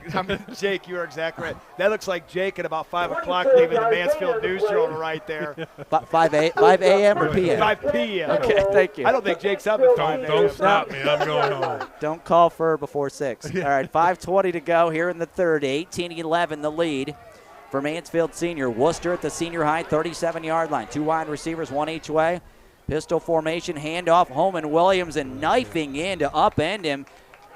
Jake, you are exactly right. That looks like Jake at about 5 o'clock leaving the Mansfield Newsroom right there. 5 a.m. or p.m.? 5 p.m. Okay, thank you. I don't think Jake's up at 5 a.m. Don't stop me. I'm going home. Don't call for before 6. All right, 5:20 to go here in the third. 18-11 the lead for Mansfield Senior. Wooster at the senior high 37-yard line. 2 wide receivers, 1 each way. Pistol formation, handoff, Howman Williams, and knifing in to upend him.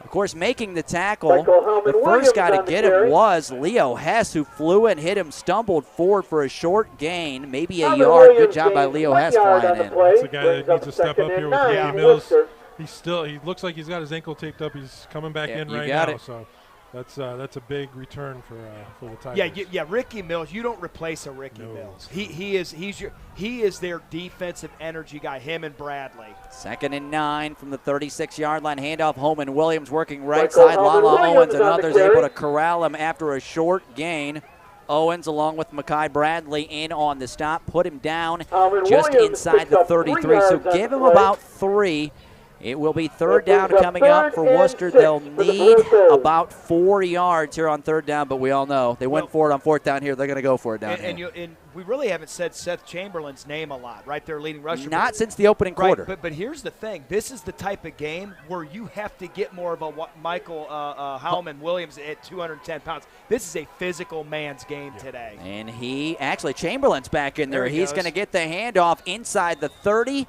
Of course, making the tackle, the first guy to get him was Leo Hess, who flew and hit him, stumbled forward for a short gain, maybe a yard. Good job by Leo Hess flying in. That's the guy that needs to step up here with Ricky Mills. He looks like he's got his ankle taped up. He's coming back in right now. So That's a big return for the Tigers. Yeah. Ricky Mills, you don't replace a Ricky Mills. He is their defensive energy guy. Him and Bradley. 2nd and 9 from the 36-yard line. Handoff home, and Williams working right side. Lala Owens and others able to corral him after a short gain. Owens, along with Mekhi Bradley, in on the stop, put him down just inside the 33. So give him about 3. It will be 3rd down coming up for Wooster. They'll need about 4 yards here on 3rd down, but we all know they went for it on 4th down here. They're going to go for it down here. And we really haven't said Seth Chamberlain's name a lot, right? Their leading rusher. Not since the opening quarter. But here's the thing. This is the type of game where you have to get more of a Michael Howman Williams at 210 pounds. This is a physical man's game today. And Chamberlain's back in there. He's going to get the handoff inside the 30.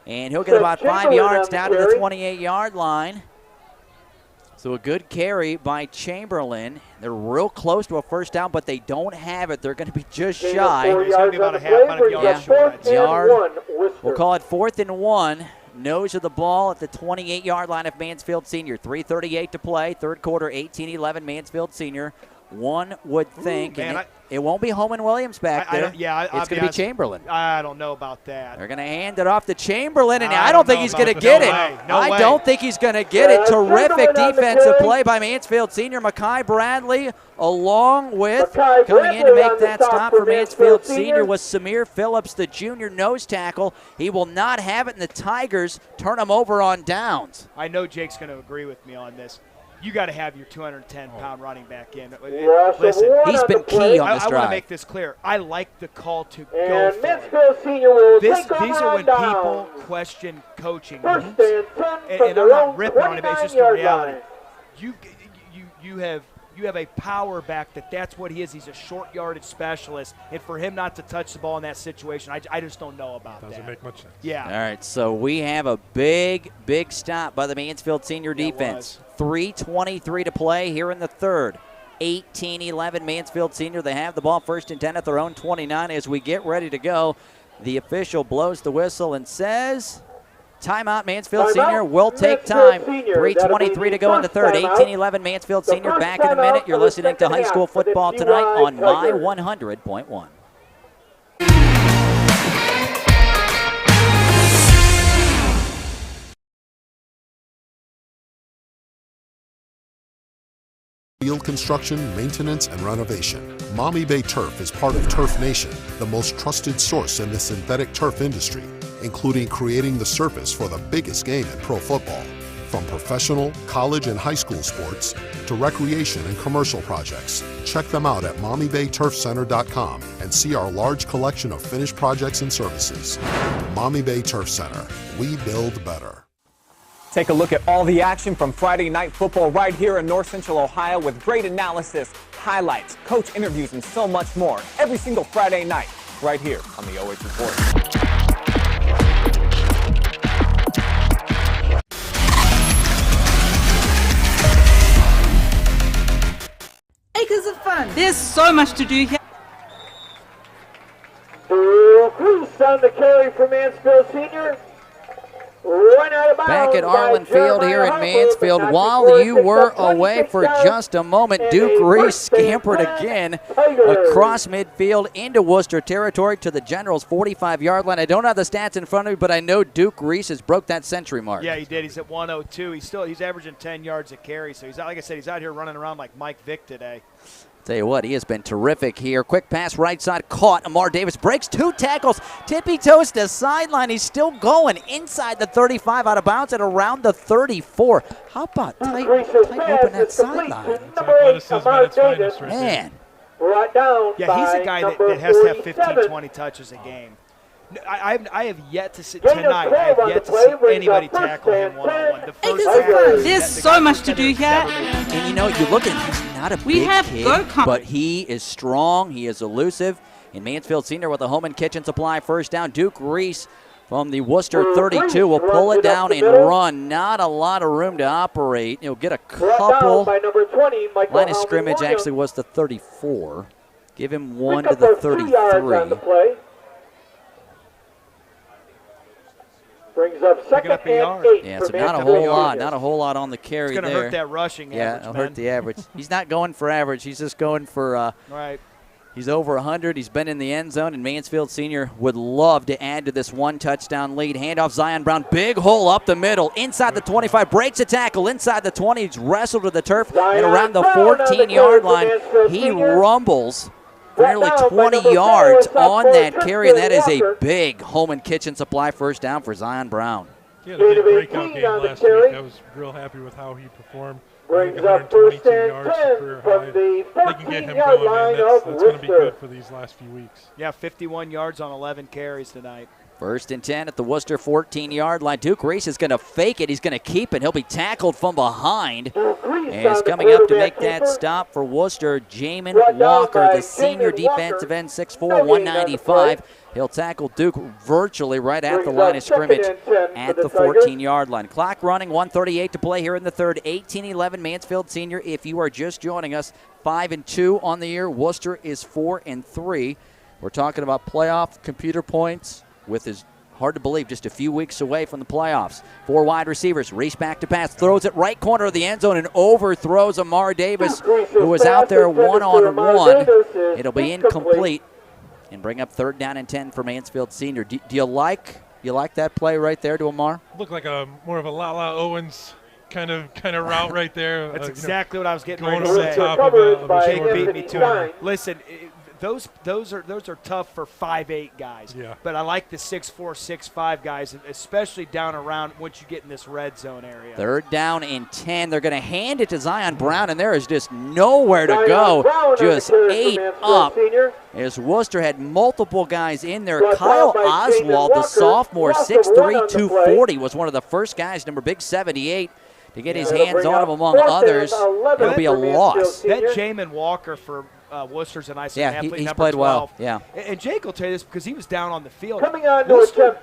And he'll get about 5 yards down to the 28-yard line. So a good carry by Chamberlain. They're real close to a 1st down, but they don't have it. They're going to be just shy. He's going to be about a half a yard short. We'll call it 4th and 1. Nose of the ball at the 28-yard line of Mansfield Senior. 3:38 to play. 3rd quarter, 18-11 Mansfield Senior. One would think, it won't be Holman Williams back there. It's going to be Chamberlain. I don't know about that. They're going to hand it off to Chamberlain, and I don't think he's going to get it. I don't think he's going to get it. Terrific defensive play by Mansfield Senior. Mekhi Bradley, along with coming in to make that stop for Mansfield Senior, was Samir Phillips, the junior nose tackle. He will not have it, and the Tigers turn him over on downs. I know Jake's going to agree with me on this. You got to have your 210-pound running back in. Listen, he's been key on this drive. I want to make this clear. I like the call to go for it. These are when people question coaching moves, and I'm not ripping on it, but it's just a reality. You have a power back that's what he is. He's a short yardage specialist, and for him not to touch the ball in that situation, I just don't know about that. Doesn't make much sense. Yeah. All right, so we have a big stop by the Mansfield Senior defense. 3:23 to play here in the 3rd. 18-11 Mansfield Senior. They have the ball 1st and 10 at their own 29. As we get ready to go, the official blows the whistle and says, timeout, Mansfield Senior will take time. 3:23 to go in the 3rd. 18-11 Mansfield Senior. Back in a minute. You're listening to high school football tonight on My 100.1. Field construction, maintenance, and renovation. Maumee Bay Turf is part of Turf Nation, the most trusted source in the synthetic turf industry, including creating the surface for the biggest game in pro football. From professional, college, and high school sports to recreation and commercial projects. Check them out at MaumeeBayTurfCenter.com and see our large collection of finished projects and services. Maumee Bay Turf Center. We build better. Take a look at all the action from Friday night football right here in North Central Ohio with great analysis, highlights, coach interviews, and so much more every single Friday night right here on the OH Report. Acres of fun. There's so much to do here. Cruz on the carry for Mansfield Senior. Back at Arlin Field here in Mansfield. While you were away for just a moment, Duke Reese scampered again across midfield into Wooster territory to the Generals' 45-yard line. I don't have the stats in front of me, but I know Duke Reese has broke that century mark. Yeah, he did. He's at 102. He's averaging 10 yards a carry. So like I said, he's out here running around like Mike Vick today. Tell you what, he has been terrific here. Quick pass right side, caught. Amar Davis breaks 2 tackles. Tippy toes to sideline. He's still going inside the 35, out of bounds at around the 34. How about tight open that sideline? Man. Yeah, he's a guy that has to have 15, 20 touches a game. I have yet to see tonight. I have yet to see anybody tackle him one-on-one. There's so much to do here. And you know, you look at him, he's not a big kid, but he is strong. He is elusive. And Mansfield Senior with a home and kitchen supply first down. Duke Reese from the Wooster 32 will pull it down and run. Not a lot of room to operate. He'll get a couple. Line of scrimmage actually was the 34. Give him one to the 33. Brings up second up a yard. 8 Yeah, for so not a Mansfield. whole lot on the carry there. It's going to hurt that rushing average, Yeah, it'll hurt the average. He's not going for average. He's just going for right. He's over 100. He's been in the end zone, and Mansfield Senior would love to add to this one-touchdown lead. Handoff Zion Brown, big hole up the middle, inside the 25, breaks a tackle, inside the 20, he's wrestled to the turf, and around the 14-yard line, he rumbles for nearly 20 yards on that carry, and that is a big home and kitchen supply first down for Zion Brown. He had a big breakout game last week. I was real happy with how he performed. Brings up first and 10 from the 14-yard line of That's going to be good for these last few weeks. Yeah, 51 yards on 11 carries tonight. First and 10 at the Wooster 14-yard line. Duke Reese is going to fake it. He's going to keep it. He'll be tackled from behind. And it's coming up to make that stop for Wooster. Jamin Walker, the senior defensive end, 6'4", 195. He'll tackle Duke virtually right at the line of scrimmage at the 14-yard line. Clock running, 1:38 to play here in the third. 18-11 Mansfield Senior. If you are just joining us, 5-2 on the year. Wooster is 4-3. We're talking about playoff computer points with his hard to believe just a few weeks away from the playoffs. 4 wide receivers. Reese back to pass. Throws it right corner of the end zone and overthrows Amar Davis, who was out there one-on-one. It'll be incomplete. And bring up 3rd down and 10 for Mansfield Senior. Do you like that play right there to Amar? Looked like a more of a Lala Owens kind of route right there. That's exactly what I was getting going ready to over say. the top of a Jake short beat me to it. Listen, those are tough for 5'8" guys. Yeah. But I like the 6'4", 6'5" guys, especially down around once you get in this red zone area. 3rd down and 10. They're going to hand it to Zion Brown, and there is just nowhere to go. Just ate up. As Wooster had multiple guys in there. Kyle Oswald, the sophomore, 6'3", 240, was one of the first guys, number big 78, to get his hands on him among others. It'll be a loss. That Jamin Walker for Worcester's a nice athlete. He's number played 12. well. Yeah. And Jake will tell you this because he was down on the field. Coming on to Worcester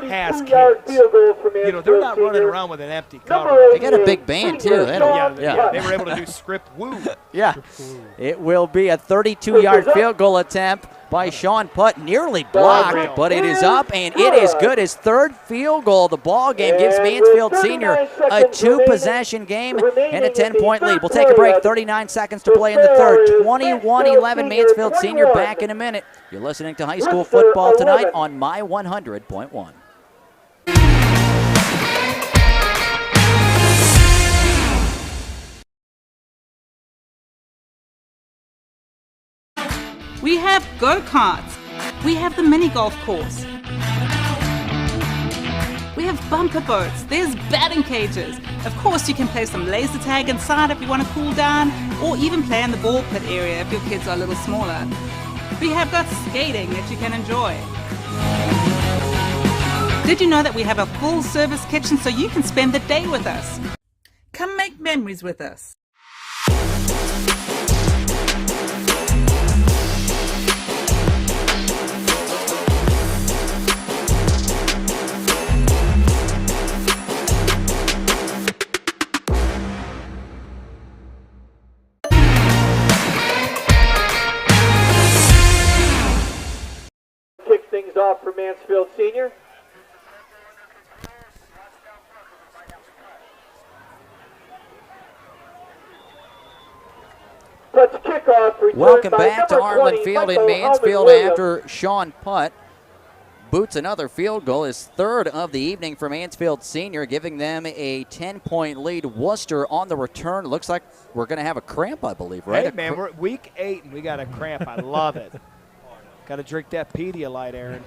has kids. Field goal for Mansfield They're not running Senior. around with an empty cover. They got a big band, too. They were able to do script woo. Yeah. It will be a 32-yard field goal attempt by Sean Putt, nearly blocked, but it is up, and it is good. His 3rd field goal of the ball game gives Mansfield Senior a 2-possession game and a 10-point lead. We'll take a break. 39 seconds to play in the third. 21-11 Mansfield Senior. Back in a minute. You're listening to high school football tonight on My 100.1. We have go-karts. We have the mini golf course. We have bumper boats. There's batting cages. Of course, you can play some laser tag inside if you want to cool down, or even play in the ball pit area if your kids are a little smaller. We have got skating that you can enjoy. Did you know that we have a full-service kitchen so you can spend the day with us? Come make memories with us. Kick things off for Mansfield Senior. Welcome back to Arlin Field in Mansfield after Sean Putt boots another field goal, his 3rd of the evening for Mansfield Senior, giving them a 10-point lead. Worcester on the return. Looks like we're going to have a cramp, I believe, right? Hey, man, we're at week 8 and we got a cramp. I love it. Got to drink that Pedialyte, Aaron.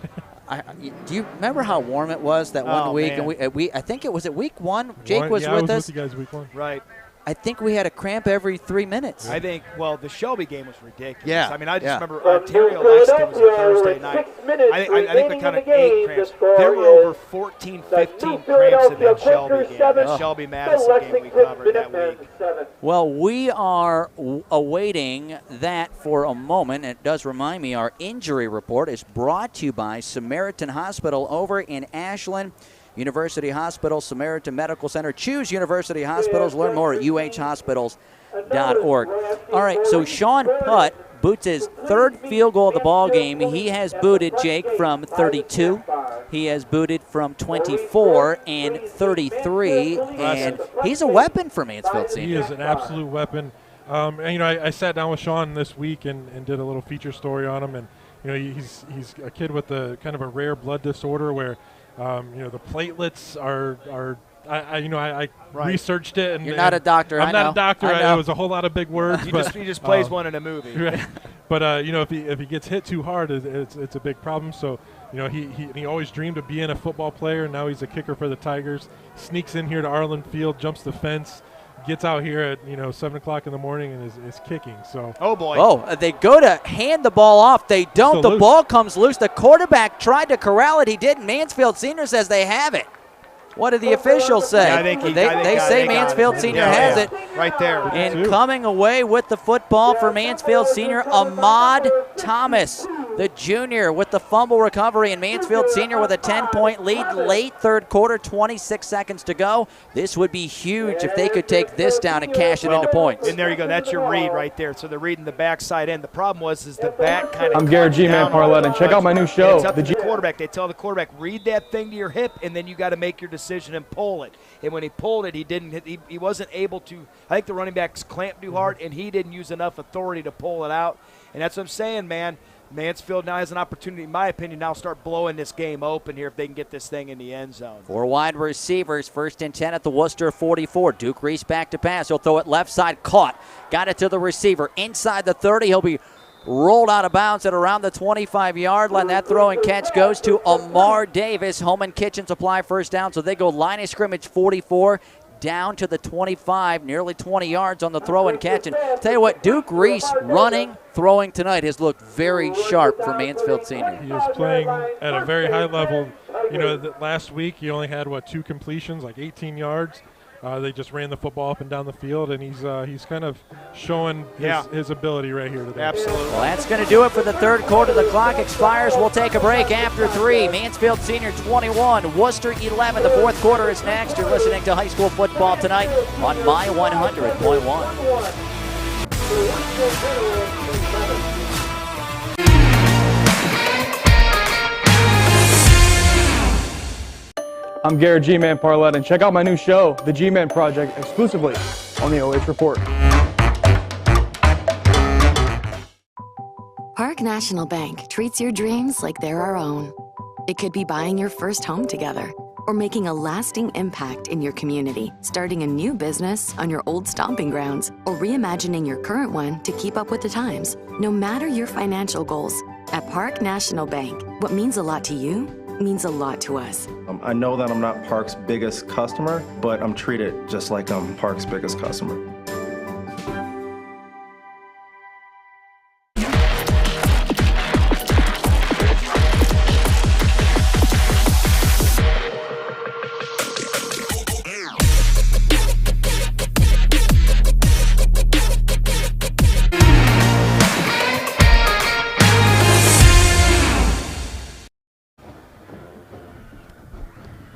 Do you remember how warm it was that one week? Man. And we I think it was at week 1. Jake was with us. I was with you guys week 1. Right. I think we had a cramp every 3 minutes. I think, well, the Shelby game was ridiculous. Yeah. I mean, I just remember Ontario Lexington was a Thursday night. I think we counted 8 cramps. There were over 14, 15 cramps in that Shelby game. That Shelby Madison game we covered that week. Well, we are awaiting that for a moment. It does remind me our injury report is brought to you by Samaritan Hospital over in Ashland. University Hospital, Samaritan Medical Center. Choose University Hospitals. Learn more at uhhospitals.org. All right, so Sean Putt boots his 3rd field goal of the ball game. He has booted, Jake, from 32. He has booted from 24 and 33, and he's a weapon for Mansfield Senior. He is an absolute weapon. And, I sat down with Sean this week and did a little feature story on him, and he's a kid with a kind of a rare blood disorder where the platelets are. I researched it. And, You're not a doctor. I'm not a doctor. It was a whole lot of big words. He just plays one in a movie. Right. But if he gets hit too hard, it's a big problem. So he always dreamed of being a football player. Now he's a kicker for the Tygers. Sneaks in here to Arlin Field, jumps the fence, gets out here at 7 o'clock in the morning and is kicking. So oh boy! Oh, they go to hand the ball off. They don't. Still the loose. Ball comes loose. The quarterback tried to corral it. He didn't. Mansfield Senior says they have it. What did the officials say? Yeah, they say Mansfield Senior has it. Right there. And coming away with the football for Mansfield Senior, Ahmad Thomas, the junior, with the fumble recovery, and Mansfield Senior with a 10-point lead late third quarter, 26 seconds to go. This would be huge if they could take this down and cash it into points. And there you go. That's your read right there. So they're reading the backside end. The problem was the back kind of. I'm Garrett G-Man Parlett, and check out my new show. It's up to the quarterback. They tell the quarterback, read that thing to your hip, and then you got to make your decision and pull it. And when he pulled it, he didn't hit. He wasn't able to. I think the running backs clamped too hard, and he didn't use enough authority to pull it out. And that's what I'm saying, man. Mansfield now has an opportunity, in my opinion, now start blowing this game open here if they can get this thing in the end zone. 4 wide receivers, 1st and 10 at the Wooster 44. Duke Reese back to pass. He'll throw it left side, caught. Got it to the receiver. Inside the 30, he'll be rolled out of bounds at around the 25-yard line. That throw and catch goes to Amar Davis. Holman Kitchen Supply first down, so they go line of scrimmage 44. Down to the 25, nearly 20 yards on the throw and catch. And tell you what, Duke Reese running, throwing tonight has looked very sharp for Mansfield Senior. He is playing at a very high level. Last week he only had, 2 completions, like 18 yards. They just ran the football up and down the field, and he's kind of showing his ability right here today. Absolutely. Well, that's going to do it for the third quarter. The clock expires. We'll take a break after 3. Mansfield Senior 21, Wooster 11. The fourth quarter is next. You're listening to high school football tonight on My 100.1. I'm Garrett G-Man Parlett, and check out my new show, The G-Man Project, exclusively on the OH.REPORT. Park National Bank treats your dreams like they're our own. It could be buying your first home together or making a lasting impact in your community, starting a new business on your old stomping grounds, or reimagining your current one to keep up with the times. No matter your financial goals, at Park National Bank, what means a lot to you means a lot to us. I know that I'm not Park's biggest customer, but I'm treated just like I'm Park's biggest customer.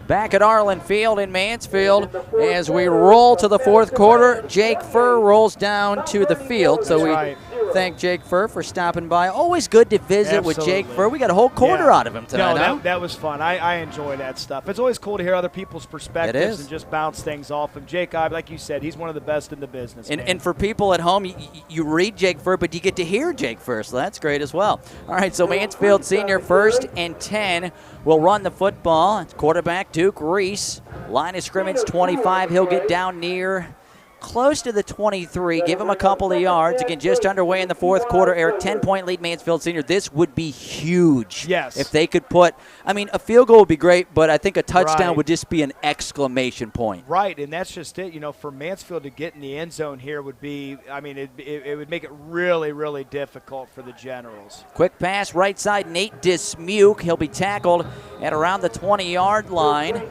Back at Arlin Field in Mansfield as we roll to the fourth quarter. Jake Furr rolls down to the field. So we thank Jake Furr for stopping by. Always good to visit with Jake Furr. We got a whole quarter out of him tonight. No, that was fun. I enjoy that stuff. It's always cool to hear other people's perspectives and just bounce things off him. Jake, like you said, he's one of the best in the business. And for people at home, you read Jake Furr, but you get to hear Jake Furr, so that's great as well. All right, so Mansfield Senior 1st and 10 will run the football. It's quarterback Duke Reese. Line of scrimmage 25. He'll get down near close to the 23. Give him a couple of yards. Again, just underway in the fourth quarter. Erik, 10-point lead Mansfield Senior. This would be huge. Yes. If they could put, a field goal would be great, but I think a touchdown would just be an exclamation point. Right, and that's just it. For Mansfield to get in the end zone here would be, it would make it really, really difficult for the Generals. Quick pass, right side, Nate Dismuke. He'll be tackled at around the 20-yard line.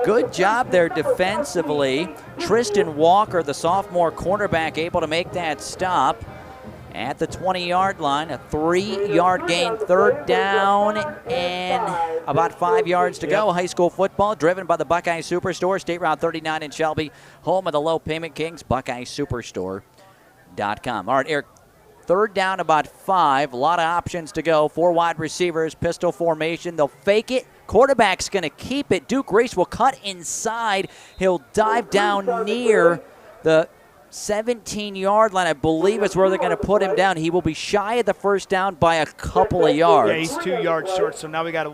Good job there defensively. Tristan Walker, the sophomore cornerback, able to make that stop at the 20-yard line. A 3-yard gain, third down, and about 5 yards to go. High school football driven by the Buckeye Superstore, State Route 39 in Shelby, home of the Low Payment Kings, BuckeyeSuperstore.com. All right, Erik, 3rd down, about 5. A lot of options to go. 4 wide receivers, pistol formation. They'll fake it. Quarterback's going to keep it. Duke Reese will cut inside. He'll dive down near the 17-yard line, I believe is where they're going to put him down. He will be shy of the 1st down by a couple of yards. Yeah, he's 2 yards short, so now we got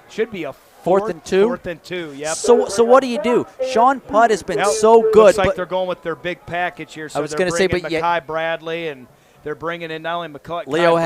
should be a 4th and 2? 4th and 2, yep. So what do you do? Sean Putt has been so good. Looks like they're going with their big package here. So I was going to say, but Mekhi Bradley, and they're bringing in not only Leo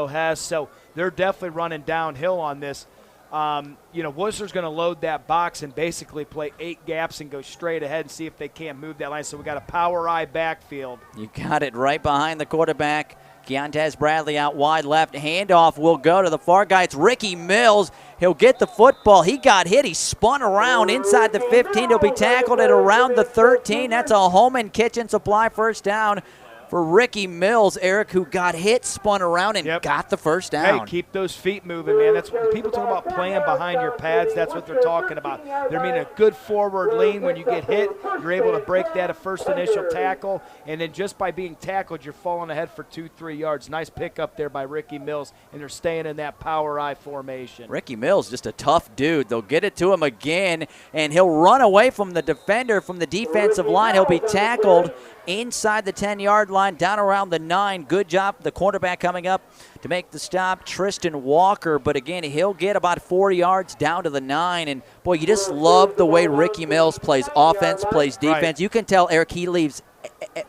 Hess. So they're definitely running downhill on this. Wooster's going to load that box and basically play 8 gaps and go straight ahead and see if they can't move that line. So we got a power eye backfield. You got it right behind the quarterback. Keontae Bradley out wide left. Handoff will go to the far guy. It's Ricky Mills. He'll get the football. He got hit. He spun around inside the 15. He'll be tackled at around the 13. That's a Home Kitchen Supply 1st down for Ricky Mills, Erik, who got hit, spun around, and got the 1st down. Hey, keep those feet moving, man. That's when people talk about playing behind your pads. That's what they're talking about. They're meaning a good forward lean. When you get hit, you're able to break that at first initial tackle, and then just by being tackled, you're falling ahead for 2-3 yards. Nice pickup there by Ricky Mills, and they're staying in that power eye formation. Ricky Mills, just a tough dude. They'll get it to him again, and he'll run away from the defender from the defensive line. He'll be tackled inside the 10-yard line, down around the 9. Good job, the quarterback coming up to make the stop, Tristan Walker. But again, he'll get about 4 yards down to the 9. And boy, you just love the way Ricky Mills plays offense, plays defense. Right. You can tell, Erik, he leaves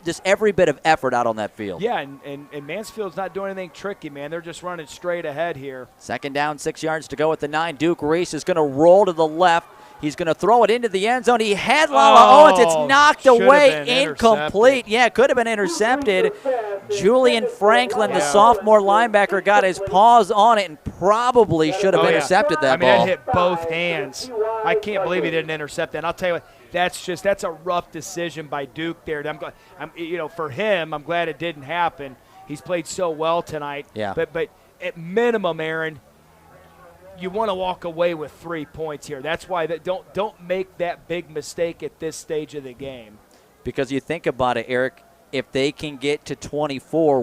just every bit of effort out on that field. Yeah, and Mansfield's not doing anything tricky, man. They're just running straight ahead here. 2nd down, 6 yards to go at the 9. Duke Reese is going to roll to the left. He's going to throw it into the end zone. He had Lamoreaux Owens. It's knocked away, incomplete. Yeah, could have been intercepted. Julian Franklin, the sophomore linebacker, got his paws on it and probably should have intercepted that ball. That hit both hands. I can't believe he didn't intercept that. And I'll tell you what, that's a rough decision by Duke there. For him, I'm glad it didn't happen. He's played so well tonight. Yeah. But at minimum, Aaron, you want to walk away with 3 points here. That's why don't make that big mistake at this stage of the game. Because you think about it, Erik, if they can get to 24,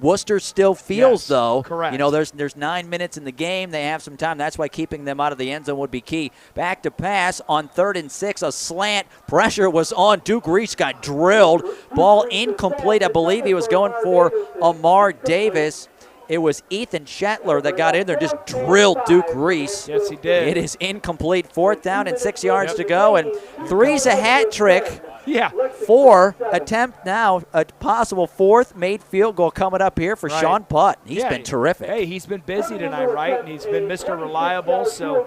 Wooster still feels, though. Correct. There's 9 minutes in the game. They have some time. That's why keeping them out of the end zone would be key. Back to pass on 3rd and 6. A slant. Pressure was on. Duke Reese got drilled. Ball incomplete. I believe he was going for Amar Davis. It was Ethan Shetler that got in there, just drilled Duke Reese. Yes, he did. It is incomplete. 4th down and 6 yards to go, and 3's a hat trick. Yeah. 4 attempt now, a possible 4th made field goal coming up here for Sean Putt. He's been terrific. Hey, he's been busy tonight, right? And he's been Mr. Reliable. So,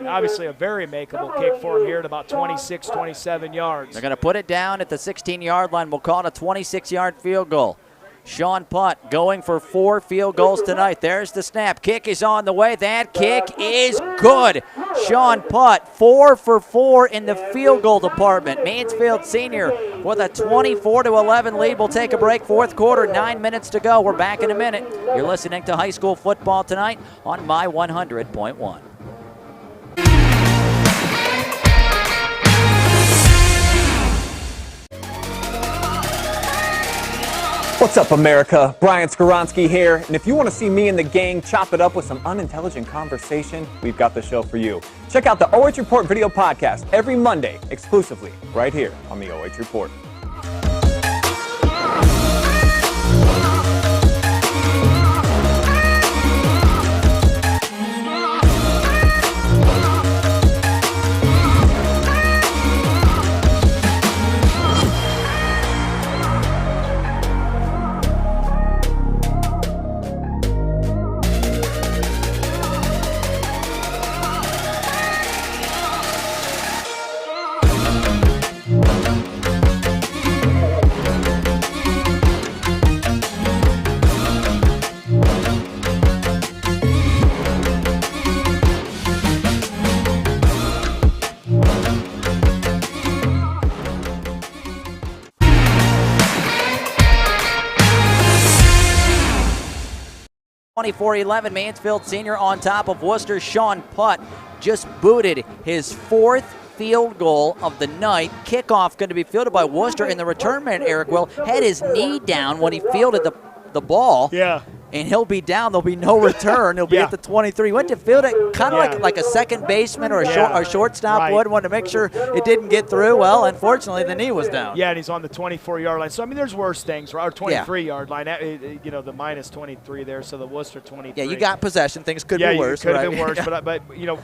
obviously a very makeable kick for him here at about 26, 27 yards. They're going to put it down at the 16-yard line. We'll call it a 26-yard field goal. Sean Putt going for 4 field goals tonight. There's the snap. Kick is on the way. That kick is good. Sean Putt, 4 for 4 in the field goal department. Mansfield Senior with a 24-11 lead. We'll take a break. 4th quarter, 9 minutes to go. We're back in a minute. You're listening to high school football tonight on My 100.1. What's up, America? Brian Skoronsky here, and if you want to see me and the gang chop it up with some unintelligent conversation, we've got the show for you. Check out the OH Report video podcast every Monday, exclusively right here on the OH Report. (24-11) Mansfield Senior on top of Wooster. Sean Putt just booted his 4th field goal of the night. Kickoff going to be fielded by Wooster, and the return man, Erik, had his knee down when he fielded the ball. Yeah. And he'll be down. There'll be no return. He'll be at the 23. He went to field it kind of like a second baseman or a shortstop would. Wanted to make sure it didn't get through. Well, unfortunately, the knee was down. Yeah, and he's on the 24-yard line. So, I mean, there's worse things. Or 23-yard line. You know, the minus 23 there, so the Worcester 23. Yeah, you got possession. Things could be worse. Yeah, could have been worse. But, you know,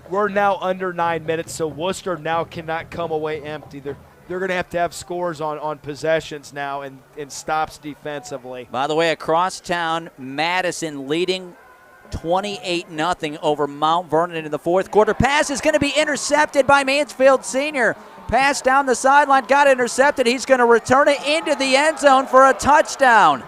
we're now under 9 minutes, so Worcester now cannot come away empty. They're going to have scores on possessions now and stops defensively. By the way, across town, Madison leading 28-0 over Mount Vernon in the fourth quarter. Pass is going to be intercepted by Mansfield Senior. Pass down the sideline, got intercepted. He's going to return it into the end zone for a touchdown.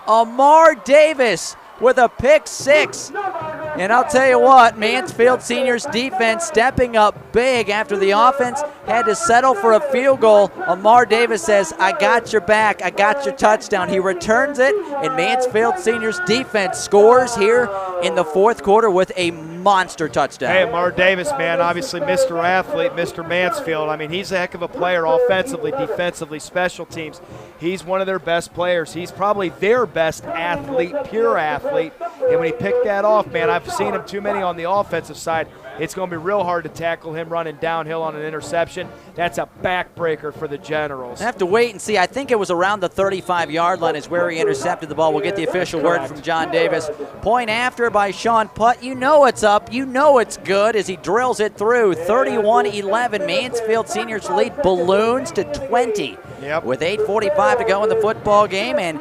Amar Davis with a pick six. And I'll tell you what, Mansfield Senior's defense stepping up big after the offense had to settle for a field goal. Amar Davis says, I got your back, I got your touchdown. He returns it, and Mansfield Senior's defense scores here in the fourth quarter with a monster touchdown. Hey, Amar Davis, man, obviously Mr. Athlete, Mr. Mansfield. I mean, he's a heck of a player offensively, defensively, special teams. He's one of their best players. He's probably their best athlete, pure athlete. And when he picked that off, man, I've seen him too many on the offensive side. It's going to be real hard to tackle him running downhill on an interception. That's a backbreaker for the Generals. I have to wait and see. I think it was around the 35-yard line is where he intercepted the ball. We'll get the official word from John Davis. Point after by Sean Putt. You know it's up. You know it's good as he drills it through. 31-11. Mansfield Seniors lead balloons to 20. Yep. With 8:45 to go in the football game, and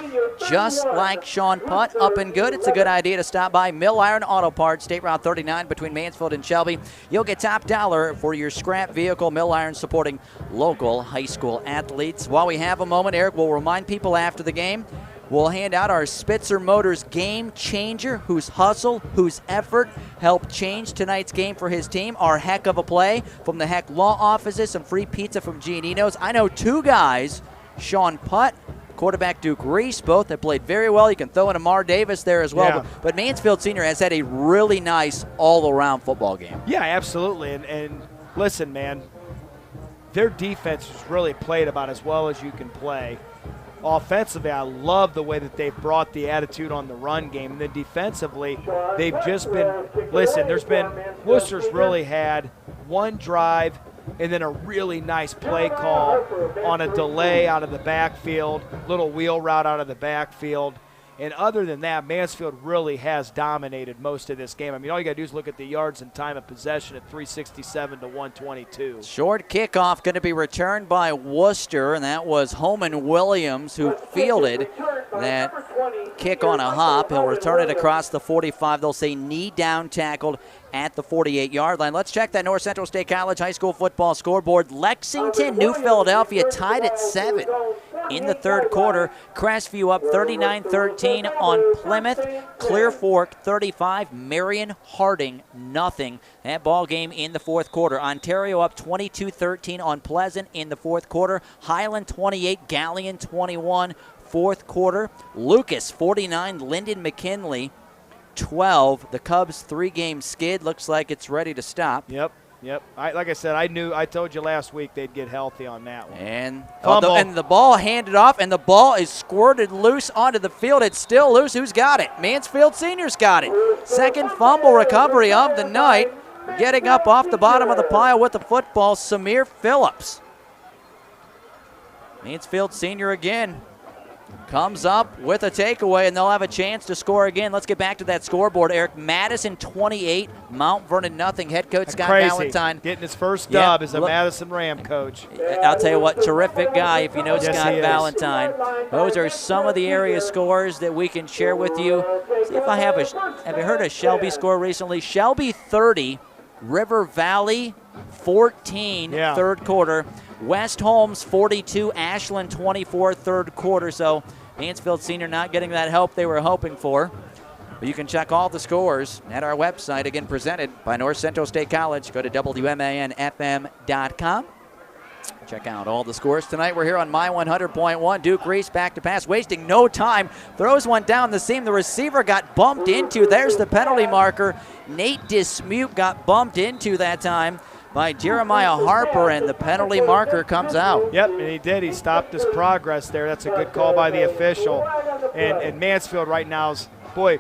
just like Sean Putt, up and good, it's a good idea to stop by Mill Iron Auto Parts, State Route 39 between Mansfield and Shelby. You'll get top dollar for your scrap vehicle. Mill Iron supporting local high school athletes. While we have a moment, Erik will remind people after the game. We'll hand out our Spitzer Motors Game Changer, whose hustle, whose effort helped change tonight's game for his team. Our Heck of a Play from the Heck Law Offices, some free pizza from Giannino's. I know two guys, Sean Putt, quarterback Duke Reese, both have played very well. You can throw in Amar Davis there as well. Yeah. But Mansfield Senior has had a really nice all-around football game. Yeah, absolutely. And listen, man, their defense has really played about as well as you can play. Offensively, I love the way that they've brought the attitude on the run game. And then defensively, they've just been, Worcester's really had one drive and then a really nice play call on a delay out of the backfield, little wheel route out of the backfield. And other than that, Mansfield really has dominated most of this game. I mean, all you got to do is look at the yards and time of possession at 367 to 122. Short kickoff going to be returned by Wooster, and that was Holman Williams who fielded that kick on a hop. He'll return it across the 45. They'll say knee down tackled at the 48-yard line. Let's check that North Central State College high school football scoreboard. Lexington, New Philadelphia tied at 7 in the third quarter. Crestview up 39-13 on Plymouth. Clear Fork 35, Marion Harding nothing. That ball game in the fourth quarter. Ontario up 22-13 on Pleasant in the fourth quarter. Highland 28, Galleon 21, fourth quarter. Lucas 49, Lyndon McKinley 12. The Cubs 3-game skid looks like it's ready to stop. Yep. Like I said, I told you last week they'd get healthy on that one. And the ball handed off, and the ball is squirted loose onto the field. It's still loose. Who's got it? Mansfield Senior's got it. Second fumble recovery of the night. Getting up off the bottom of the pile with the football, Samir Phillips. Mansfield Senior again comes up with a takeaway, and they'll have a chance to score again. Let's get back to that scoreboard, Erik. Madison 28, Mount Vernon nothing. Head coach Scott Valentine getting his first dub as a Madison Ram coach. I'll tell you what, terrific guy if you know Scott Valentine. Those are some of the area scores that we can share with you. See if I have you heard a Shelby score recently? Shelby 30, River Valley 14, third quarter. West Holmes 42, Ashland 24, third quarter. So Mansfield Senior not getting that help they were hoping for. But you can check all the scores at our website, again presented by North Central State College. Go to WMANFM.com. Check out all the scores tonight. We're here on My 100.1. Duke Reese back to pass, wasting no time. Throws one down the seam. The receiver got bumped into. There's the penalty marker. Nate Dismute got bumped into that time. by Jeremiah Harper, and the penalty marker comes out. Yep, and he did. He stopped his progress there. That's a good call by the official. And Mansfield right now is, boy,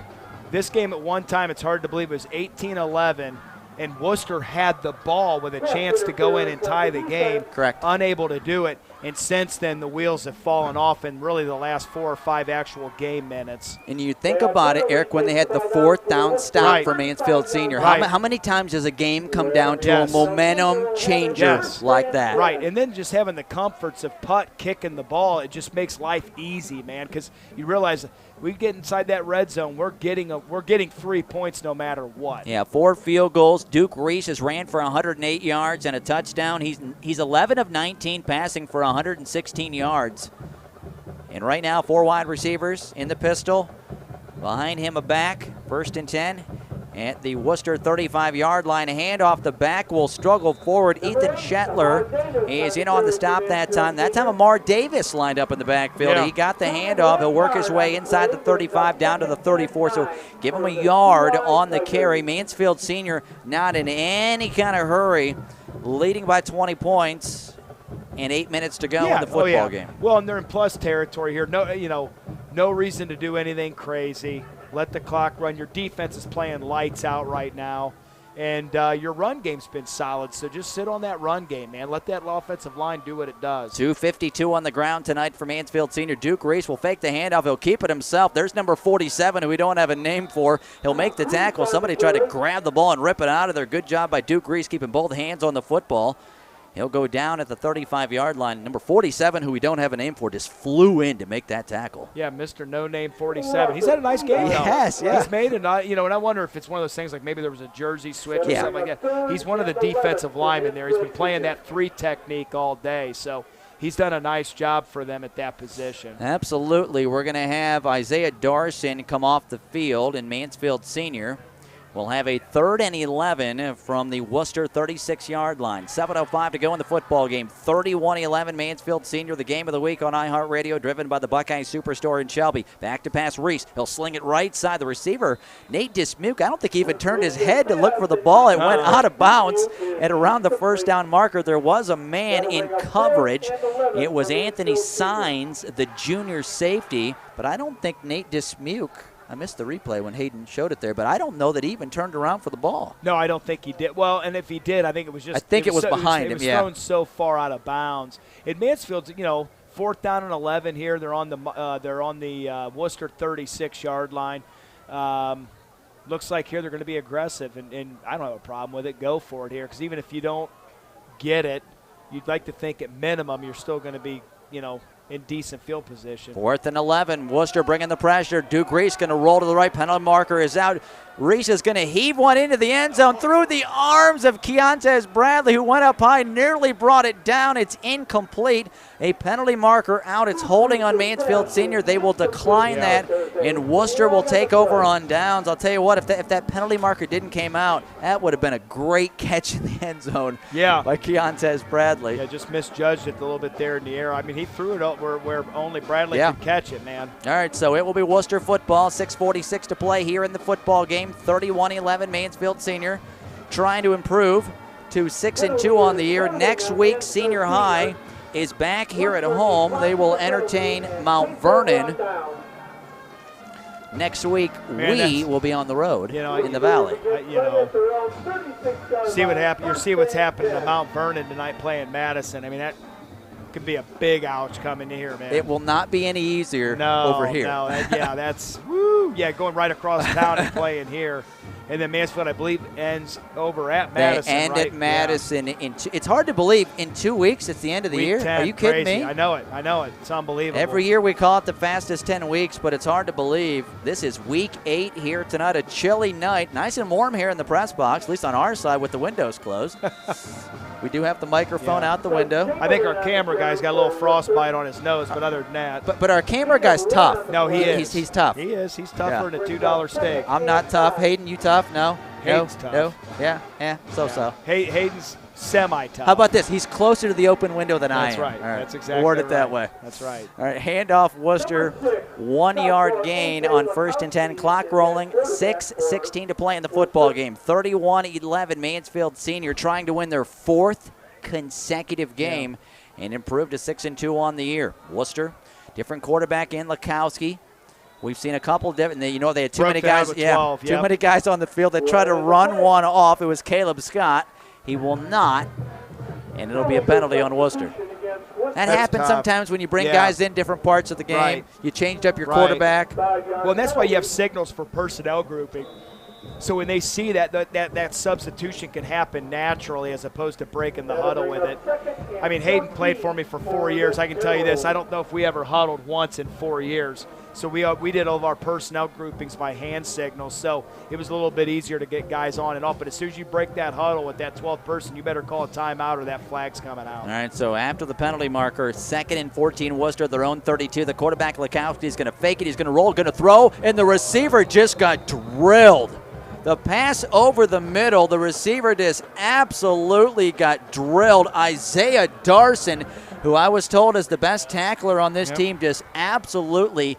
this game at one time, it's hard to believe, it was 18-11, and Wooster had the ball with a chance to go in and tie the game. Correct. Unable to do it. And since then, the wheels have fallen off in really the last 4 or 5 actual game minutes. And you think about it, Eric, when they had the 4th down stop for Mansfield Senior. How many times does a game come down to a momentum changer like that? Right, and then just having the comforts of putt kicking the ball, it just makes life easy, man, because you realize we get inside that red zone, we're getting 3 points no matter what. Yeah, 4 field goals. Duke Reese has ran for 108 yards and a touchdown. He's 11 of 19 passing for 116 yards. And right now, 4 wide receivers in the pistol. Behind him a back, 1st and 10. At the Wooster 35-yard line, a handoff. The back will struggle forward. Ethan Shetler is in on the stop that time. That time, Amar Davis lined up in the backfield. He got the handoff. He'll work his way inside the 35 down to the 34. So give him a yard on the carry. Mansfield Senior not in any kind of hurry, leading by 20 points. And 8 minutes to go in the football game. Well, and they're in plus territory here. No reason to do anything crazy. Let the clock run. Your defense is playing lights out right now. And your run game's been solid, so just sit on that run game, man. Let that offensive line do what it does. 2:52 on the ground tonight for Mansfield Senior. Duke Reese will fake the handoff. He'll keep it himself. There's number 47, who we don't have a name for. He'll make the tackle. Somebody tried to grab the ball and rip it out of there. Good job by Duke Reese keeping both hands on the football. He'll go down at the 35-yard line. Number 47, who we don't have a name for, just flew in to make that tackle. Yeah, Mr. No Name 47. He's had a nice game, though. Yes, yeah. He's made it, and I wonder if it's one of those things like maybe there was a jersey switch or something like that. He's one of the defensive linemen there. He's been playing that 3 technique all day, so he's done a nice job for them at that position. Absolutely. We're going to have Isaiah Darson come off the field, and Mansfield Senior will have a 3rd and 11 from the Wooster 36-yard line. 7:05 to go in the football game. 31-11 Mansfield Senior, the game of the week on iHeartRadio, driven by the Buckeye Superstore in Shelby. Back to pass Reese. He'll sling it right side. The receiver, Nate Dismuke, I don't think he even turned his head to look for the ball. It went out of bounds. And around the 1st down marker, there was a man in coverage. It was Anthony Hines, the junior safety. But I don't think Nate Dismuke, I missed the replay when Hayden showed it there, but I don't know that he even turned around for the ball. No, I don't think he did. Well, and if he did, I think it was just. I think it was behind him. It was thrown so far out of bounds. And Mansfield's, 4th down and 11 here. They're on the Wooster 36-yard line. Looks like here they're going to be aggressive, and I don't have a problem with it. Go for it here, because even if you don't get it, you'd like to think at minimum you're still going to be, in decent field position. 4th and 11. Wooster bringing the pressure. Duke Reese going to roll to the right. Penalty marker is out. Reese is going to heave one into the end zone through the arms of Keontae Bradley, who went up high, nearly brought it down. It's incomplete. A penalty marker out. It's holding on Mansfield Senior. They will decline that, and Wooster will take over on downs. I'll tell you what, if that penalty marker didn't came out, that would have been a great catch in the end zone by Keontae Bradley. Yeah, just misjudged it a little bit there in the air. I mean, he threw it up where only Bradley could catch it, man. All right, so it will be Wooster football. 6:46 to play here in the football game. 31-11 Mansfield Senior, trying to improve to 6-2 on the year. Next week, Senior High is back here at home. They will entertain Mount Vernon. Next week, we will be on the road in the Valley. See what happened. You see what's happening to Mount Vernon tonight playing Madison. I mean, that could be a big ouch coming here, man. It will not be any easier over here. No, that's woo. Yeah, going right across town and playing here. And then Mansfield, I believe, ends over at Madison. They end at Madison. It's hard to believe in 2 weeks it's the end of the year. 10, are you kidding crazy. me? I know it. It's unbelievable. Every year we call it the fastest 10 weeks, but it's hard to believe. This is week 8 here tonight, a chilly night. Nice and warm here in the press box, at least on our side with the windows closed. We do have the microphone out the window. I think our camera guy's got a little frostbite on his nose, but other than that. But our camera guy's tough. No, he is. He's tough. He is. He's tougher than a $2 steak. I'm not tough. Hayden, you tough? No? Hayden's tough. No? Yeah, so. Hayden's Semi-tough. How about this? He's closer to the open window than I am. That's right. All right. That's exactly Word it right. that way. That's right. All right, handoff Wooster. 1 yard gain on 1st and 10. Clock rolling. 6:16 to play in the football game. 31-11. Mansfield Senior trying to win their 4th consecutive game and improve to 6-2 on the year. Wooster, different quarterback in Lakowski. We've seen a couple different. They had too many guys. Too many guys on the field that try to run one off. It was Caleb Scott. He will not, and it'll be a penalty on Worcester. That happens sometimes when you bring guys in different parts of the game. Right. You changed up your quarterback. Well, and that's why you have signals for personnel grouping. So when they see that substitution can happen naturally as opposed to breaking the huddle with it. I mean, Hayden played for me for 4 years. I can tell you this. I don't know if we ever huddled once in 4 years. So we did all of our personnel groupings by hand signals. So it was a little bit easier to get guys on and off. But as soon as you break that huddle with that 12th person, you better call a timeout or that flag's coming out. All right, so after the penalty marker, 2nd and 14, Worcester, their own 32. The quarterback, Lakowski, is going to fake it. He's going to roll, going to throw, and the receiver just got drilled. The pass over the middle, the receiver just absolutely got drilled. Isaiah Darson, who I was told is the best tackler on this team, just absolutely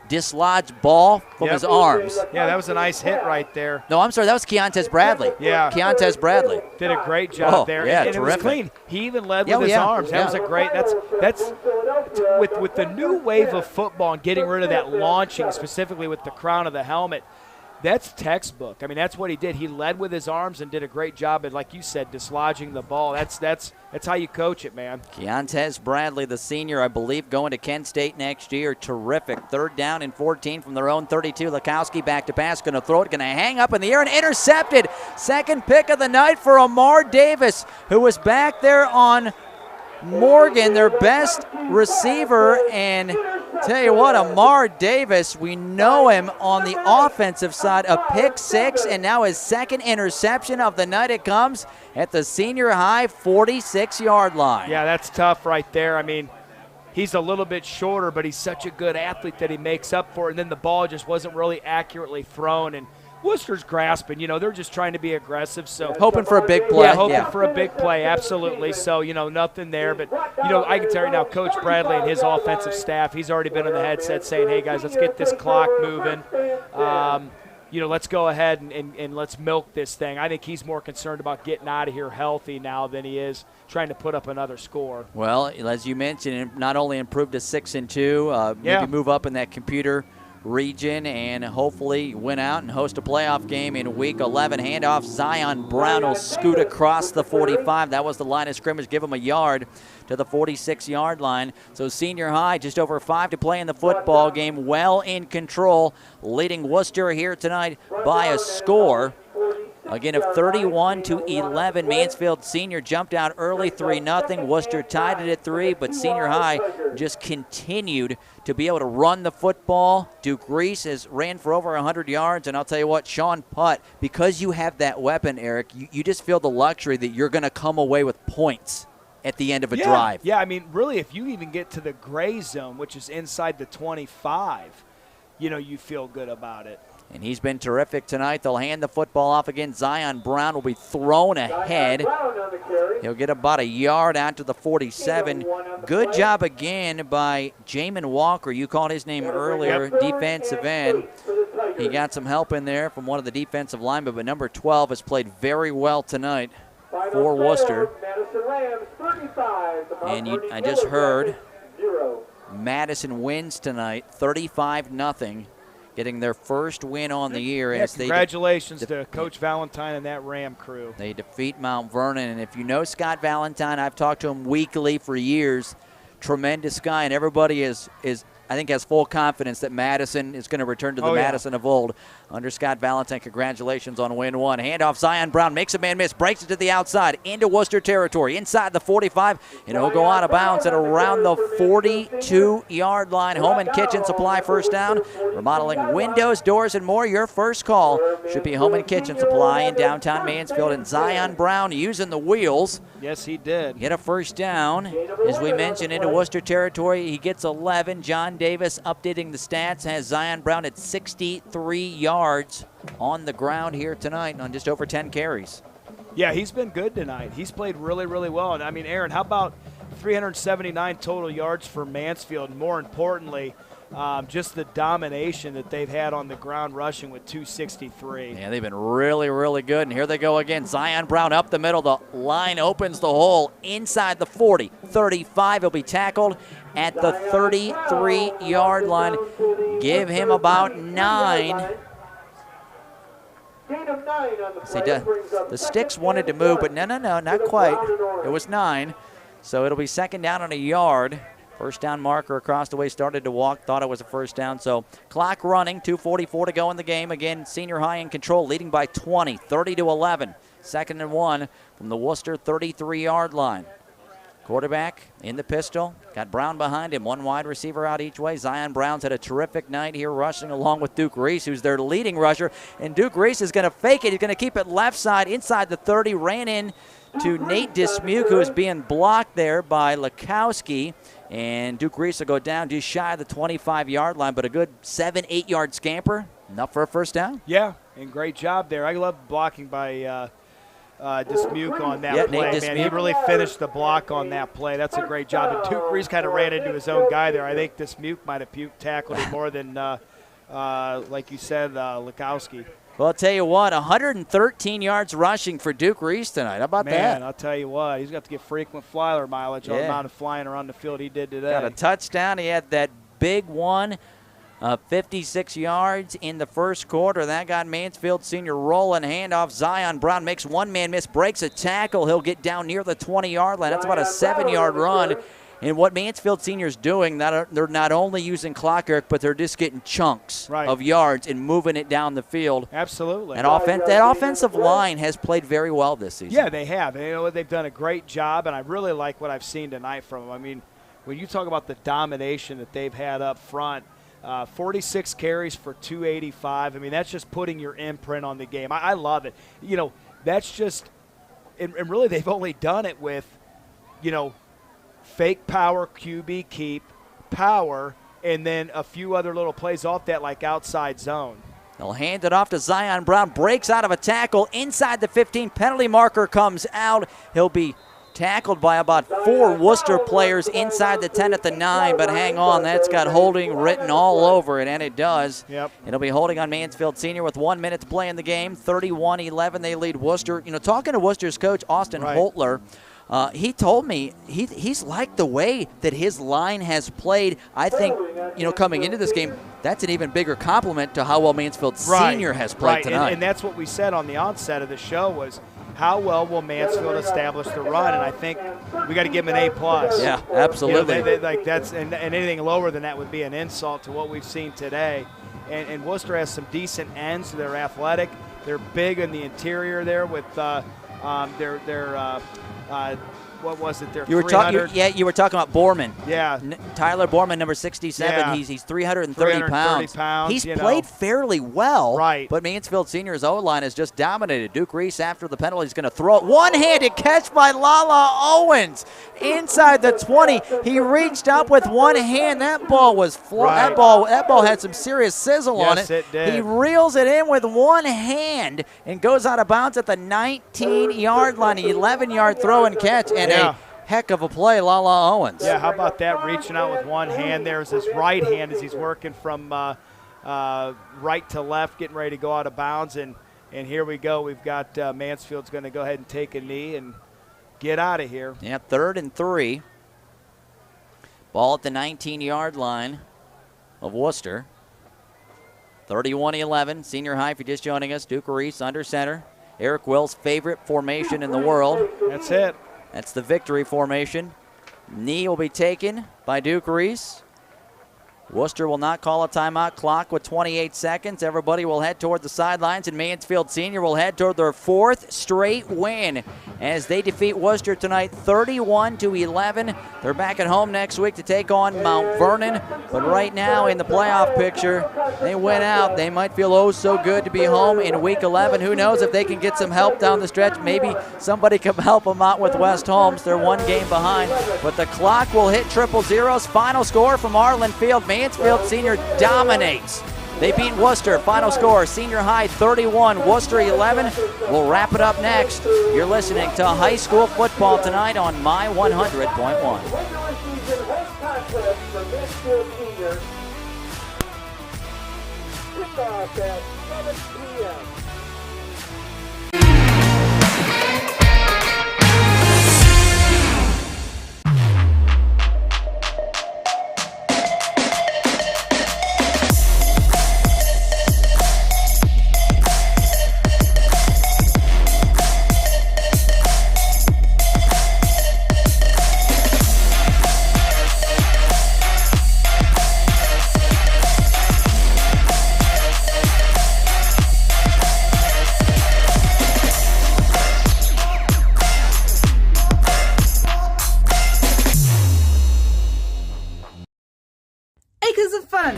dislodged ball from his arms. Yeah, that was a nice hit right there. No, I'm sorry, that was Keontae Bradley. Yeah. Keontae Bradley. Did a great job there. Yeah, and it was clean. He even led with his arms. That was a great, that's with the new wave of football and getting rid of that launching, specifically with the crown of the helmet, that's textbook. I mean, that's what he did. He led with his arms and did a great job at, like you said, dislodging the ball. That's how you coach it, man. Keontae Bradley, the senior, I believe, going to Kent State next year. Terrific. 3rd down and 14 from their own 32. Lakowski back to pass, going to throw it, going to hang up in the air and intercepted. 2nd pick of the night for Amar Davis, who was back there on Morgan, their best receiver. And tell you what, Amar Davis, we know him on the offensive side, a pick 6, and now his 2nd interception of the night. It comes at the senior high 46-yard line. Yeah, that's tough right there. I mean, he's a little bit shorter, but he's such a good athlete that he makes up for it, and then the ball just wasn't really accurately thrown. And Worcester's grasping, they're just trying to be aggressive. So hoping for a big play. Yeah, hoping for a big play, absolutely. So, nothing there. But, I can tell you now, Coach Bradley and his offensive staff, he's already been on the headset saying, hey, guys, let's get this clock moving. Let's go ahead and let's milk this thing. I think he's more concerned about getting out of here healthy now than he is trying to put up another score. Well, as you mentioned, not only improved to 6-2, maybe move up in that computer region and hopefully win out and host a playoff game in week 11. Handoff, Zion Brown will scoot across the 45. That was the line of scrimmage. Give him a yard to the 46-yard line. So senior high, just over 5 to play in the football game. Well in control, leading Wooster here tonight by a score. Again, of 31-11, Mansfield Senior jumped out early, 3-0. Wooster tied it at 3, but Senior High just continued to be able to run the football. Duke Reese has ran for over 100 yards, and I'll tell you what, Sean Putt, because you have that weapon, Eric, you just feel the luxury that you're going to come away with points at the end of a drive. Yeah, I mean, really, if you even get to the gray zone, which is inside the 25, you feel good about it. And he's been terrific tonight. They'll hand the football off again. Zion Brown will be thrown ahead. He'll get about a yard out to the 47. Good job again by Jamin Walker. You called his name earlier, defensive end. He got some help in there from one of the defensive linemen, but number 12 has played very well tonight for Wooster. And I just heard Madison wins tonight, 35-0. Getting their first win on the year. Yeah, congratulations to Coach Valentine and that Ram crew. They defeat Mount Vernon, and if you know Scott Valentine, I've talked to him weekly for years. Tremendous guy, and everybody is I think has full confidence that Madison is going to return to the Madison of old under Scott Valentine. Congratulations on win 1. Handoff, Zion Brown makes a man miss, breaks it to the outside into Worcester territory, inside the 45, and he'll go out of bounds at around the 42-yard line. Home and Kitchen Supply first down. Remodeling windows, doors, and more. Your first call should be Home and Kitchen Supply in downtown Mansfield. And Zion Brown using the wheels. Yes, he did. Get a first down. As we mentioned, into Worcester territory, he gets 11. John Davis updating the stats has Zion Brown at 63 yards on the ground here tonight on just over 10 carries. Yeah, he's been good tonight. He's played really, really well. And, I mean, Aaron, how about 379 total yards for Mansfield? And more importantly, just the domination that they've had on the ground rushing with 263. Yeah, they've been really, really good. And here they go again. Zion Brown up the middle. The line opens the hole inside the 40. 35. He'll be tackled at the 33-yard line. Give him about 9. See, the sticks wanted to move, but no, not quite. It was 9. So it'll be second down and a yard. First down marker across the way, started to walk, thought it was a first down. So clock running, 2:44 to go in the game. Again, Senior High in control, leading by 20, 30-11. Second and 1 from the Wooster 33-yard line. Quarterback in the pistol, got Brown behind him, one wide receiver out each way. Zion Brown's had a terrific night here rushing along with Duke Reese, who's their leading rusher. And Duke Reese is going to fake it. He's going to keep it left side inside the 30, ran in to Nate Dismuke, who is being blocked there by Lakowski. And Duke Reese will go down just shy of the 25-yard line, but a good 7-8 yard scamper. Enough for a first down? Yeah, and great job there. I love blocking by Dismuke on that play, man. He really finished the block on that play. That's a great job. And Duke Reese kind of ran into his own guy there. I think Dismuke might have tackled him more than, like you said, Lakowski. Well, I'll tell you what, 113 yards rushing for Duke Reese tonight. How about that? Man, I'll tell you what, he's got to get frequent flyer mileage on the amount of flying around the field he did today. Got a touchdown. He had that big one, 56 yards in the first quarter. That got Mansfield Senior rolling. Handoff. Zion Brown makes one man miss, breaks a tackle. He'll get down near the 20-yard line. That's about a 7-yard run. And what Mansfield Senior's doing, they're not only using clock, Erik, but they're just getting chunks of yards and moving it down the field. Absolutely. And that offensive line has played very well this season. Yeah, they have. They've done a great job, and I really like what I've seen tonight from them. I mean, when you talk about the domination that they've had up front, 46 carries for 285. I mean, that's just putting your imprint on the game. I love it. That's just – and really they've only done it with, fake power, QB keep, power, and then a few other little plays off that like outside zone. They'll hand it off to Zion Brown. Breaks out of a tackle inside the 15. Penalty marker comes out. He'll be tackled by about 4 Wooster players inside the 10 at the 9, but hang on, that's got holding written all over it, and it does. Yep. It'll be holding on Mansfield Senior with 1 minute to play in the game. 31-11, they lead Wooster. Talking to Wooster's coach, Austin Holtler, he told me he's liked the way that his line has played. I think, coming into this game, that's an even bigger compliment to how well Mansfield Senior has played tonight. And that's what we said on the onset of the show was, how well will Mansfield establish the run? And I think we got to give them an A+. Yeah, absolutely. And anything lower than that would be an insult to what we've seen today. And Wooster has some decent ends. They're athletic. They're big in the interior there with what was it there? You were talking about Borman. Yeah. Tyler Borman, number 67. Yeah. He's 330 pounds. He's played fairly well. Right. But Mansfield Senior's O-line has just dominated. Duke Reese, after the penalty, is going to throw it. One-handed catch by Lala Owens inside the 20. He reached up with one hand. That ball was that ball had some serious sizzle on it. Yes, it did. He reels it in with one hand and goes out of bounds at the 19-yard line. 11-yard throw and catch. And a heck of a play, Lala Owens. Yeah, how about that, reaching out with one hand? There's his right hand as he's working from right to left, getting ready to go out of bounds. And here we go. We've got Mansfield's going to go ahead and take a knee and get out of here. Yeah, 3rd and 3. Ball at the 19-yard line of Wooster. 31-11. Senior High, if you're just joining us, Duke Reese under center. Erik Will's favorite formation in the world. That's it. That's the victory formation. Knee will be taken by Duke Reese. Wooster will not call a timeout. Clock with 28 seconds. Everybody will head toward the sidelines, and Mansfield Senior will head toward their 4th straight win as they defeat Wooster tonight 31-11. They're back at home next week to take on Mount Vernon. But right now in the playoff picture, they went out. They might feel oh so good to be home in Week 11. Who knows if they can get some help down the stretch. Maybe somebody can help them out with West Holmes. They're 1 game behind. But the clock will hit triple zeros. Final score from Arlin Field. Mansfield Senior dominates They beat Wooster. Final score, Senior High 31, Wooster 11. We'll wrap it up next. You're listening to high school football tonight on My 100.1. Mansfield Senior. Kickoff at 7 p.m.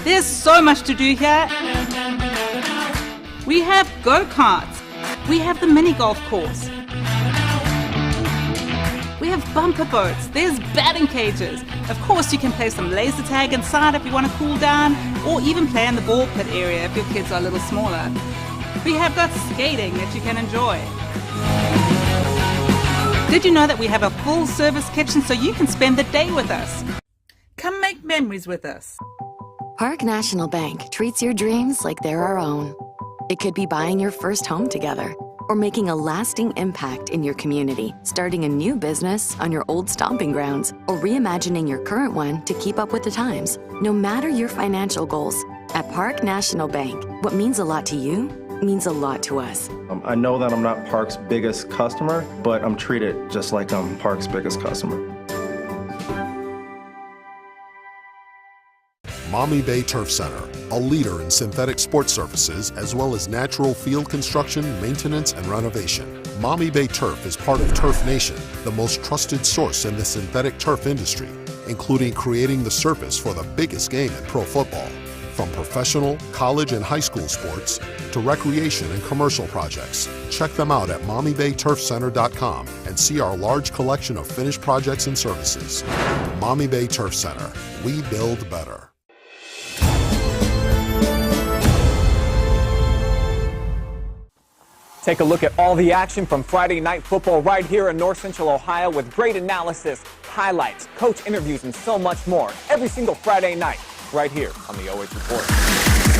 There's so much to do here. We have go-karts. We have the mini golf course. We have bumper boats. There's batting cages. Of course, you can play some laser tag inside if you want to cool down, or even play in the ball pit area if your kids are a little smaller. We have got skating that you can enjoy. Did you know that we have a full-service kitchen so you can spend the day with us? Come make memories with us. Park National Bank treats your dreams like they're our own. It could be buying your first home together, or making a lasting impact in your community, starting a new business on your old stomping grounds, or reimagining your current one to keep up with the times. No matter your financial goals, at Park National Bank, what means a lot to you means a lot to us. I know that I'm not Park's biggest customer, but I'm treated just like I'm Park's biggest customer. Maumee Bay Turf Center, a leader in synthetic sports surfaces as well as natural field construction, maintenance, and renovation. Maumee Bay Turf is part of Turf Nation, the most trusted source in the synthetic turf industry, including creating the surface for the biggest game in pro football. From professional, college, and high school sports to recreation and commercial projects. Check them out at MaumeeBayTurfCenter.com and see our large collection of finished projects and services. Maumee Bay Turf Center, we build better. Take a look at all the action from Friday night football right here in North Central Ohio with great analysis, highlights, coach interviews, and so much more every single Friday night right here on the OH Report.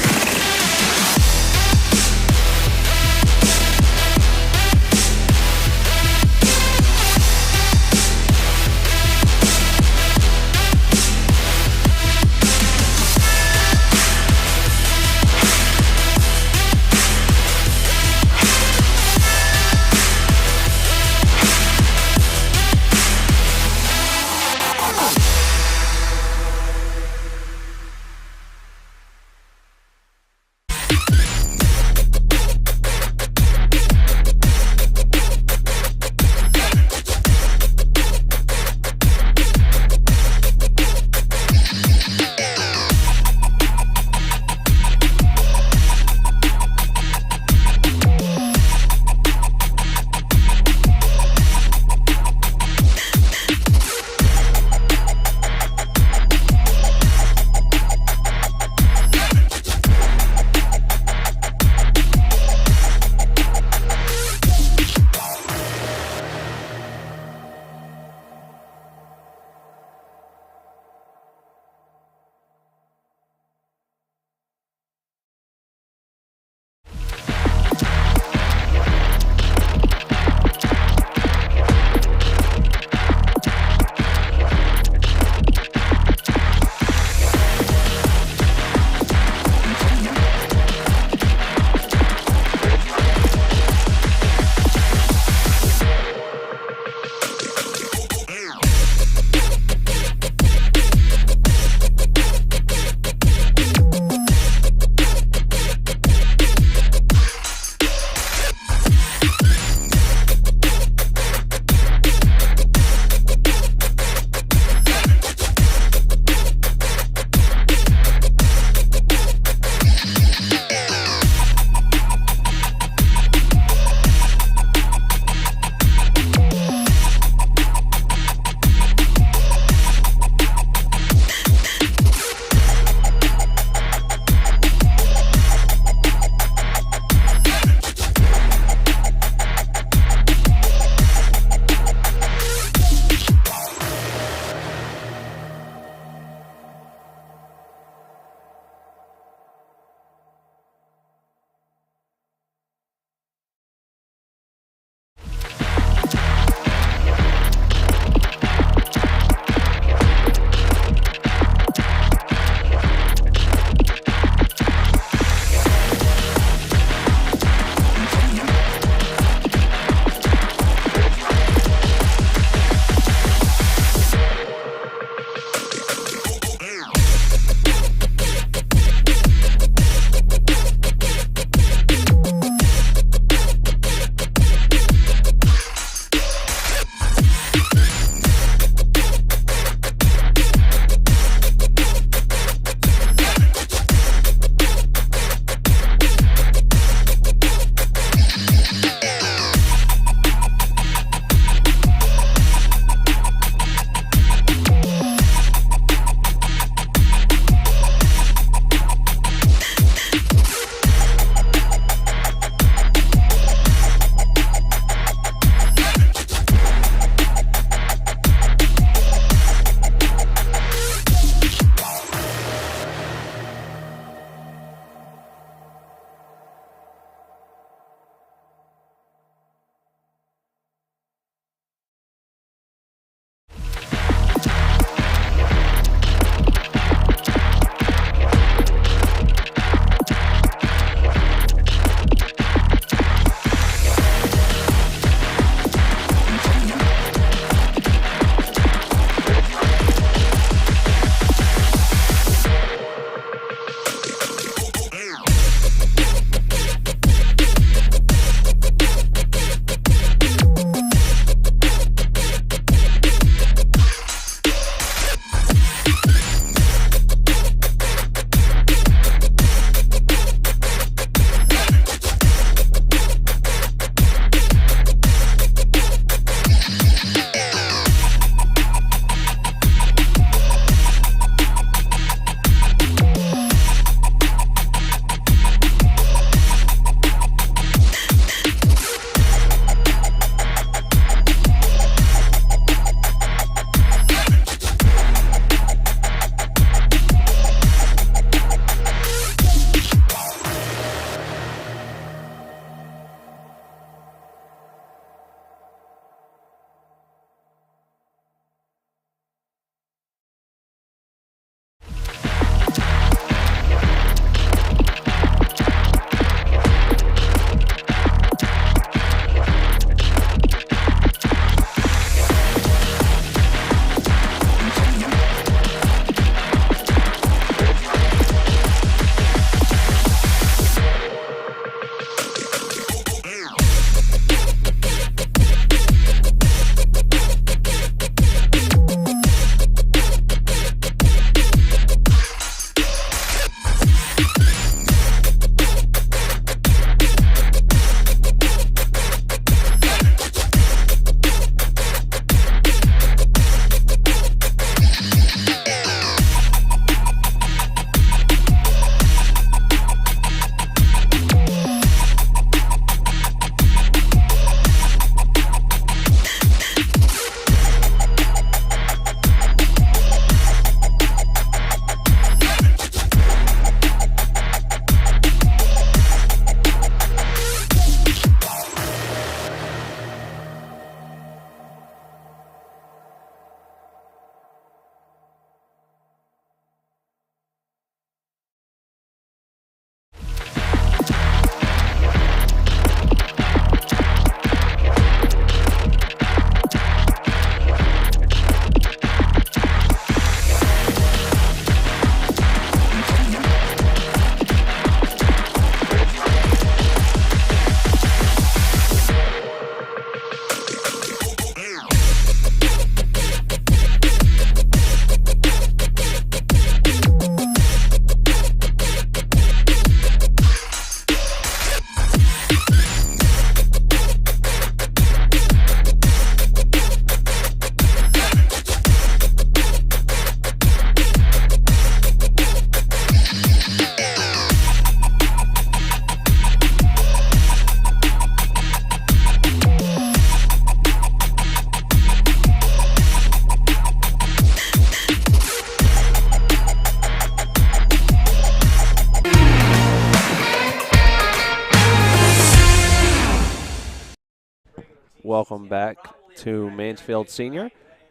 welcome back to Mansfield Senior.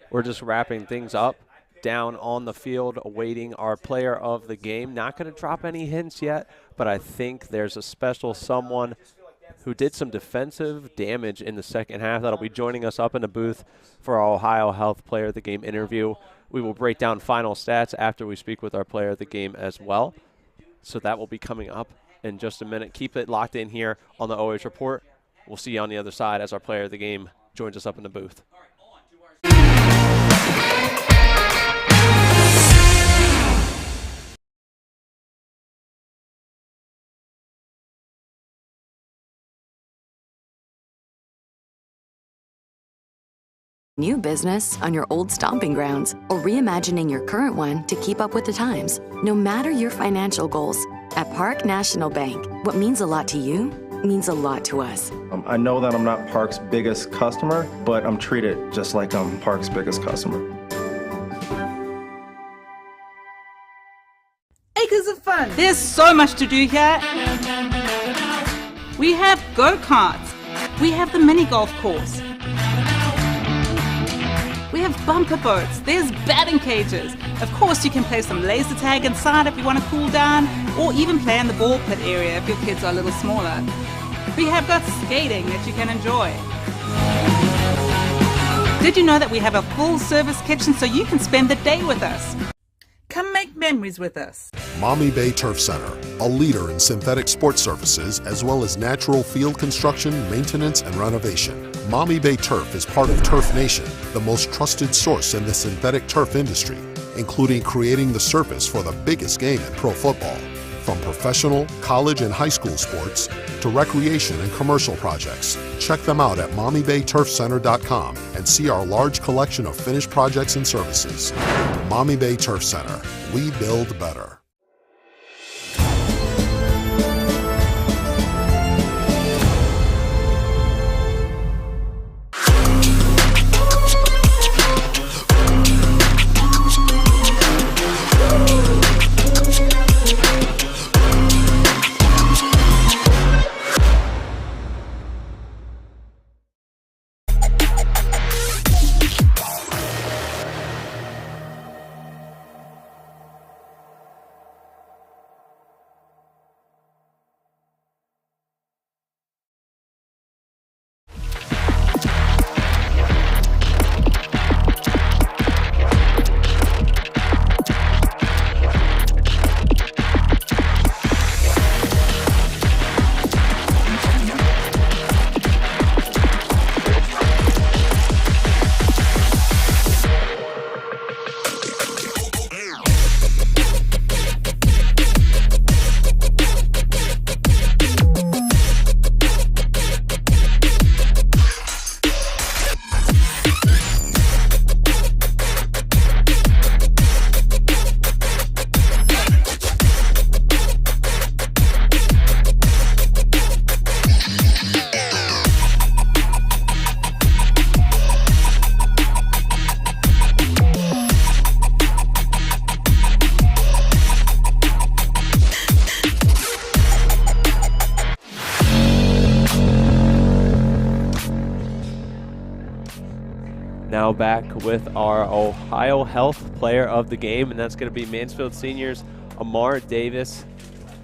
We're just wrapping things up down on the field, awaiting our player of the game. Not going to drop any hints yet, but I think there's a special someone who did some defensive damage in the second half that'll be joining us up in the booth for our OhioHealth Player of the Game interview. We will break down final stats after we speak with our player of the game as well. So that will be coming up in just a minute. Keep it locked in here on the OH Report. We'll see you on the other side as our player of the game joins us up in the booth. New business on your old stomping grounds, or reimagining your current one to keep up with the times. No matter your financial goals, at Park National Bank, what means a lot to you means a lot to us. I know that I'm not Park's biggest customer, but I'm treated just like I'm Park's biggest customer. Acres of fun. There's so much to do here. We have go-karts. We have the mini golf course. We have bumper boats, there's batting cages. Of course, you can play some laser tag inside if you want to cool down, or even play in the ball pit area if your kids are a little smaller. We have got skating that you can enjoy. Did you know that we have a full-service kitchen so you can spend the day with us? Come make memories with us. Maumee Bay Turf Center, a leader in synthetic sports surfaces as well as natural field construction, maintenance, and renovation. Maumee Bay Turf is part of Turf Nation, the most trusted source in the synthetic turf industry, including creating the surface for the biggest game in pro football. From professional, college, and high school sports to recreation and commercial projects. Check them out at MaumeeBayTurfCenter.com and see our large collection of finished projects and services. Maumee Bay Turf Center. We build better. Now back with our OhioHealth Player of the Game, and that's going to be Mansfield Senior's Amar Davis,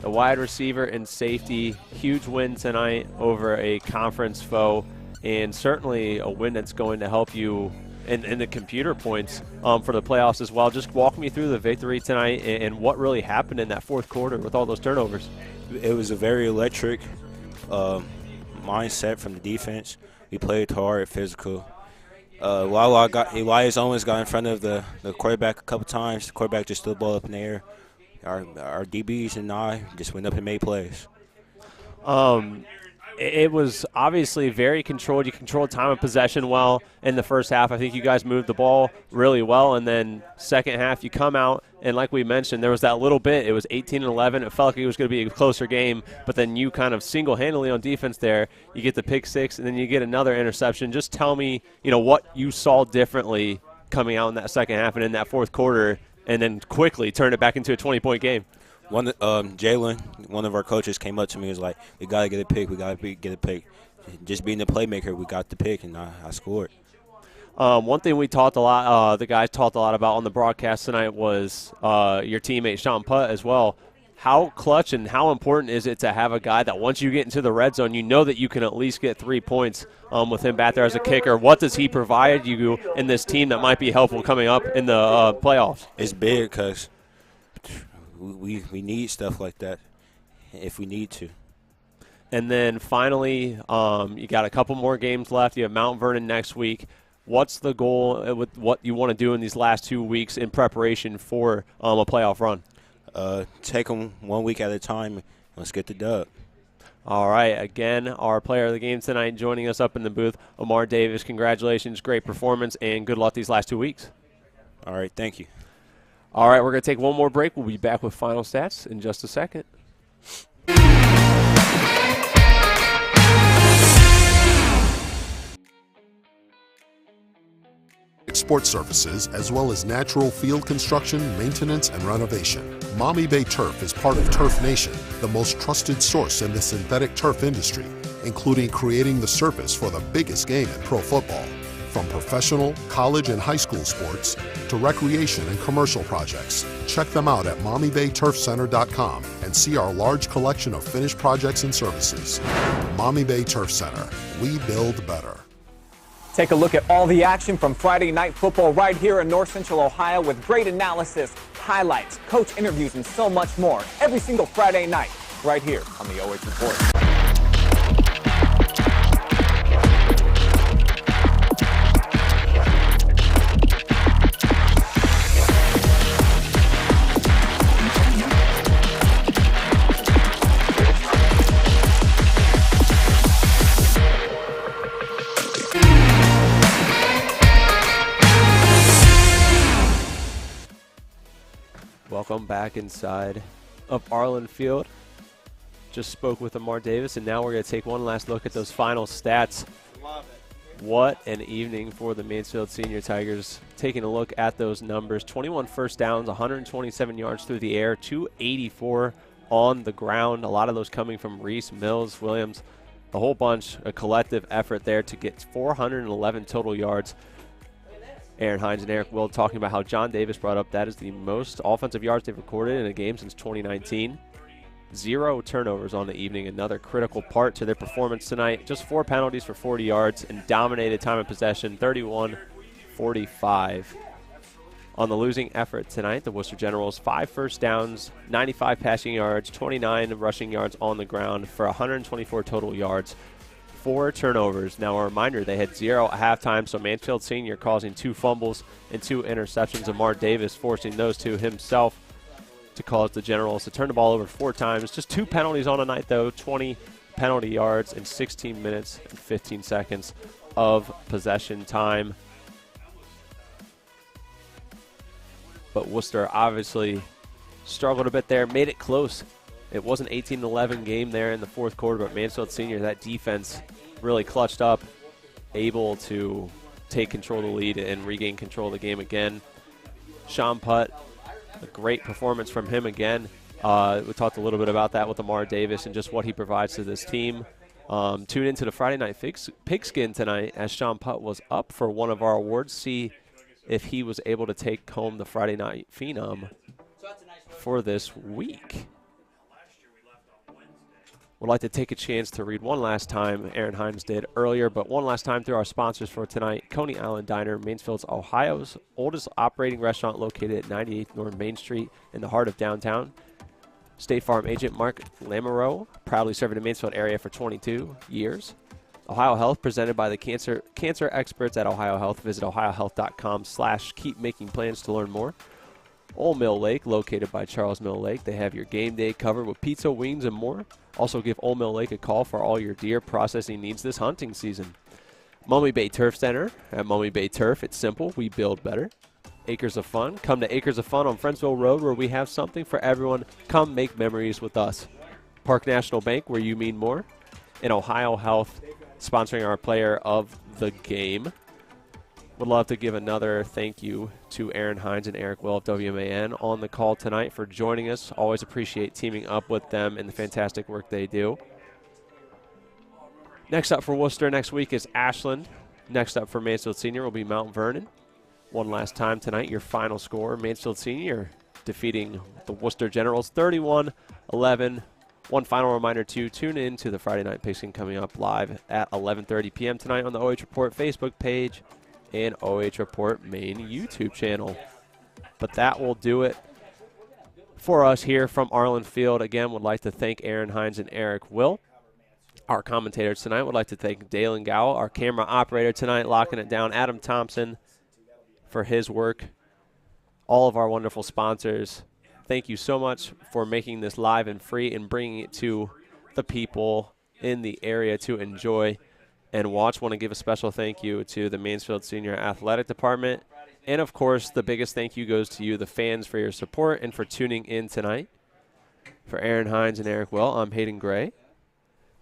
the wide receiver and safety. Huge win tonight over a conference foe, and certainly a win that's going to help you in the computer points for the playoffs as well. Just walk me through the victory tonight and what really happened in that fourth quarter with all those turnovers. It was a very electric mindset from the defense. We played hard, physical. Elias almost got in front of the quarterback a couple times. The quarterback just threw the ball up in the air. Our DBs and I just went up and made plays. It was obviously very controlled. You controlled time of possession well in the first half. I think you guys moved the ball really well. And then second half, you come out, and like we mentioned, there was that little bit. It was 18-11. It felt like it was going to be a closer game. But then you kind of single-handedly on defense there, you get the pick six, and then you get another interception. Just tell me, what you saw differently coming out in that second half and in that fourth quarter, and then quickly turn it back into a 20-point game. Jalen, one of our coaches, came up to me and was like, we got to get a pick. We got to get a pick. Just being the playmaker, we got the pick, and I scored. One thing we talked a lot, the guys talked a lot about on the broadcast tonight was your teammate Sean Putt as well. How clutch and how important is it to have a guy that once you get into the red zone, you know that you can at least get 3 points with him back there as a kicker? What does he provide you in this team that might be helpful coming up in the playoffs? It's big because we need stuff like that if we need to. And then finally, you got a couple more games left. You have Mount Vernon next week. What's the goal with what you want to do in these last 2 weeks in preparation for a playoff run? Take them 1 week at a time. Let's get the dub. All right. Again, our player of the game tonight joining us up in the booth, Omar Davis. Congratulations. Great performance, and good luck these last 2 weeks. All right. Thank you. All right. We're going to take one more break. We'll be back with final stats in just a second. Sports services, as well as natural field construction, maintenance, and renovation. Maumee Bay Turf is part of Turf Nation, the most trusted source in the synthetic turf industry, including creating the surface for the biggest game in pro football. From professional, college, and high school sports to recreation and commercial projects. Check them out at MaumeeBayTurfCenter.com and see our large collection of finished projects and services. Maumee Bay Turf Center. We build better. Take a look at all the action from Friday night football right here in North Central Ohio with great analysis, highlights, coach interviews, and so much more every single Friday night right here on the OH Report. Welcome back inside of Arlin Field. Just spoke with Omar Davis, and now we're going to take one last look at those final stats. Love it. What an evening for the Mansfield Senior Tigers. Taking a look at those numbers, 21 first downs, 127 yards through the air, 284 on the ground. A lot of those coming from Reese, Mills, Williams, a whole bunch, a collective effort there to get 411 total yards. Aaron Hines and Erik Will talking about how John Davis brought up that is the most offensive yards they've recorded in a game since 2019. 0 turnovers on the evening, another critical part to their performance tonight. Just 4 penalties for 40 yards and dominated time of possession, 31-45. On the losing effort tonight, the Wooster Generals, 5 first downs, 95 passing yards, 29 rushing yards on the ground for 124 total yards. 4 turnovers. Now a reminder, they had 0 at halftime, so Mansfield Senior causing 2 fumbles and 2 interceptions. Amar Davis forcing those 2 himself to cause the Generals to turn the ball over 4 times. Just 2 penalties on the night, though, 20 penalty yards in 16 minutes and 15 seconds of possession time. But Wooster obviously struggled a bit there, made it close. It was an 18-11 game there in the fourth quarter, but Mansfield Senior, that defense really clutched up, able to take control of the lead and regain control of the game again. Sean Putt, a great performance from him again. We talked a little bit about that with Omar Davis and just what he provides to this team. Tune into the Friday Night Pigskin tonight as Sean Putt was up for one of our awards. See if he was able to take home the Friday Night Phenom for this week. Would like to take a chance to read one last time, Aaron Hines did earlier, but one last time through our sponsors for tonight. Coney Island Diner, Mansfield's Ohio's oldest operating restaurant located at 98 North Main Street in the heart of downtown. State Farm agent Marc Lamoreaux, proudly serving the Mansfield area for 22 years. OhioHealth, presented by the cancer experts at OhioHealth. Visit ohiohealth.com/keepmakingplans to learn more. Ole Mill Lake, located by Charles Mill Lake. They have your game day covered with pizza, wings, and more. Also give Ole Mill Lake a call for all your deer processing needs this hunting season. Maumee Bay Turf Center. At Maumee Bay Turf, it's simple. We build better. Acres of Fun. Come to Acres of Fun on Friendsville Road, where we have something for everyone. Come make memories with us. Park National Bank, where you mean more. And OhioHealth, sponsoring our player of the game. Would love to give another thank you to Aaron Hines and Erik Will of WMAN on the call tonight for joining us. Always appreciate teaming up with them and the fantastic work they do. Next up for Wooster next week is Ashland. Next up for Mansfield Senior will be Mount Vernon. One last time tonight, your final score, Mansfield Senior defeating the Wooster Generals 31-11. One final reminder to tune in to the Friday Night Pigskin coming up live at 11:30 p.m. tonight on the OH Report Facebook page and OH Report main YouTube channel. But that will do it for us here from Arlin Field. Again, would like to thank Aaron Hines and Erik Will. Our commentators tonight would like to thank Dalen Gow, our camera operator tonight, locking it down, Adam Thompson, for his work. All of our wonderful sponsors, thank you so much for making this live and free and bringing it to the people in the area to enjoy and watch. Want to give a special thank you to the Mansfield Senior Athletic Department. And, of course, the biggest thank you goes to you, the fans, for your support and for tuning in tonight. For Aaron Hines and Erik Will, I'm Hayden Gray,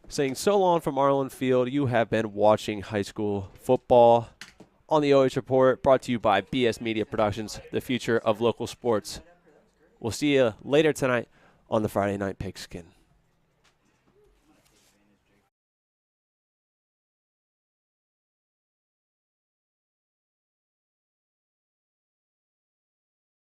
saying so long from Arlin Field. You have been watching high school football on the OH Report, brought to you by BS Media Productions, the future of local sports. We'll see you later tonight on the Friday Night Pigskin.